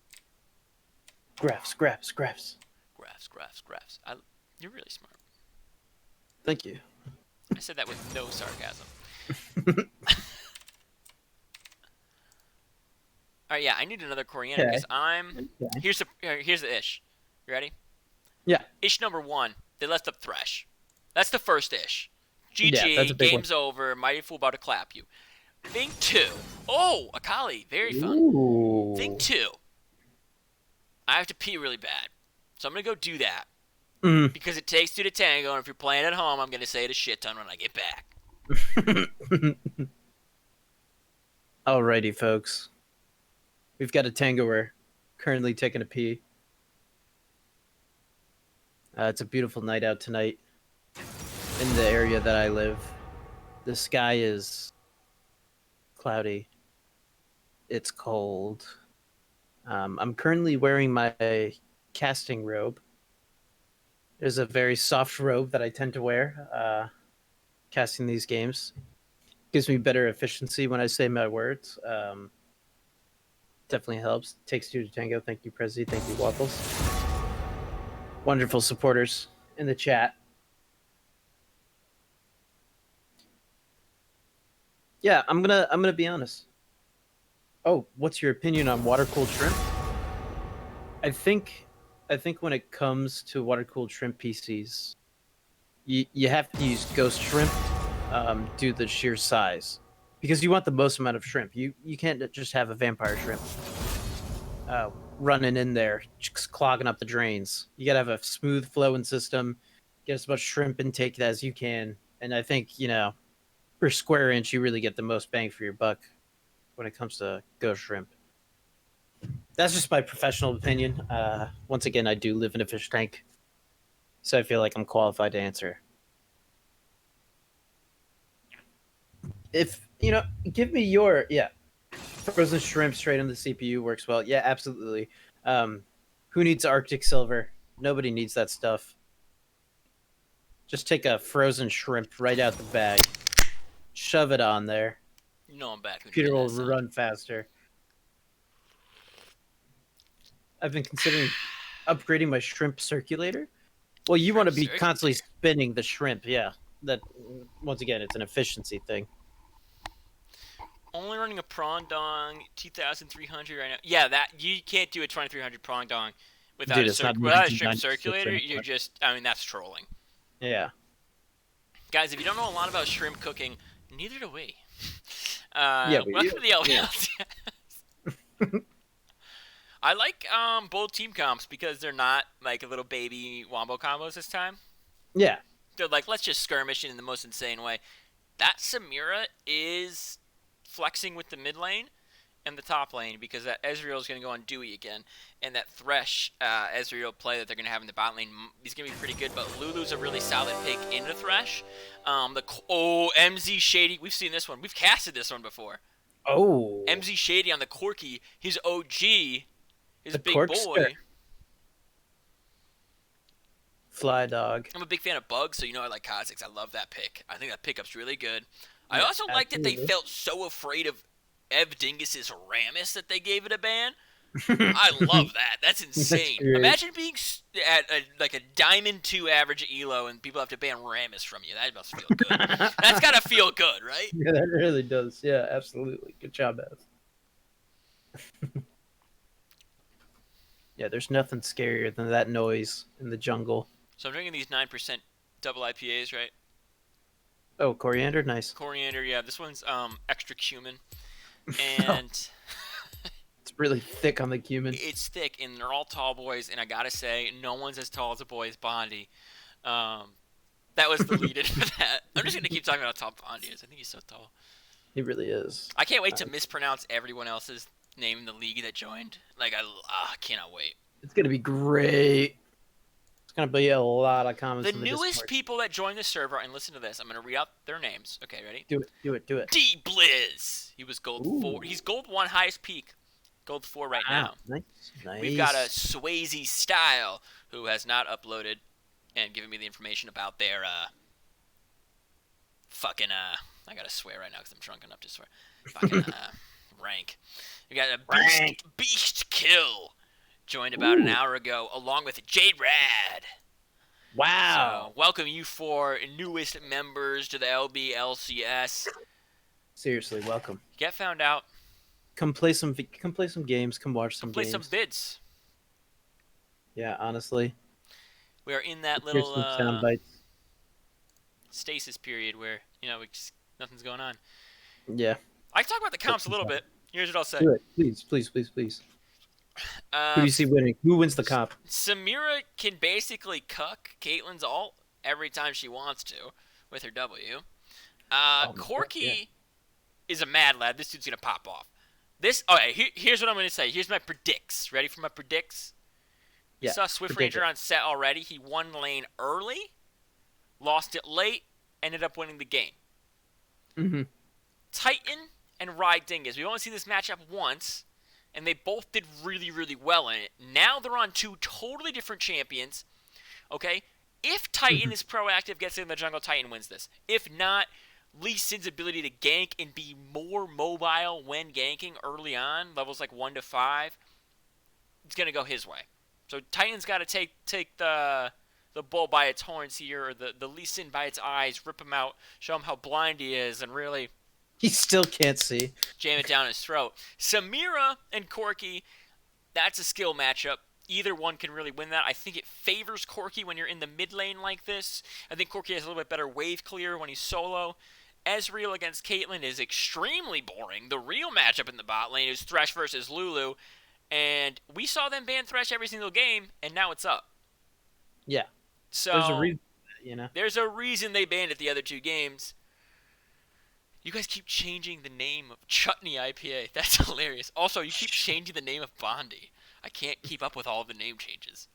Graphs. Graphs. You're really smart. Thank you. I said that with no sarcasm. All right, yeah, I need another Coriander because I'm. Okay. Here's the ish. You ready? Yeah. Ish number 1. They left up Thresh. That's the first ish. GG. Yeah, that's a big Game's over. Mighty Fool about to clap you. Thing 2. Oh, Akali. Very fun. Ooh. Thing 2. I have to pee really bad, so I'm gonna go do that because it takes 2 to tango. And if you're playing at home, I'm gonna say it a shit ton when I get back. Alrighty, folks. We've got a tangoer currently taking a pee. It's a beautiful night out tonight in the area that I live. The sky is cloudy. It's cold. I'm currently wearing my casting robe. There's a very soft robe that I tend to wear casting these games. Gives me better efficiency when I say my words. Definitely helps. Takes 2 to tango. Thank you, Prezi. Thank you, Waffles. Wonderful supporters in the chat. Yeah, I'm gonna be honest. Oh, what's your opinion on water-cooled shrimp? I think when it comes to water-cooled shrimp PCs, you have to use ghost shrimp due to the sheer size. Because you want the most amount of shrimp. You can't just have a vampire shrimp running in there, just clogging up the drains. You gotta have a smooth flowing system, get as much shrimp intake as you can. And I think, per square inch, you really get the most bang for your buck when it comes to ghost shrimp. That's just my professional opinion. Once again, I do live in a fish tank, so I feel like I'm qualified to answer. If give me your frozen shrimp straight on the CPU works well. Yeah, absolutely. Who needs Arctic silver? Nobody needs that stuff. Just take a frozen shrimp right out the bag, shove it on there. I'm back. Computer will run faster. I've been considering upgrading my shrimp circulator. Well, you want to be constantly spinning the shrimp. Yeah, that once again, it's an efficiency thing. Only running a prong dong 2,300 right now. Yeah, that you can't do a 2,300 prong dong without Dude, a it's not without a shrimp 1996 circulator. anymore. You're just, I mean, that's trolling. Yeah. Guys, if you don't know a lot about shrimp cooking, neither do we. Yeah, but Welcome to the yeah. LVL. I like both team comps because they're not like little baby wombo combos this time. Yeah. They're like, let's just skirmish it in the most insane way. That Samira is flexing with the mid lane and the top lane because that Ezreal is going to go on Dewey again. And that Thresh Ezreal play that they're going to have in the bot lane is going to be pretty good. But Lulu's a really solid pick into Thresh. MZ Shady. We've seen this one. We've casted this one before. Oh. MZ Shady on the Corki. His OG. His The big Corkster. boy. Fly dog. I'm a big fan of Bugs, so you know I like Kha'Zix. I love that pick. I think that pickup's really good. I Yeah, also like that they absolutely. felt so afraid of Ev Dingus's Rammus that they gave it a ban. I love that. That's insane. great. Imagine being at like a Diamond 2 average elo and people have to ban Rammus from you. That must feel good. That's got to feel good, right? Yeah, that really does. Yeah, absolutely. Good job, Ev. Yeah, there's nothing scarier than that noise in the jungle. So I'm drinking these 9% double IPAs, right? Oh, coriander, nice. Coriander, yeah. This one's extra cumin. And It's really thick on the cumin. it's thick, and they're all tall boys, and I gotta say, no one's as tall as a boy as Bondi. That was the lead-in for that. I'm just gonna keep talking about how tall Bondi is. I think he's so tall. He really is. I can't wait to mispronounce everyone else's name in the league that joined. Like, I cannot wait. It's gonna be great. It's gonna be a lot of comments. The in the newest Discord. people that joined the server, and listen to this, I'm gonna read out their names. Okay, ready? Do it. Do it. Do it. D Blizz. He was gold Ooh. 4. He's gold 1 highest peak. Gold 4 right now. Nice. Nice. We've got a Swayze Style who has not uploaded and given me the information about their fucking I gotta swear right now because I'm drunk enough to swear. Fucking rank. We got a Rank. beast Kill joined about an Ooh. hour ago, along with Jade Rad. Wow. So, welcome you four newest members to the LBLCS. Seriously, welcome. Get found out. Come play some games. Come watch some Play games. some bids. Yeah, honestly. We are in that Here's little some sound bites. stasis period where nothing's going on. Yeah. I can talk about the comps a little bit. Here's what I'll say. Do it, please, please, please, please. Who do you see winning? Who wins the comp? Samira can basically cuck Caitlyn's ult every time she wants to with her W. my Corki God, yeah. is a mad lad. This dude's gonna pop off. Here's what I'm gonna say. Here's my predicts. Ready for my predicts? You Yeah, saw Swift predict Ranger it. on set already. He won lane early, lost it late, ended up winning the game. Mm-hmm. Titan and Ride Dingus. We've only seen this matchup once, and they both did really, really well in it. Now they're on two totally different champions. Okay? If Titan is proactive, gets in the jungle, Titan wins this. If not, Lee Sin's ability to gank and be more mobile when ganking early on, levels like 1 to 5, it's going to go his way. So Titan's got to take the bull by its horns here, or the Lee Sin by its eyes, rip him out, show him how blind he is, and really He still can't see. jam it down his throat. Samira and Corki, that's a skill matchup. Either one can really win that. I think it favors Corki when you're in the mid lane like this. I think Corki has a little bit better wave clear when he's solo. Ezreal against Caitlyn is extremely boring. The real matchup in the bot lane is Thresh versus Lulu. And we saw them ban Thresh every single game, and now it's up. Yeah. So There's a reason, you know. there's a reason they banned it the other two games. You guys keep changing the name of Chutney IPA. That's hilarious. Also, you keep changing the name of Bondi. I can't keep up with all of the name changes.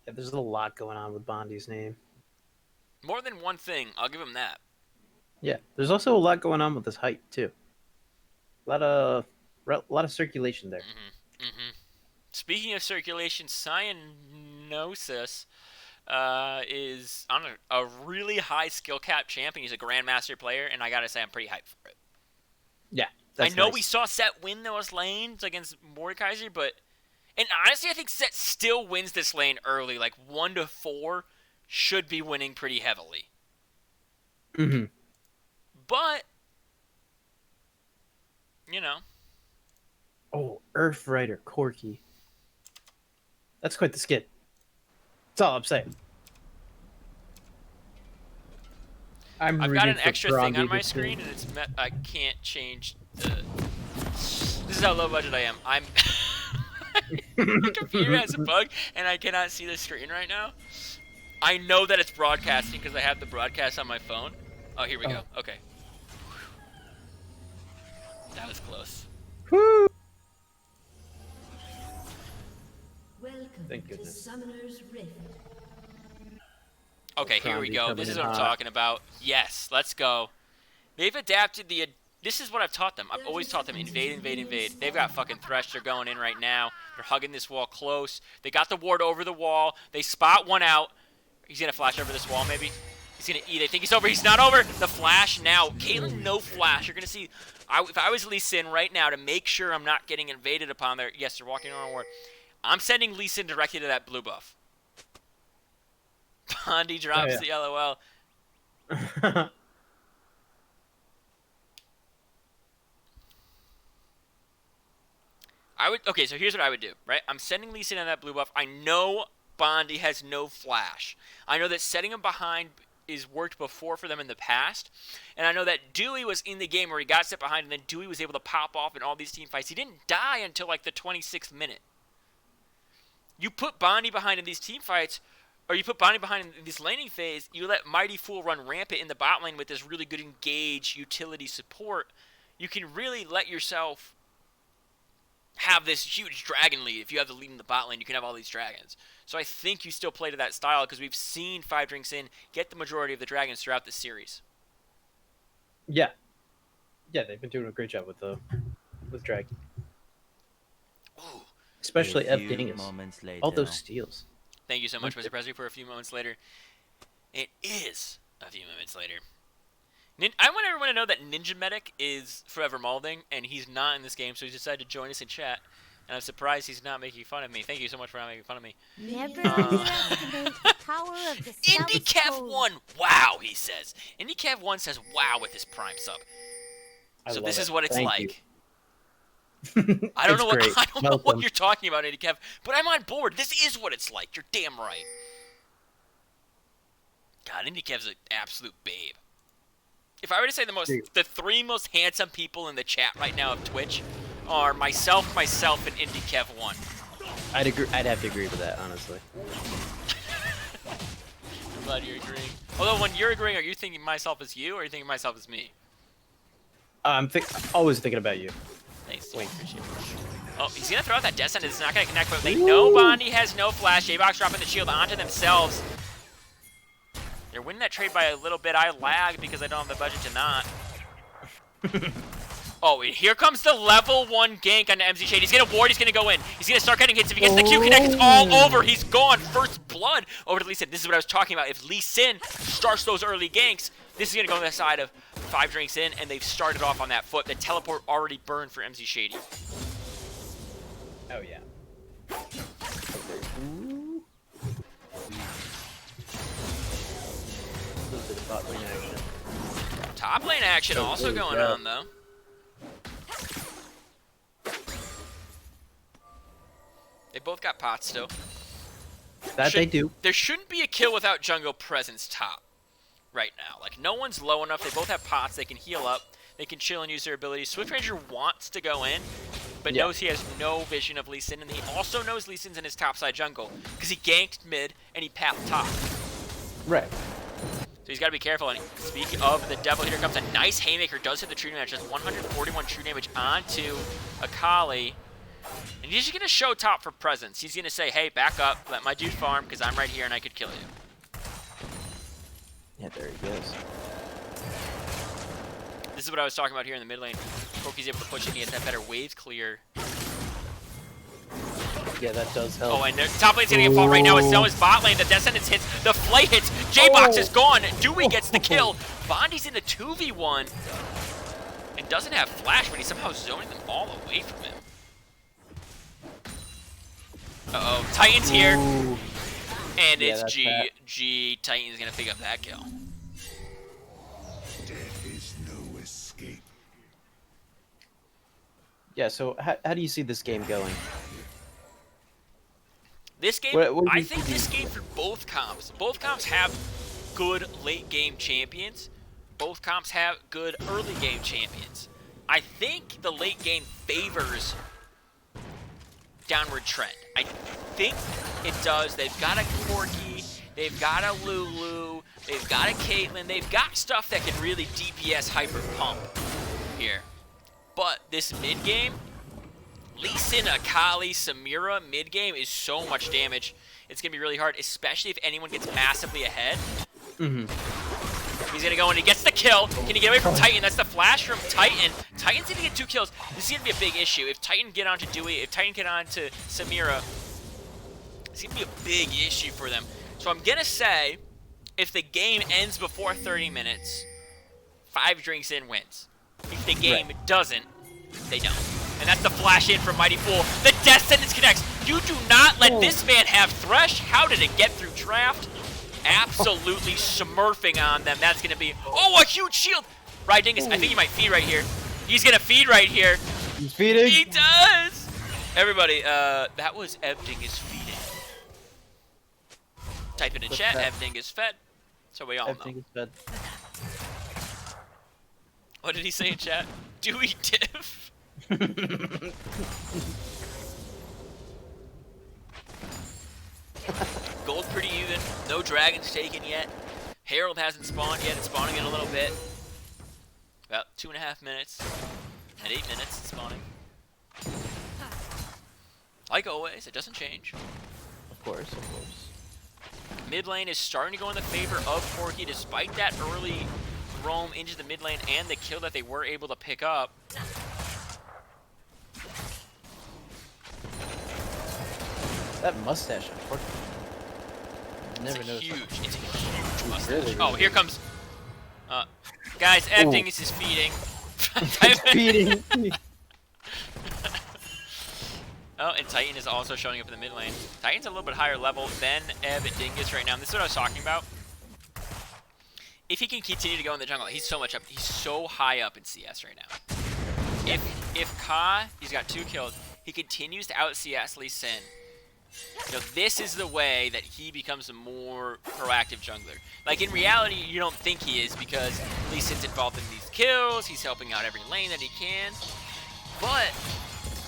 Yeah, there's a lot going on with Bondi's name. More than one thing, I'll give him that. Yeah, there's also a lot going on with his height too. A lot of circulation there. Speaking of circulation, Cyanosis is on a really high skill cap champion. He's a Grandmaster player, and I gotta say, I'm pretty hyped for it. Yeah, I know nice. we saw Set win those lanes against Mordekaiser, and honestly, I think Set still wins this lane early. Like 1 to 4 should be winning pretty heavily. Mm-hmm. But you know. Oh, Earth Rider Corky. That's quite the skit. That's all I'm saying. I'm I've got rooting an for extra thing on Brondie my this screen, year. and I can't change the. This is how low budget I am. My computer has a bug, and I cannot see the screen right now. I know that it's broadcasting because I have the broadcast on my phone. Oh, here we go. Okay. That was close. Woo! Welcome Thank to goodness. Summoner's Rift. Okay, here we Brondie go. coming This is in what I'm hot. talking about. Yes, let's go. They've adapted the. This is what I've taught them. I've always taught them invade, invade, invade. They've got fucking Thresher going in right now. They're hugging this wall close. They got the ward over the wall. They spot one out. He's gonna flash over this wall, maybe. He's gonna E. They think he's over. He's not over. The flash now. Caitlyn, no flash. You're gonna see. If I was Lee Sin right now to make sure I'm not getting invaded upon there. Yes, they're walking around ward. I'm sending Lee Sin directly to that blue buff. Bondi drops the LOL. Okay, so here's what I would do, right? I'm sending Lee Sin on that blue buff. I know Bondi has no flash. I know that setting him behind is worked before for them in the past. And I know that Dewey was in the game where he got set behind, and then Dewey was able to pop off in all these team fights. He didn't die until like the 26th minute. You put Bondi behind in these team fights, or you put Bondi behind in this laning phase, you let Mighty Fool run rampant in the bot lane with this really good engage utility support. You can really let yourself have this huge dragon lead. If you have the lead in the bot lane, you can have all these dragons. So I think you still play to that style because we've seen 5 Drinks In get the majority of the dragons throughout the series. Yeah, they've been doing a great job with Dragon. Ooh. Especially A F few Dingus. moments later. All those steals. Thank you so much, Mr. Presley, for a few moments later. It is a few moments later. I want everyone to know that Ninja Medic is forever molding, and he's not in this game, so he's decided to join us in chat. And I'm surprised he's not making fun of me. Thank you so much for not making fun of me. Never underestimate the power of the scout's IndyCav code. 1, wow, he says. IndyCav 1 says wow with his prime sub. I So love this it. is what it's Thank like. you. I don't It's know what great. I don't know what Welcome. you're talking about, IndyCav, but I'm on board. This is what it's like. You're damn right. God, IndyCav's an absolute babe. If I were to say the 3 most handsome people in the chat right now of Twitch are myself, and IndyCav1. I'd agree. I'd have to agree with that, honestly. I'm glad you're agreeing. Although when you're agreeing, are you thinking myself as you, or are you thinking myself as me? I'm always thinking about you. Thanks. Wait. Appreciate it. Oh, he's gonna throw out that Descent. It's not gonna connect, but they know Bondi has no flash. J-Box dropping the shield onto themselves. They're winning that trade by a little bit. I lagged because I don't have the budget to not. Oh, and here comes the level 1 gank onto MZ Shade. He's gonna ward, he's gonna go in. He's gonna start getting hits. If he gets the Q connect, it's all over. He's gone. First blood over to Lee Sin. This is what I was talking about. If Lee Sin starts those early ganks, this is gonna go on the side of 5 Drinks In, and they've started off on that foot. The teleport already burned for MZ Shady. Oh yeah. Little bit of bot lane action. Top lane action also really going good. on, though. They both got pots still. That they do. There shouldn't be a kill without jungle presence top right now. Like, no one's low enough. They both have pots. They can heal up. They can chill and use their abilities. Swift Ranger wants to go in, but Yeah. knows he has no vision of Lee Sin, and he also knows Lee Sin's in his topside jungle because he ganked mid and he pathed top. Right. So he's got to be careful. And speaking of the devil, here comes a nice haymaker. Does hit the true damage. Just 141 true damage onto Akali. And he's just going to show top for presence. He's going to say, hey, back up. Let my dude farm because I'm right here and I could kill you. Yeah, there he goes. This is what I was talking about here in the mid lane. Poki's able to push in. He has that better wave clear. Yeah, that does help. Oh, and their top lane's getting a fall right now. It's Noah's bot lane. The Descendants hits. The Flay hits. J-Box is gone. Dewey gets the kill. Bondi's in a 2v1 and doesn't have flash, but he's somehow zoning them all away from him. Uh-oh. Titan's here. Ooh. And Yeah, it's that's G. bad. G. Titan's going to pick up that kill. Death is no escape. Yeah. So how do you see this game going? This game, What do I you think see this these- game for both comps. Both comps have good late game champions. Both comps have good early game champions. I think the late game favors downward trend. I think it does. They've got a Corki, they've got a Lulu, they've got a Caitlyn, they've got stuff that can really DPS hyper pump here. But this mid game, Lee Sin, Akali, Samira mid game is so much damage. It's gonna be really hard, especially if anyone gets massively ahead. He's gonna go and he gets the kill. Can he get away from Titan? That's the flash from Titan. Titan's gonna get 2 kills. This is gonna be a big issue. If Titan get onto Dewey, if Titan get onto Samira, it's gonna be a big issue for them. So I'm gonna say, if the game ends before 30 minutes, 5 drinks in wins. If the game doesn't, they don't. And that's the flash in from Mighty Fool. The Death Sentence connects. You do not let this man have Thresh. How did it get through draft? Absolutely smurfing on them. That's going to be, oh, a huge shield. Rydingus, I think he might feed right here. He's going to feed right here. He's feeding. He does. Everybody, that was Evdingus feeding. Type it in chat, that? Evdingus fed. So we all know. Everything is fed. What did he say in chat? Dewey diff. Gold pretty even. No dragons taken yet. Herald hasn't spawned yet. It's spawning in a little bit. About 2.5 minutes. At 8 minutes, it's spawning. Like always, it doesn't change. Of course, of course. Mid lane is starting to go in the favor of Corki despite that early roam into the mid lane and the kill that they were able to pick up. That mustache on Corki. Never It's a noticed. huge, it's a huge mustache. Really, Oh, really here comes, guys, Evdingus is feeding. Feeding. Oh, and Titan is also showing up in the mid lane. Titan's a little bit higher level than Evdingus right now. And this is what I was talking about. If he can continue to go in the jungle, he's so much up. He's so high up in CS right now. If Ka, he's got 2 kills, he continues to out CS Lee Sin. You know, this is the way that he becomes a more proactive jungler. Like, in reality, you don't think he is because Lee Sin's involved in these kills, he's helping out every lane that he can. But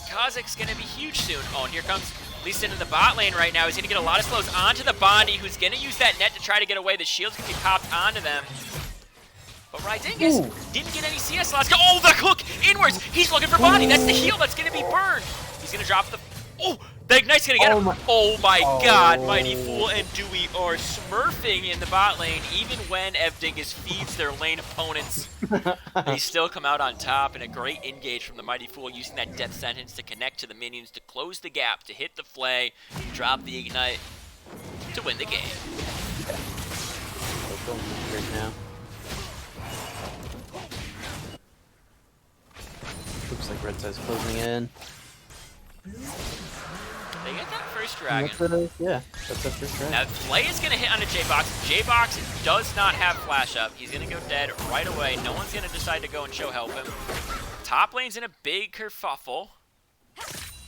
Kha'Zix's gonna be huge soon. Oh, and here comes Lee Sin in the bot lane right now. He's gonna get a lot of slows onto the Bondi, who's gonna use that net to try to get away. The shield's gonna be popped onto them. But Rydingus didn't get any CS last go. Oh, the hook inwards. He's looking for Bondi. That's the heal that's gonna be burned. He's gonna drop the. Oh, the Ignite's gonna get him. Oh my god, Mighty Fool and Dewey are smurfing in the bot lane, even when Evdingus feeds their lane opponents. They still come out on top, and a great engage from the Mighty Fool using that Death Sentence to connect to the minions, to close the gap, to hit the flay, drop the Ignite, to win the game. Right now. Looks like Red Side's closing in. They get that first dragon. Yeah, that's the first dragon. Now, Flay is going to hit on a J-Box. J-Box does not have flash up. He's going to go dead right away. No one's going to decide to go and show help him. Top lane's in a big kerfuffle.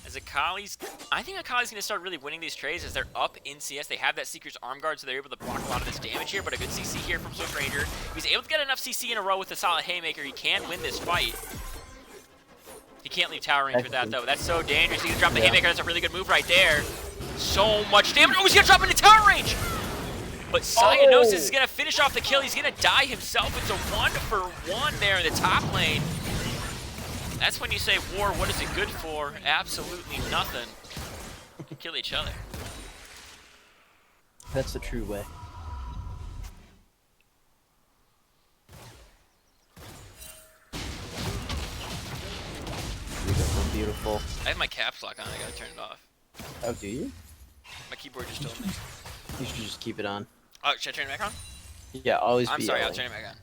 As Akali's... I think Akali's going to start really winning these trades as they're up in CS. They have that Seeker's Arm Guard, so they're able to block a lot of this damage here, but a good CC here from Swift Ranger. If he's able to get enough CC in a row with a solid Haymaker, he can win this fight. He can't leave tower range with that, though. That's so dangerous. He can drop the Haymaker. That's a really good move right there. So much damage. Oh, he's going to drop into tower range. But Cyanosis is going to finish off the kill. He's going to die himself. It's a 1-for-1 there in the top lane. That's when you say, war, what is it good for? Absolutely nothing. Kill each other. That's the true way. Beautiful. I have my caps lock on. I gotta turn it off. Oh, do you? My keyboard just told me. You should just keep it on. Oh, should I turn it back on? Yeah, always I'm be sorry, I'll yelling. turn it back on.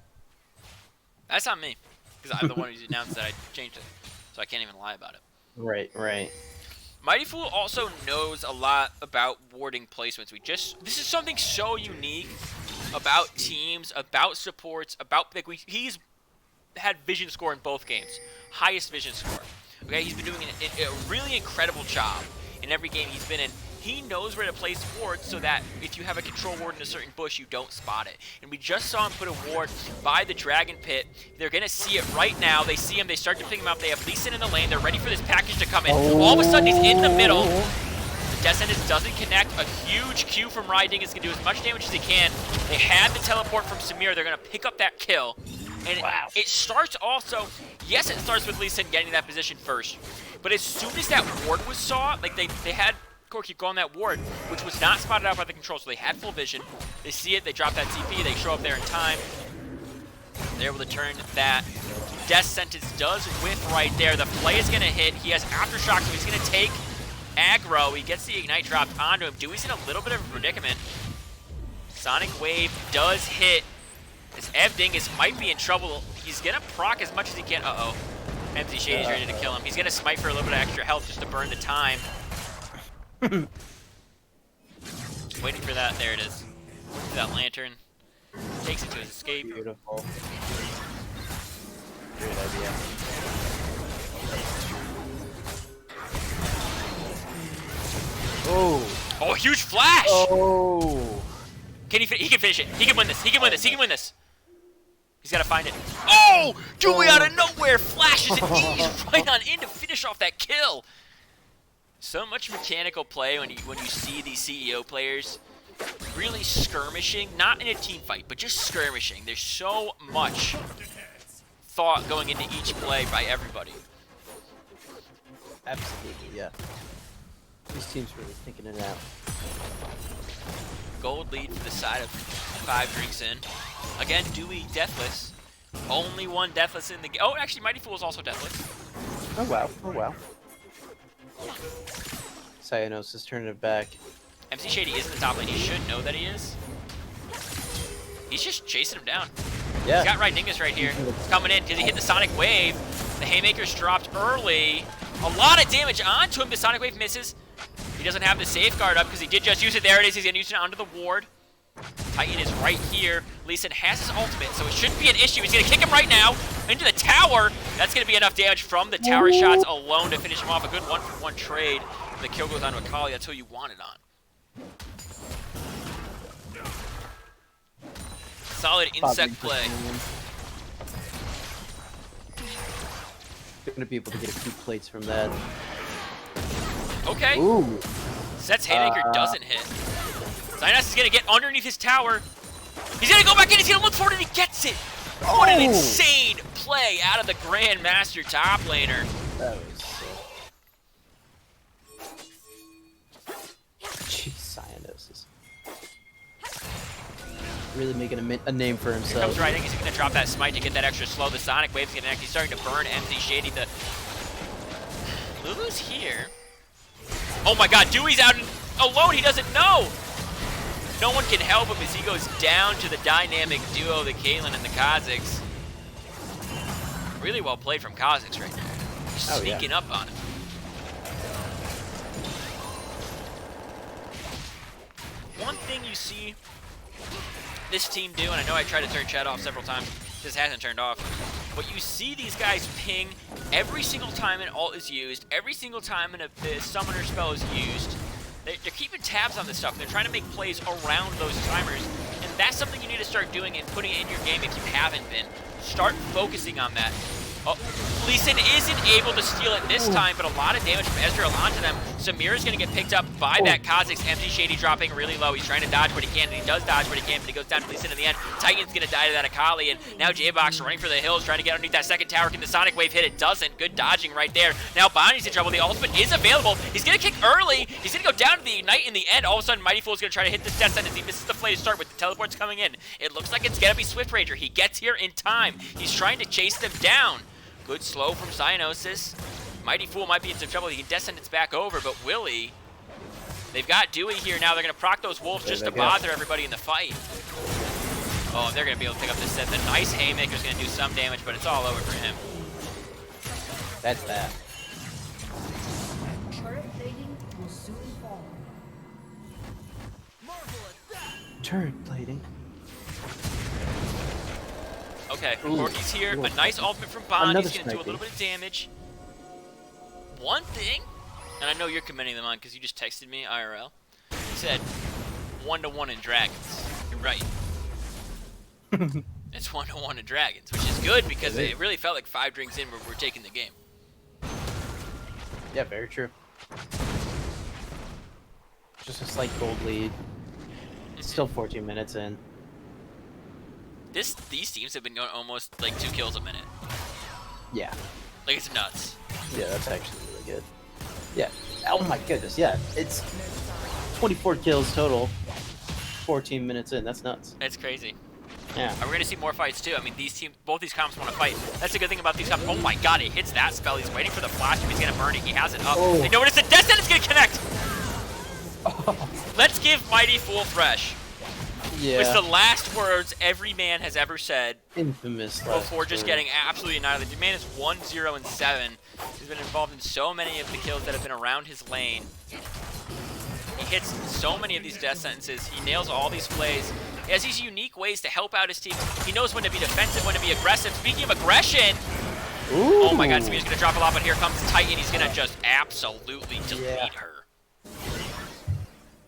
That's not me. Because I'm the one who's announced that I changed it. So I can't even lie about it. Right, right. Mighty Fool also knows a lot about warding placements. This is something so unique about teams, about supports, about he's had vision score in both games. Highest vision score. Okay, he's been doing a really incredible job in every game he's been in. He knows where to place wards so that if you have a control ward in a certain bush, you don't spot it. And we just saw him put a ward by the Dragon Pit. They're going to see it right now. They see him. They start to pick him up. They have Lee Sin in the lane. They're ready for this package to come in. All of a sudden, he's in the middle. The Death Sentence doesn't connect. A huge Q from Riding is going to do as much damage as he can. They had the teleport from Samir. They're going to pick up that kill. And it starts also, yes, it starts with Lee Sin getting that position first. But as soon as that ward was saw, like they had Corki go on that ward, which was not spotted out by the control, so they had full vision. They see it, they drop that TP, they show up there in time. They're able to turn that. Death Sentence does whiff right there. The play is going to hit. He has Aftershock, so he's going to take aggro. He gets the Ignite dropped onto him. Dewey's in a little bit of a predicament. Sonic Wave does hit. This Ev Dingus might be in trouble. He's going to proc as much as he can. Uh-oh. MC Shady's ready to kill him. He's going to smite for a little bit of extra health just to burn the time. Waiting for that. There it is. That lantern. Takes it to his escape. Beautiful. Great idea. Oh. Oh, huge flash! Oh. Can he can finish it. He can win this. He can win this. He can win this. He's got to find it. Oh! Dewey out of nowhere flashes and ease right on in to finish off that kill. So much mechanical play when you see these CEO players really skirmishing, not in a team fight, but just skirmishing. There's so much thought going into each play by everybody. Absolutely, yeah. These teams really thinking it out. Gold lead for the side of 5 drinks in. Again, Dewey deathless. Only one deathless in the game. Oh, actually, Mighty Fool is also deathless. Oh wow, oh wow. Cyanosis turning it back. MC Shady is in the top lane. He should know that he is. He's just chasing him down. Yeah. He's got Dingus right here. He's coming in because he hit the Sonic Wave. The Haymaker's dropped early. A lot of damage onto him. The Sonic Wave misses. He doesn't have the safeguard up because he did just use it. There it is. He's going to use it onto the ward. Titan is right here. Lee Sin has his ultimate, so it shouldn't be an issue. He's going to kick him right now into the tower. That's going to be enough damage from the tower shots alone to finish him off. A good 1-for-1 trade. The kill goes on to Akali. That's who you want it on. Solid insect play. Gonna be able to get a few plates from that. Okay. Ooh. Set's Haymaker doesn't hit. Cynos is gonna get underneath his tower. He's gonna go back in, he's gonna look for it, and he gets it! What an insane play out of the Grandmaster top laner. That was sick. Jeez, Cyanosis. Really making a name for Here comes himself. Riding, he's gonna drop that smite to get that extra slow. The Sonic Wave's gonna actually starting to burn MC Shady. The Lulu's here. Oh my god, Dewey's out alone, he doesn't know! No one can help him as he goes down to the dynamic duo, the Caitlyn and the Kha'Zix. Really well played from Kha'Zix right there. Just sneaking up on him. One thing you see this team do, and I know I tried to turn chat off several times, this hasn't turned off, but you see these guys ping every single time an ult is used, every single time the summoner spell is used. They're keeping tabs on this stuff. They're trying to make plays around those timers, and that's something you need to start doing and putting it in your game if you haven't been. Start focusing on that. Oh, Lee Sin isn't able to steal it this time, but a lot of damage from Ezreal onto them. Samir is going to get picked up by that Kha'Zix. MC Shady dropping really low. He's trying to dodge what he can, and he does dodge what he can, but he goes down to Lee Sin in the end. Titan's going to die to that Akali, and now J-Box running for the hills, trying to get underneath that second tower. Can the Sonic Wave hit? It doesn't. Good dodging right there. Now Bonnie's in trouble. The ultimate is available. He's going to kick early. He's going to go down to the Ignite in the end. All of a sudden, Mighty Fool is going to try to hit this Death Sentence. He misses the play to start with the teleports coming in. It looks like it's going to be Swift Ranger. He gets here in time. He's trying to chase them down. Good slow from Cyanosis. Mighty Fool might be in some trouble. He can Death Sentence back over, but Willie, they've got Dewey here now. They're going to proc those wolves just to bother everybody in the fight. Oh, they're going to be able to pick up this set. The nice Haymaker's going to do some damage, but it's all over for him. That's bad. Turret plating will soon fall. Turret plating. Okay, Ooh. Corky's here. Ooh. A nice ultimate from Bond. Another He's going to do a sniping. little bit of damage. one thing, and I know you're commending them on because you just texted me IRL. You said 1-1 in dragons. You're right. It's 1-1 in dragons, which is good because it really felt like 5 drinks in where we're taking the game. Yeah, very true. Just a slight gold lead. Still 14 minutes in. These teams have been going almost like 2 kills a minute. Yeah. Like, it's nuts. Yeah, that's actually really good. Yeah. Oh my goodness, yeah. It's 24 kills total. 14 minutes in. That's nuts. That's crazy. Yeah. And we're gonna see more fights too. I mean, both these comps want to fight. That's the good thing about these comps. Oh my god, he hits that spell. He's waiting for the flash. If he's gonna burn it, he has it up. Oh. They know what it's a Death Sentence gonna connect. Let's give Mighty Fool Fresh. Yeah. It's the last words every man has ever said Infamous. before just getting absolutely annihilated. The man is 1-0-7. He's been involved in so many of the kills that have been around his lane. He hits so many of these death sentences. He nails all these plays. He has these unique ways to help out his team. He knows when to be defensive, when to be aggressive. Speaking of aggression, Ooh. oh my god, Samir's gonna drop a lot, but here comes Titan. He's gonna just absolutely delete her.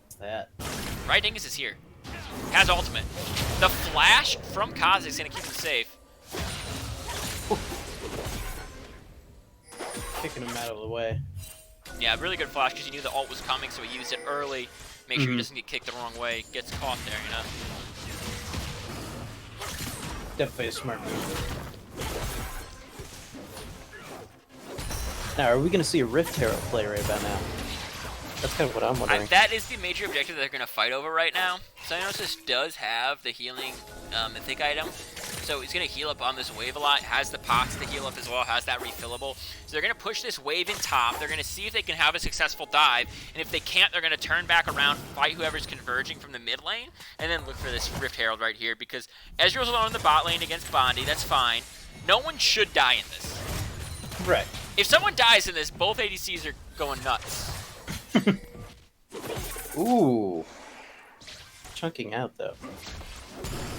What's that? Right, Dingus is here. Has ultimate. The flash from Kaz is gonna keep him safe. Kicking him out of the way. Yeah, really good flash because he knew the ult was coming, so he used it early. Make sure he doesn't get kicked the wrong way. Gets caught there, you know. Definitely a smart move. Now, are we going to see a Rift Herald play right about now? That's kind of what I'm wondering. That is the major objective that they're going to fight over right now. Cyanosis does have the healing mythic item, so he's going to heal up on this wave a lot. Has the pots to heal up as well, has that refillable. So they're going to push this wave in top. They're going to see if they can have a successful dive, and if they can't, they're going to turn back around, fight whoever's converging from the mid lane, and then look for this Rift Herald right here, because Ezreal's alone in the bot lane against Bondi. That's fine. No one should die in this. Right. If someone dies in this, both ADCs are going nuts. Ooh. Chunking out, though.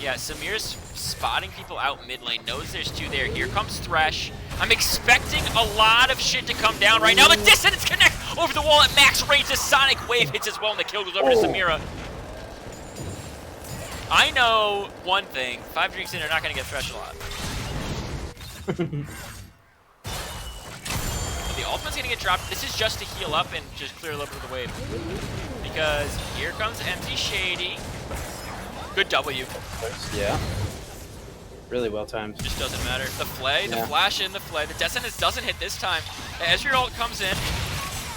Yeah, Samir's spotting people out mid lane, knows there's 2 there. Here comes Thresh. I'm expecting a lot of shit to come down right now. The Dissonance connect over the wall at max range. The Sonic Wave hits as well, and the kill goes over to Samira. I know one thing. 5 drinks in are not going to get Thresh a lot. The ultimate's going to get dropped. This is just to heal up and just clear a little bit of the wave. Because here comes Empty Shady. Good W. Yeah. Really well timed. Just doesn't matter. The Flay, the Yeah. flash in, the Flay. The Death Sentence doesn't hit this time. Ezreal ult comes in.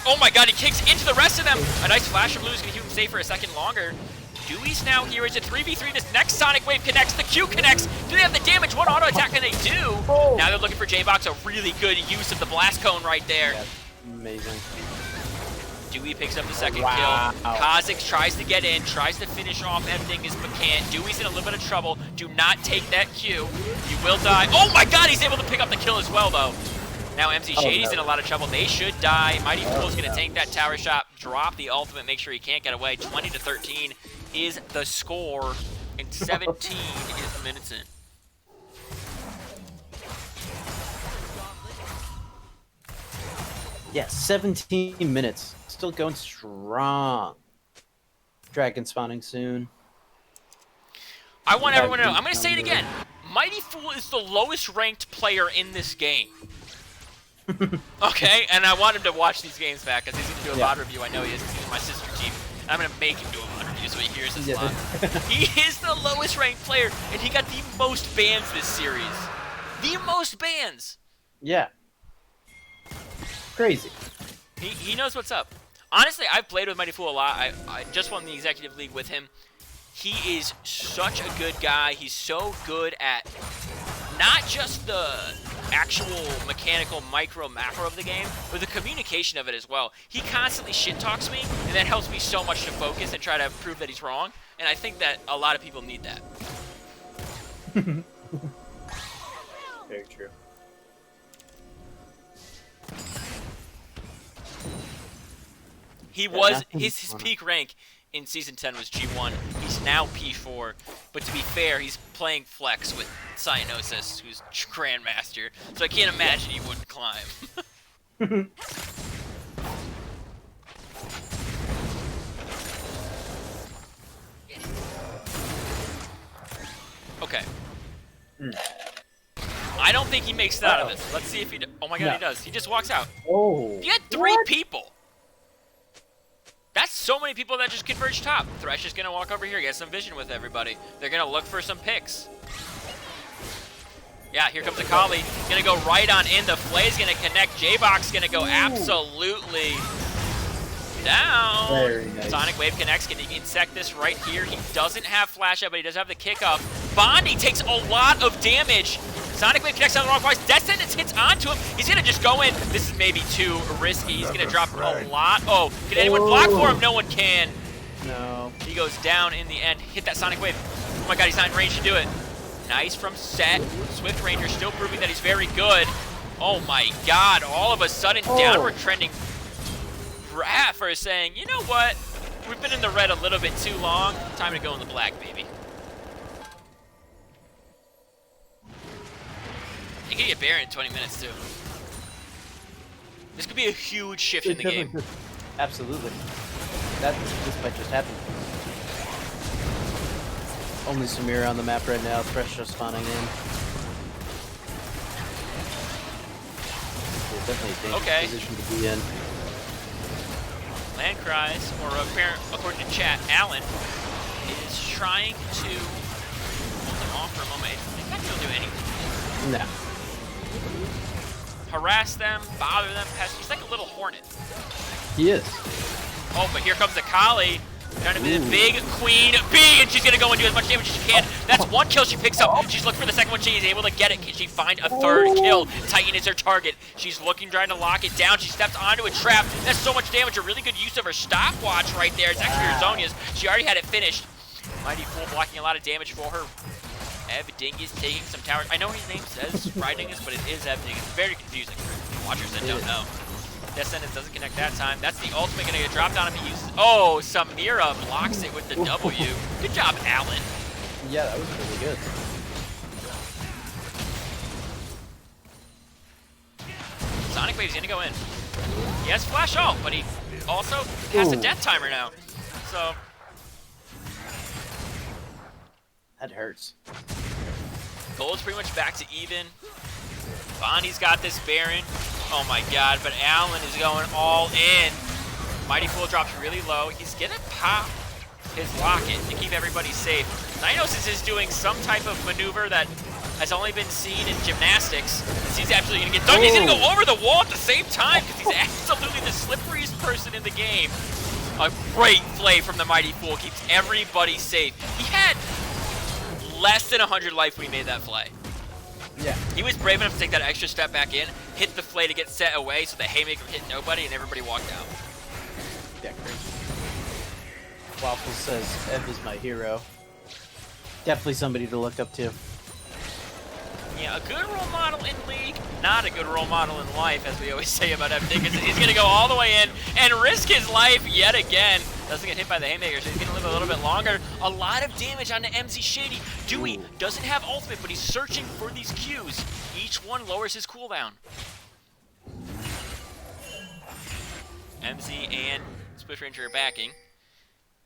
Oh my god, he kicks into the rest of them. A nice flash from Lou is going to keep him safe for a second longer. Dewey's now here. It's a 3v3. This next Sonic Wave connects. The Q connects. Do they have the damage? One auto attack, and they do. Oh. Now they're looking for J-Box. A really good use of the Blast Cone right there. Yeah, amazing. Dewey picks up the second Wow. kill. Kha'Zix tries to get in, tries to finish off everything, but can't. Dewey's in a little bit of trouble. Do not take that Q. You will die. Oh my god, he's able to pick up the kill as well, though. Now MC Shady's in a lot of trouble. They should die. Mighty Fool's going to tank that tower shot, drop the ultimate, make sure he can't get away. 20-13 is the score, and 17 is minutes in. Yeah, 17 minutes. Still going strong. Dragon spawning soon. I want everyone to know. I'm going to say it again. Mighty Fool is the lowest ranked player in this game. Okay, and I want him to watch these games back because he's going to do a VOD review. I know he is. He's my sister team. I'm going to make him do a VOD review so he hears this live. He is the lowest ranked player, and he got the most bans this series. The most bans. Yeah. Crazy. He knows what's up. Honestly, I've played with Mighty Fool a lot. I just won the Executive League with him. He is such a good guy. He's so good at not just the actual mechanical micro macro of the game, but the communication of it as well. He constantly shit talks me, and that helps me so much to focus and try to prove that he's wrong. And I think that a lot of people need that. Very true. He was his peak rank in Season 10 was G1. He's now P4. But to be fair, he's playing Flex with Cyanosis, who's Grandmaster. So I can't imagine he wouldn't climb. Okay. Mm. I don't think he makes it out of this. Let's see if he. Oh my God, No. he does. He just walks out. Oh. He had 3 people. That's so many people that just converge top. Thresh is gonna walk over here, get some vision with everybody. They're gonna look for some picks. Yeah, here comes Akali. Gonna go right on in. The Flay's gonna connect. J-Box gonna go absolutely down. Very nice. Sonic Wave connects. Can he insect this right here? He doesn't have flash out, but he does have the kick up. Bondi takes a lot of damage. Sonic Wave connects on the wrong place. Death Sentence hits onto him. He's gonna just go in. This is maybe too risky. He's gonna drop a lot. Oh, can anyone block for him? No one can. No. He goes down in the end. Hit that Sonic Wave. Oh my God, he's not in range to do it. Nice from Set. Swift Ranger still proving that he's very good. Oh my God, all of a sudden downward trending. Raffer is saying, you know what? We've been in the red a little bit too long. Time to go in the black, baby. He could get Baron in 20 minutes too. This could be a huge shift in the game. Absolutely. This might just happen. Only Samira on the map right now. Thresh just spawning in. Yeah, definitely a dangerous position to be in. Land cries, or according to chat, Allen is trying to hold them off for a moment. He's not going to do anything. No. Harass them, bother them, he's like a little hornet. He is. Oh, but here comes Akali. Trying to be the big queen bee, and she's going to go and do as much damage as she can. That's 1 kill she picks up. She's looking for the second one. She's able to get it. Can she find a 3rd kill? Titan is her target. She's looking, trying to lock it down. She steps onto a trap. That's so much damage. A really good use of her stopwatch right there. It's actually her Zonya's. She already had it finished. Mighty Fool blocking a lot of damage for her. Ev Dingus taking some towers. I know his name says Dingus, but it is Ev Dingus. Very confusing for watchers that don't know. Death Sentence doesn't connect that time. That's the ultimate gonna get dropped on him. He uses. Oh, Samira blocks it with the W. Good job, Allen. Yeah, that was really good. Sonic Wave's gonna go in. He has flash ult, but he also has a death timer now. So that hurts. Gold's pretty much back to even. Bonnie's got this Baron. Oh my God, but Allen is going all in. Mighty Fool drops really low. He's gonna pop his locket to keep everybody safe. Nynosis is doing some type of maneuver that has only been seen in gymnastics. He's absolutely gonna get dunked. He's gonna go over the wall at the same time because he's absolutely the slipperiest person in the game. A great play from the Mighty Fool, keeps everybody safe. He had less than 100 life when he made that play. Yeah. He was brave enough to take that extra step back in, hit the flay to get set away so the haymaker hit nobody and everybody walked out. Yeah, great. Waffles says, Ev is my hero. Definitely somebody to look up to. Yeah, a good role model in League, not a good role model in life, as we always say about everything, because he's going to go all the way in and risk his life yet again. Doesn't get hit by the haymaker, so he's going to live a little bit longer. A lot of damage on the MZ Shady. Dewey doesn't have ultimate, but he's searching for these Qs. Each one lowers his cooldown. MZ and Swift Ranger are backing.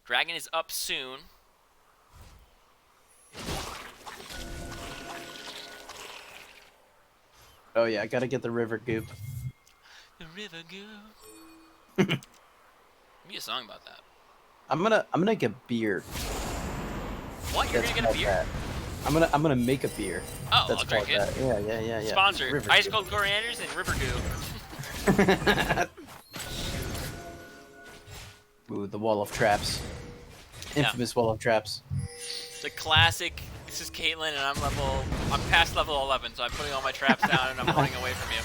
Dragon is up soon. Oh yeah, I gotta get the river goop. The river goop. Be a song about that. I'm gonna get beer. What? You're That's gonna get a called beer? that. I'm gonna make a beer. Oh, That's I'll drink it. called that. Yeah. Sponsored. River Ice goop. cold corianders and river goo. Ooh, the wall of traps. Infamous wall of traps. It's a classic. This is Caitlyn, and I'm past level 11, so I'm putting all my traps down and I'm running away from you.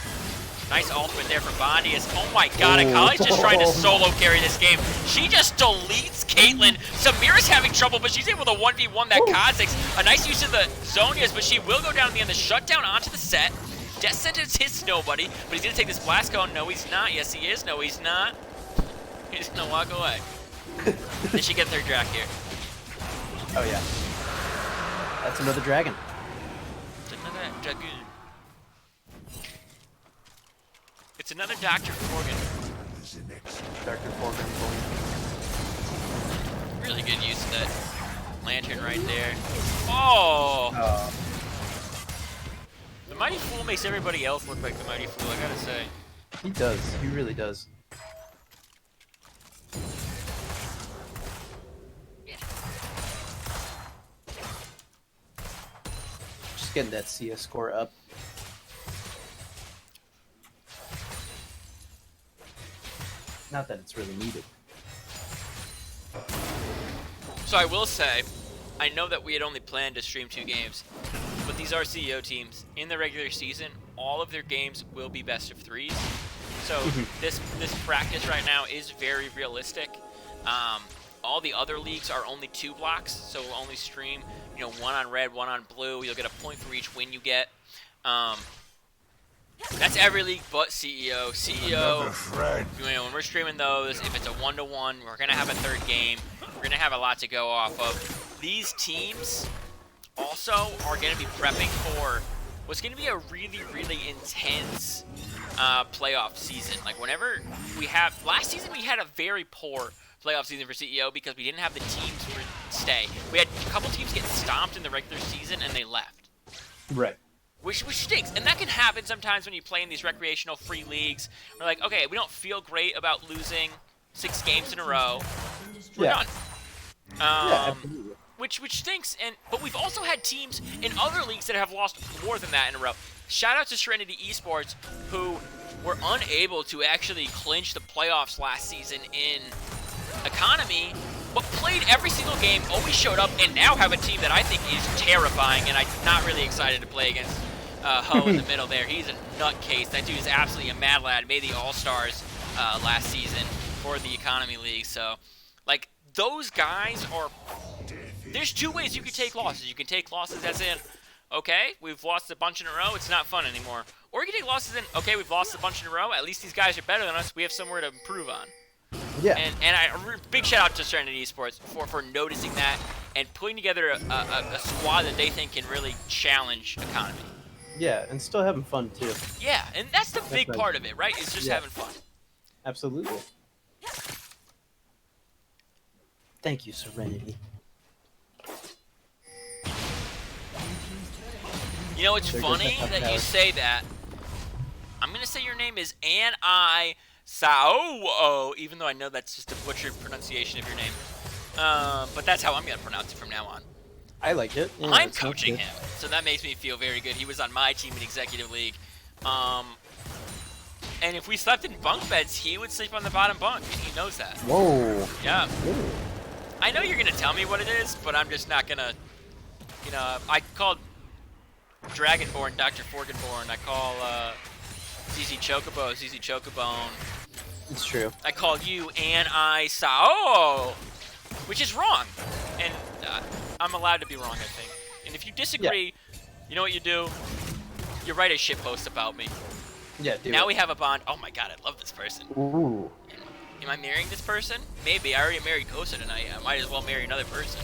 Nice ultimate there from Bondi. Oh my God, Akali's just trying to solo carry this game. She just deletes Caitlyn. Samira's having trouble, but she's able to 1v1 that Kha'Zix. A nice use of the Zonias, but she will go down at the end. The shutdown onto the set. Death Sentence hits nobody, but he's gonna take this blast cone. No, he's not. Yes, he is. No, he's not. He's gonna walk away. Did she get third drac here? Oh yeah. That's another dragon. It's another dragoon. It's another Dr. Forgan. Dr. Forgan. Really good use of that Lantern right there. Oh! Oh, The Mighty Fool makes everybody else look like the Mighty Fool, I gotta say. he does. He really does. Just getting that CS score up. Not that it's really needed. So I will say, I know that we had only planned to stream 2 games, but these are CEO teams. In the regular season, all of their games will be best of 3s. So this practice right now is very realistic. All the other leagues are only 2 blocks, so we'll only stream, 1 on red, 1 on blue. You'll get a point for each win you get. That's every league but CEO. Another CEO, friend. when we're streaming those, if it's a 1-to-1, we're gonna have a 3rd game. We're gonna have a lot to go off of. These teams also are gonna be prepping for what's gonna be a really, really intense playoff season. Like whenever last season we had a very poor playoff season for CEO because we didn't have the teams for stay. We had a couple teams get stomped in the regular season and they left. Right. Which stinks, and that can happen sometimes when you play in these recreational free leagues. We're like, okay, we don't feel great about losing 6 games in a row. We're Yeah. done. Yeah, absolutely. Which stinks, but we've also had teams in other leagues that have lost more than that in a row. Shout out to Serenity Esports, who were unable to actually clinch the playoffs last season in Economy, but played every single game, always showed up, and now have a team that I think is terrifying, and I'm not really excited to play against Ho in the middle there. He's a nutcase. That dude is absolutely a mad lad. Made the All-Stars last season for the Economy League. So, like, those guys are... There's 2 ways you can take losses. You can take losses as in, okay, we've lost a bunch in a row. It's not fun anymore. Or you can take losses in, okay, we've lost a bunch in a row. At least these guys are better than us. We have somewhere to improve on. Yeah. And big shout out to Serenity Esports for noticing that and putting together a squad that they think can really challenge Economy. Yeah, and still having fun too. Yeah, and that's the big right. part of it, right? It's just Yeah. having fun. Absolutely. Thank you, Serenity. You know, it's There goes funny that that you tower. say that. I'm going to say your name is Ani Sao, even though I know that's just a butchered pronunciation of your name. But that's how I'm going to pronounce it from now on. I like it. Yeah, I'm it sounds coaching good. him, so that makes me feel very good. He was on my team in Executive League. And if we slept in bunk beds, he would sleep on the bottom bunk, and he knows that. Whoa. Yeah. Ooh. I know you're going to tell me what it is, but I'm just not going to, I called Dragonborn Dr. Forgenborn. I call ZZ Chocobo ZZ Chocobone. It's true. I called you Ani Sao, which is wrong. And I'm allowed to be wrong, I think. And if you disagree, you know what you do? You write a shitpost about me. Yeah, dude. Now we have a bond. Oh my god, I love this person. Ooh. Am I marrying this person? Maybe. I already married Kosa tonight. I might as well marry another person.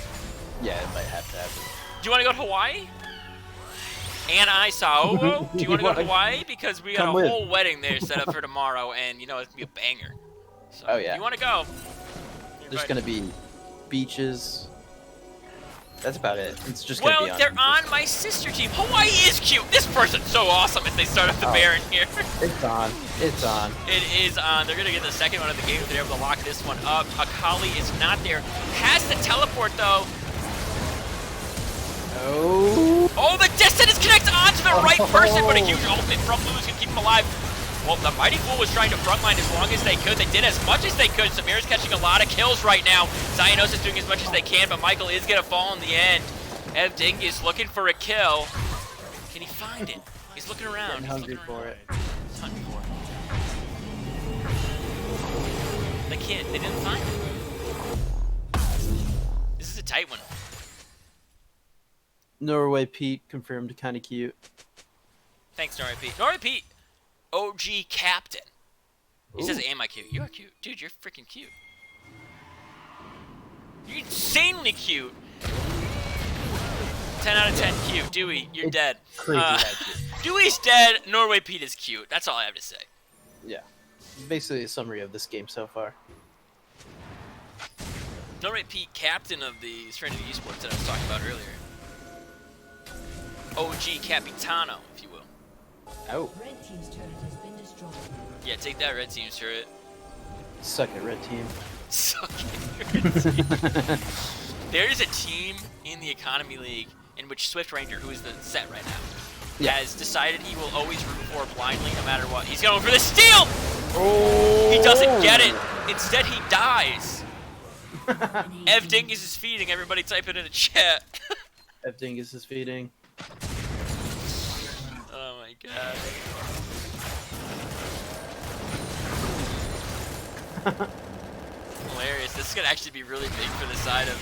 Yeah, it might have to happen. Do you want to go to Hawaii? Ani Sao? Do you want to go to Hawaii? Because we got Come a with. whole wedding there set up for tomorrow, and it's going to be a banger. So, Oh, yeah. if you want to go? There's gonna be beaches. That's about it. It's just gonna Well, be on they're beaches. on my sister team. Hawaii is cute. This person's so awesome if they start up the Oh. Baron here. It's on. It's on. It is on. They're going to get the second one of the game if they're able to lock this one up. Akali is not there. Has the teleport, though. Oh. Oh, the Destin is connected onto the right person, but a huge ultimate from Lulu's going to keep him alive. Well, the Mighty Fool was trying to frontline as long as they could. They did as much as they could. Samir's catching a lot of kills right now. Zionos is doing as much as they can, but Michael is going to fall in the end. Ev Dingus looking for a kill. Can he find it? He's looking around. Getting hungry for it. He's hungry for it. They can't. They didn't find it. This is a tight one. Norway Pete confirmed, kind of cute. Thanks, Norway Pete. Norway Pete, OG captain. He says, Ooh. am I cute? You are cute. Dude, you're freaking cute. You're insanely cute. 10 out of 10 cute. Dewey, you're It's dead. crazy how cute. Dewey's dead. Norway Pete is cute. That's all I have to say. Yeah. Basically a summary of this game so far. No, right, Pete, captain of the Serenity Esports that I was talking about earlier. OG Capitano, if you will. Oh, Red team's turret has been destroyed. Yeah, take that, red team's turret. suck it, red team. Suck it, red team. There is a team in the Economy League in which Swift Ranger, who is the set right now, has decided he will always root for blindly no matter what. He's going for the steal! Oh! He doesn't get it. Instead, he dies. Ev Dingus is feeding. Everybody type it in the chat. F Dingus is feeding. Oh my god. Hilarious. This is going to actually be really big for the side of...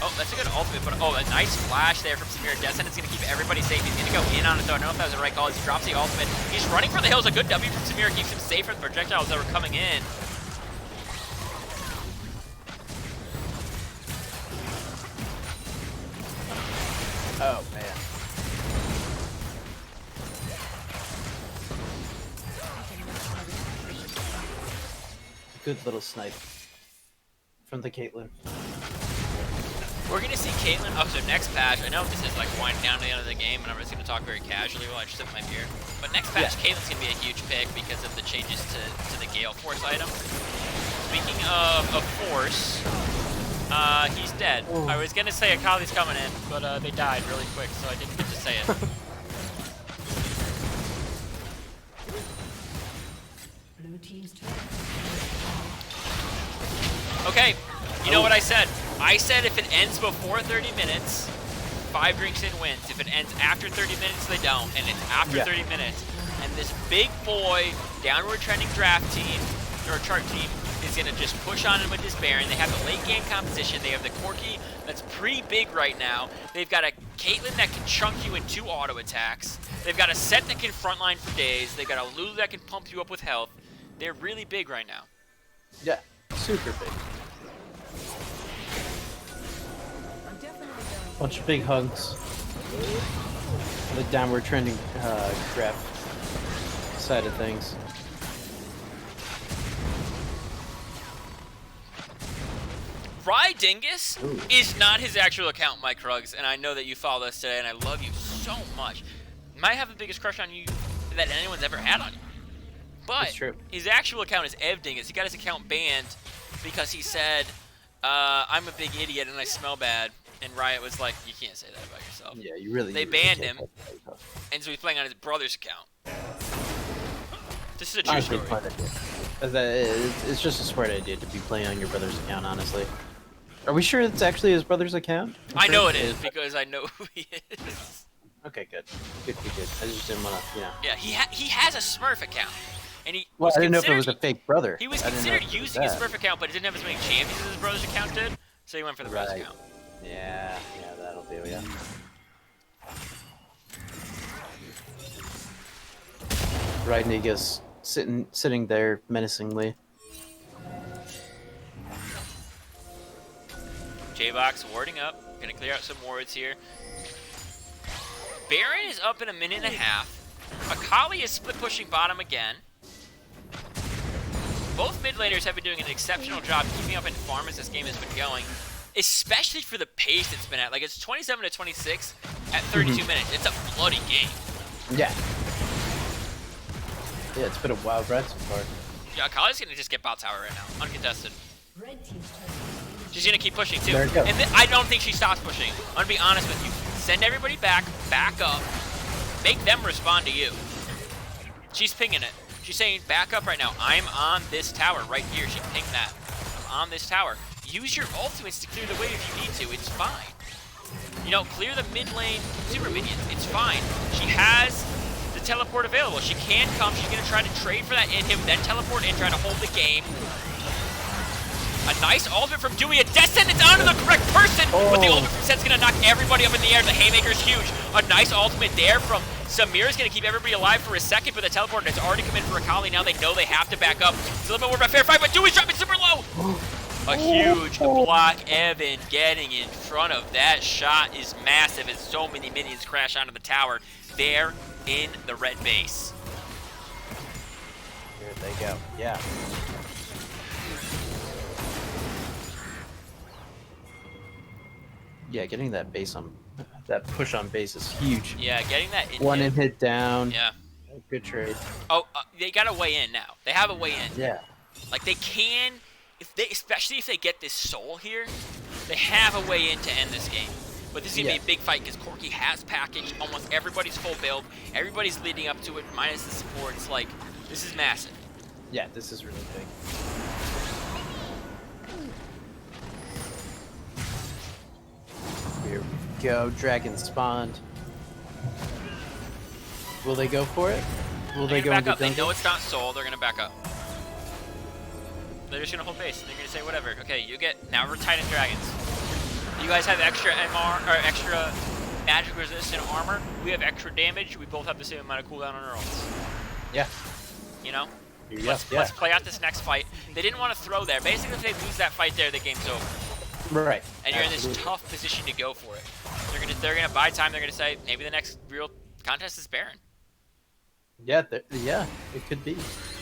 Oh, that's a good ultimate, but oh, a nice flash there from Samir. Descendant's going to keep everybody safe. He's going to go in on it, though. I don't know if that was the right call. He drops the ultimate. He's running for the hills. A good W from Samir keeps him safe from the projectiles that were coming in. Oh, man. Good little snipe from the Caitlyn. We're going to see Caitlyn. Oh, so next patch. I know this is like winding down to the end of the game, and I'm just going to talk very casually while I just sip my beer. But next patch, Caitlyn's going to be a huge pick because of the changes to the Gale Force item. Speaking of Force, he's dead. I was going to say Akali's coming in, but they died really quick, so I didn't get to say it. Blue team's turret. Okay, you know what I said? I said if it ends before 30 minutes, 5 drinks in wins. If it ends after 30 minutes, they don't. And it's after 30 minutes. And this big boy, downward trending draft team, or chart team, is going to just push on in with this Baron. They have the late game composition. They have the Corki that's pretty big right now. They've got a Caitlyn that can chunk you in 2 auto attacks. They've got a set that can frontline for days. They've got a Lulu that can pump you up with health. They're really big right now. Yeah, super big. Bunch of big hugs. The downward trending graph side of things. Dingus is not his actual account, Mike Ruggs, and I know that you follow us today, and I love you so much. Might have the biggest crush on you that anyone's ever had on you. But true. His actual account is Ev Dingus. He got his account banned because he said, I'm a big idiot and I smell bad. And Riot was like, you can't say that about yourself. Yeah, you really. They banned him, and so he's playing on his brother's account. This is a true story. It's just a smart idea to be playing on your brother's account, honestly. Are we sure it's actually his brother's account? I know it is because I know who he is. Okay, good. Good. I just didn't want to, Yeah, he has a Smurf account, and he. Well, was I didn't know if it was considered- a fake brother. He was I didn't know considered if it was using his that. Smurf account, but he didn't have as many champions as his brother's account did, so he went for the brother's Right. account. Yeah, that'll do, yeah. Rydnigas sitting there menacingly. J-Box warding up. Gonna clear out some wards here. Baron is up in a minute and a half. Akali is split pushing bottom again. Both mid laners have been doing an exceptional job keeping up in farm as this game has been going, especially for the pace it's been at. Like, it's 27 to 26 at 32 minutes. It's a bloody game. Yeah. Yeah, it's been a wild ride so far. Yeah, Akali's gonna just get bot tower right now, uncontested. Red team's turret. She's gonna keep pushing too. There it goes. And I don't think she stops pushing. I'm gonna be honest with you. Send everybody back up. Make them respond to you. She's pinging it. She's saying back up right now. I'm on this tower right here. She pinged that. I'm on this tower. Use your ultimates to clear the way if you need to. It's fine. You know, clear the mid lane super minions. It's fine. She has the teleport available. She can come. She's gonna try to trade for that in him, then teleport in, try to hold the game. A nice ultimate from Dewey. A Descendant's onto the correct person, but the ultimate from Set's gonna knock everybody up in the air. The haymaker's huge. A nice ultimate there from Samir is gonna keep everybody alive for a second, but the teleport has already come in for Akali. Now they know they have to back up. It's a little bit more of a fair fight, but Dewey's dropping super low. A huge block. Evan getting in front of that shot is massive as so many minions crash onto the tower. They're in the red base. Here they go. Yeah. Yeah, getting that base on that push on base is huge. Yeah, getting that in One hit. in hit down. Yeah. Good trade. Oh, they got a way in now. They have a way in. Yeah. Like they can, especially if they get this soul here, they have a way in to end this game. But this is gonna be a big fight because Corki has packaged almost everybody's full build. Everybody's leading up to it, minus the support. It's like this is massive. Yeah, this is really big. Here we go. Dragon spawned. Will they go for it? Will they go back into up. They jungle? know it's not soul. They're gonna back up. They're just gonna hold base. They're gonna say whatever. Okay, you get now we're Titan Dragons. You guys have extra MR or extra magic resistant armor. We have extra damage. We both have the same amount of cooldown on our ults. Yeah. You know? Yeah. Let's play out this next fight. They didn't want to throw there. Basically, if they lose that fight there, the game's over. Right. And you're in this tough position to go for it. They're gonna buy time. They're gonna say maybe the next real contest is Baron. Yeah. Yeah. It could be.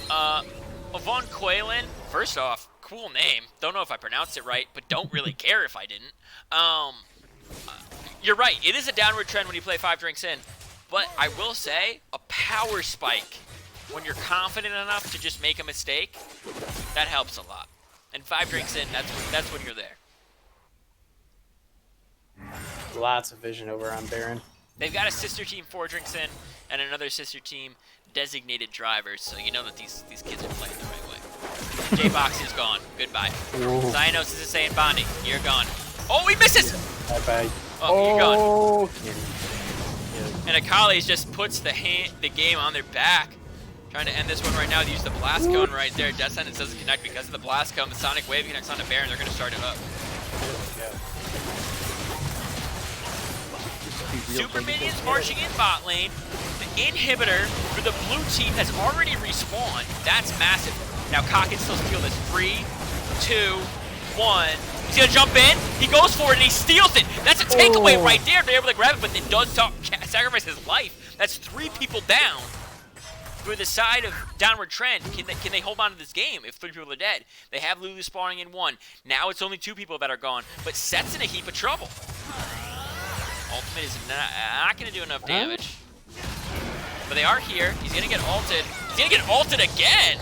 Von Quaylen, first off, cool name. Don't know if I pronounced it right, but don't really care if I didn't. You're right. It is a downward trend when you play 5 drinks in. But I will say, a power spike, when you're confident enough to just make a mistake, that helps a lot. And 5 drinks in, that's when you're there. Lots of vision over on Baron. They've got a sister team 4 drinks in, and another sister team designated drivers, so you know that these kids are playing the right way. J-Box is gone. Goodbye. Xynos is saying Bondi. You're gone. Oh, he misses! Bye-bye. Oh, you're gone. Yeah. And Akali just puts the game on their back. Trying to end this one right now. They use the blast cone right there. Death Sentence doesn't connect because of the blast cone. The Sonic Wave connects on the Baron. They're going to start it up. Super Minions marching in bot lane. The inhibitor for the blue team has already respawned. That's massive. Now Ka can still steal this. 3, 2, 1. He's going to jump in. He goes for it and he steals it. That's a takeaway right there. They're able to grab it, but it does sacrifice his life. That's 3 people down. For the side of downward trend, can they hold on to this game if 3 people are dead? They have Lulu spawning in 1. Now it's only 2 people that are gone, but Set's in a heap of trouble. Ultimate is not going to do enough damage. But they are here. He's going to get ulted. He's going to get ulted again!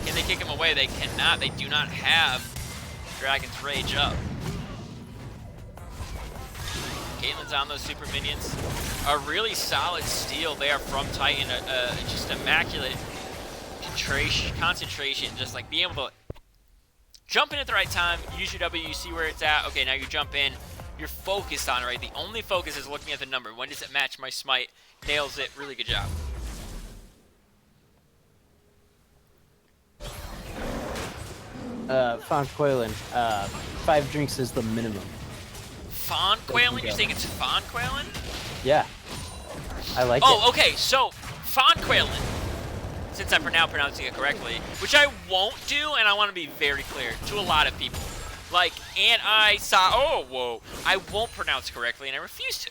Can they kick him away? They cannot. They do not have Dragon's Rage up. Caitlyn's on those super minions. A really solid steal there from Titan. Just immaculate concentration. Just like being able to jump in at the right time, use your W, you see where it's at. Okay, now you jump in. You're focused on it, right? The only focus is looking at the number. When does it match my smite? Nails it. Really good job. Font Quaylen, 5 drinks is the minimum. Fawn Quaylen? You're saying it's Fawn Quaylen? Yeah. I like it. Oh, okay. So, Fawn Quaylen, since I'm now pronouncing it correctly, which I won't do, and I want to be very clear to a lot of people. Like, and I saw, oh, whoa, I won't pronounce correctly, and I refuse to.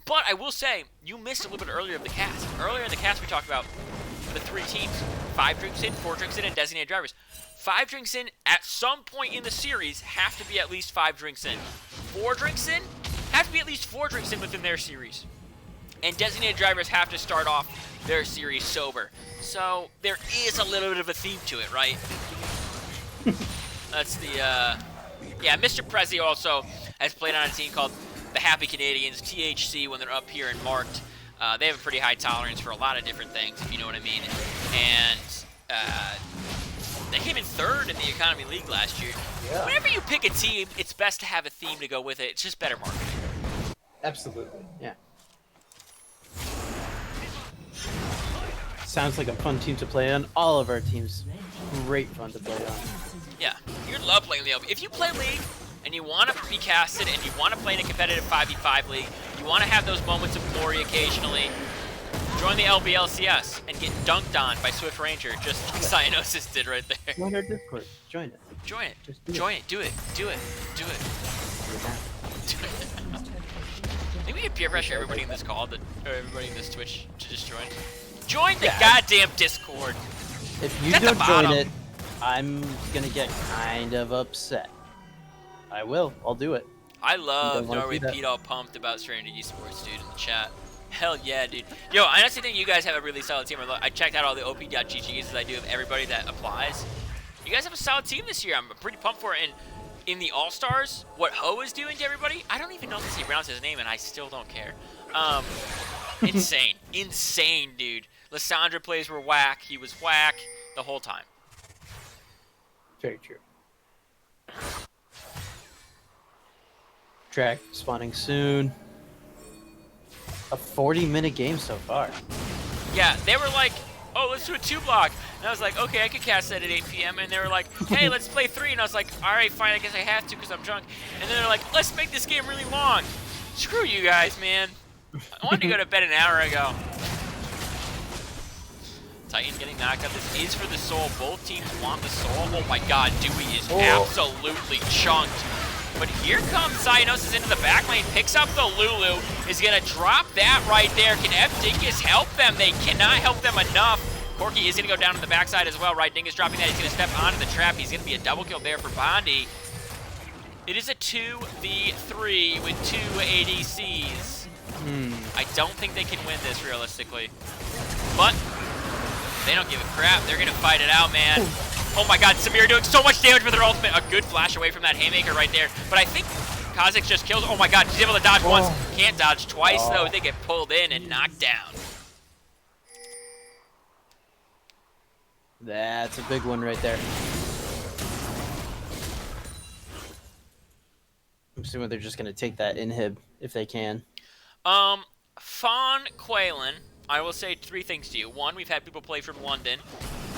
But I will say, you missed a little bit earlier of the cast. Earlier in the cast, we talked about the 3 teams. 5 drinks in, 4 drinks in, and designated drivers. 5 drinks in, at some point in the series, have to be at least 5 drinks in. 4 drinks in, have to be at least 4 drinks in within their series. And designated drivers have to start off their series sober. So, there is a little bit of a theme to it, right? That's the, yeah, Mr. Prezi also has played on a team called the Happy Canadians, THC, when they're up here and marked. They have a pretty high tolerance for a lot of different things, if you know what I mean. And they came in 3rd in the Economy League last year. Yeah. Whenever you pick a team, it's best to have a theme to go with it. It's just better marketing. Absolutely. Yeah. Sounds like a fun team to play on. All of our teams, great fun to play on. Yeah, you love playing the LB. If you play League and you want to be casted and you want to play in a competitive 5v5 league, you want to have those moments of glory occasionally, join the LBLCS and get dunked on by Swift Ranger, just like Cyanosis did right there. Join our Discord. Join it. Join it. Just do Join it. Do it. Do it. Do it. I think we can peer pressure everybody in this call, or everybody in this Twitch to just join. Join the goddamn Discord. If you At the don't join bottom. it, I'm gonna get kind of upset. I will. I'll do it. I love wanna Norway see that. Pete all pumped about Serenity Esports, dude, in the chat. Hell yeah, dude. Yo, I honestly think you guys have a really solid team. I checked out all the op.gg's as I do of everybody that applies. You guys have a solid team this year. I'm pretty pumped for it. And in the All-Stars, what Ho is doing to everybody, I don't even know if he pronounced his name, and I still don't care. Insane. Insane, dude. Lissandra plays were whack. He was whack the whole time. Very true. Track spawning soon. A 40-minute game so far. Yeah, they were like, oh, let's do a 2-block. And I was like, okay, I could cast that at 8 p.m. And they were like, hey, let's play 3. And I was like, all right, fine, I guess I have to because I'm drunk. And then they're like, let's make this game really long. Screw you guys, man. I wanted to go to bed an hour ago. Titan getting knocked out. This is for the soul. Both teams want the soul. Oh my god, Dewey is absolutely chunked. But here comes Cyanosis into the back lane, picks up the Lulu, is going to drop that right there. Can F Dingus help them? They cannot help them enough. Corky is going to go down to the backside as well, right? Dingus dropping that. He's going to step onto the trap. He's going to be a double kill there for Bondi. It is a 2v3 with 2 ADCs. I don't think they can win this realistically. But they don't give a crap. They're going to fight it out, man. Oh my god, Samir doing so much damage with her ultimate. A good flash away from that haymaker right there. But I think Kha'Zix just kills. Oh my god, he's able to dodge once. Can't dodge twice, though. They get pulled in and knocked down. That's a big one right there. I'm assuming they're just going to take that inhib if they can. Fawn Quaylen, I will say 3 things to you. 1, we've had people play from London.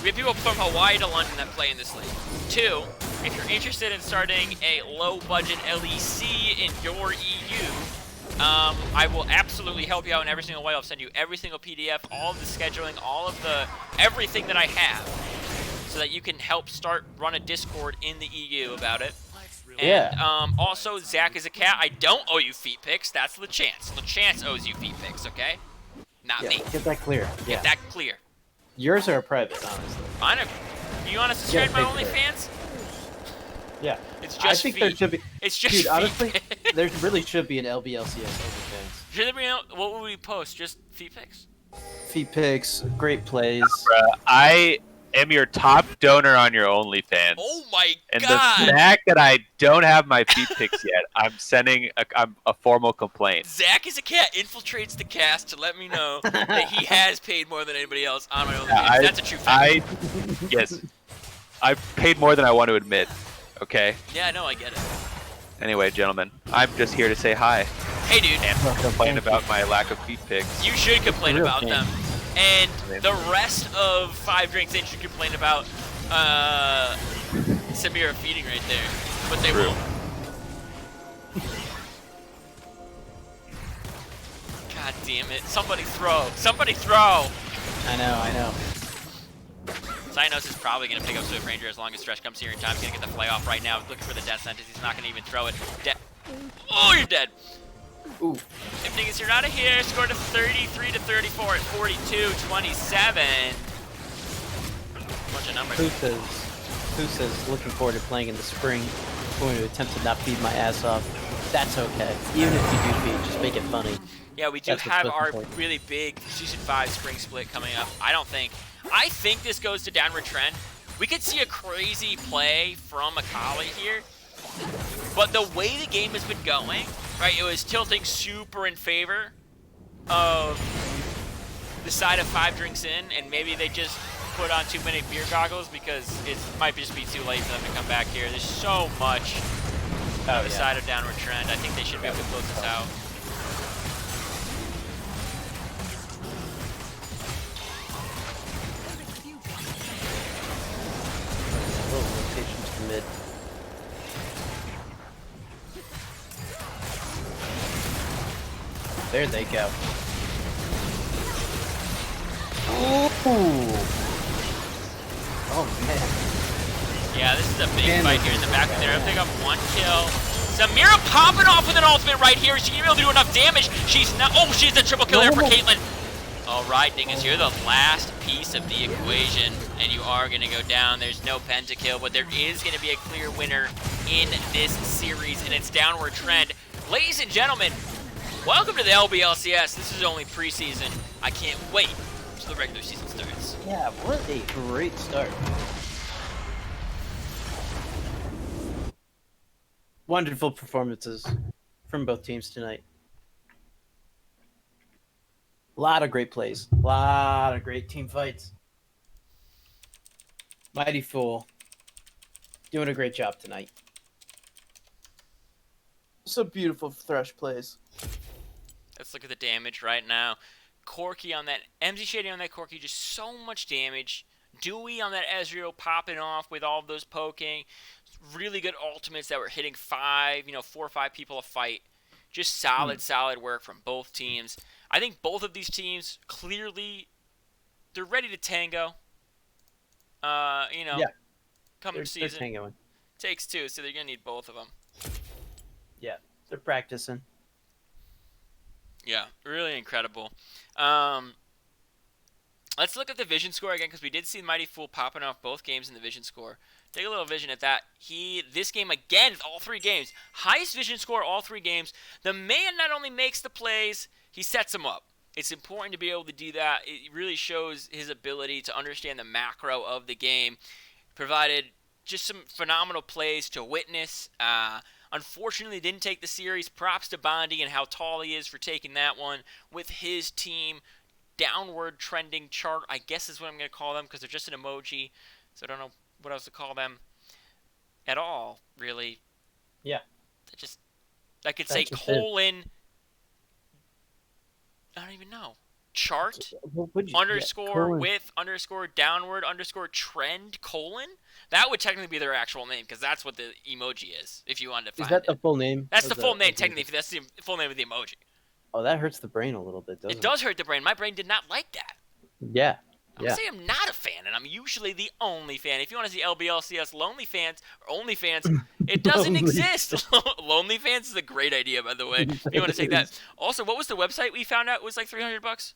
We have people from Hawaii to London that play in this league. 2, if you're interested in starting a low-budget LEC in your EU, I will absolutely help you out in every single way. I'll send you every single PDF, all of the scheduling, all of the everything that I have, so that you can help run a Discord in the EU about it. And also, Zach is a cat. I don't owe you feet pics. That's LeChance. LeChance owes you feet pics, okay? Not me. Get that clear. Get that clear. Yours are private, honestly. You want us to share my OnlyFans? Yeah. It's just I think feet. there should be. It's just Dude, feet. honestly, there really should be an LBLCS OnlyFans. Should there be what would we post? Just feet pics? Feet pics, great plays. I am your top donor on your OnlyFans. Oh my and god! And the fact that I don't have my feet pics yet, I'm sending a formal complaint. Zach is a cat infiltrates the cast to let me know that he has paid more than anybody else on my OnlyFans. That's a true fact. Yes. I've paid more than I want to admit. Okay? Yeah, no, I get it. Anyway, gentlemen, I'm just here to say hi. Hey, dude. And complain about my lack of feet pics. You should complain about them. And the rest of 5 Drinks In should complain about Samira feeding right there. But they won't. God damn it. Somebody throw. Somebody throw! I know. Cynos is probably going to pick up Swift Ranger as long as Stretch comes here in time. He's going to get the flay off right now. Looking for the death sentence. He's not going to even throw it. Oh, you're dead. Ooh. If Dingus, you're out of here. Scored to 33 to 34 at 42-27. Bunch of numbers. Who says looking forward to playing in the spring? Going to attempt to not feed my ass off. That's okay. Even if you do feed, just make it funny. Yeah, we do have our really big Season 5 spring split coming up. I think this goes to downward trend. We could see a crazy play from Akali here. But the way the game has been going, right, it was tilting super in favor of the side of 5 Drinks In, and maybe they just put on too many beer goggles because it might just be too late for them to come back here. There's so much on the side of downward trend. I think they should be able to close this out. Rotations to mid. There they go. Ooh. Oh man. Yeah, this is a big fight here in the back. They're gonna pick up 1 kill. Samira popping off with an ultimate right here. Is she gonna be able to do enough damage? She's not. Oh, she's a triple kill there for Caitlyn. All right, Dingus, you're the last piece of the equation, and you are going to go down. There's no pentakill, but there is going to be a clear winner in this series, and it's downward trend. Ladies and gentlemen, welcome to the LBLCS. This is only preseason. I can't wait till the regular season starts. Yeah, what a great start. Wonderful performances from both teams tonight. A lot of great plays. A lot of great team fights. Mighty Fool doing a great job tonight. Some beautiful Thresh plays. Let's look at the damage right now. Corki on that, MZ Shady on that Corki, just so much damage. Dewey on that Ezreal popping off with all of those poking. Really good ultimates that were hitting 4 or 5 people a fight. Just solid work from both teams. I think both of these teams clearly, they're ready to tango. Coming season Tangoing. takes 2, so they're gonna need both of them. Yeah, they're practicing. Yeah, really incredible. Let's look at the vision score again, because we did see Mighty Fool popping off both games in the vision score. Take a little vision at that. This game again, all 3 games, highest vision score all 3 games. The man not only makes the plays, he sets them up. It's important to be able to do that. It really shows his ability to understand the macro of the game. Provided just some phenomenal plays to witness. Unfortunately, didn't take the series. Props to Bondi and how tall he is for taking that one with his team. Downward trending chart, I guess is what I'm going to call them, because they're just an emoji. So I don't know what else to call them at all, really. Yeah. I could say colon. I don't even know. Chart underscore with underscore downward underscore trend colon. That would technically be their actual name, because that's what the emoji is. If you wanted to find Is that it. the full name? That's the full name technically. That's the full name of the emoji. Oh, that hurts the brain a little bit, doesn't it? It does hurt the brain. My brain did not like that. Yeah. I would say I'm not a fan, and I'm usually the only fan. If you want to see LBLCS Lonely Fans or OnlyFans, it doesn't exist. Lonely Fans is a great idea, by the way. If you want to take that. Also, what was the website we found out? It was like $300.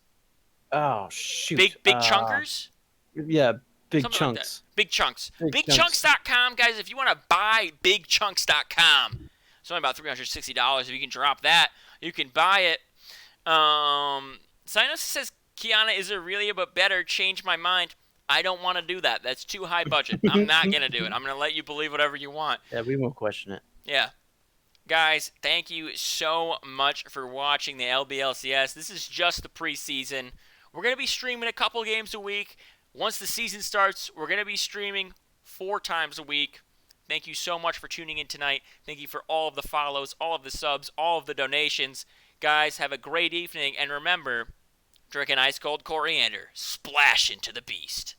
Oh shoot. Big Chunkers. Yeah, Big Something Chunks. Like Big Chunks. Big Chunks. BigChunks.com, guys. If you want to buy BigChunks.com, it's only about $360. If you can drop that, you can buy it. Sinos says, Kiana, is there really a but better? Change my mind. I don't want to do that. That's too high budget. I'm not going to do it. I'm going to let you believe whatever you want. Yeah, we won't question it. Yeah. Guys, thank you so much for watching the LBLCS. This is just the preseason. We're going to be streaming a couple games a week. Once the season starts, we're going to be streaming 4 times a week. Thank you so much for tuning in tonight. Thank you for all of the follows, all of the subs, all of the donations. Guys, have a great evening. And remember, drink an ice cold coriander. Splash into the beast.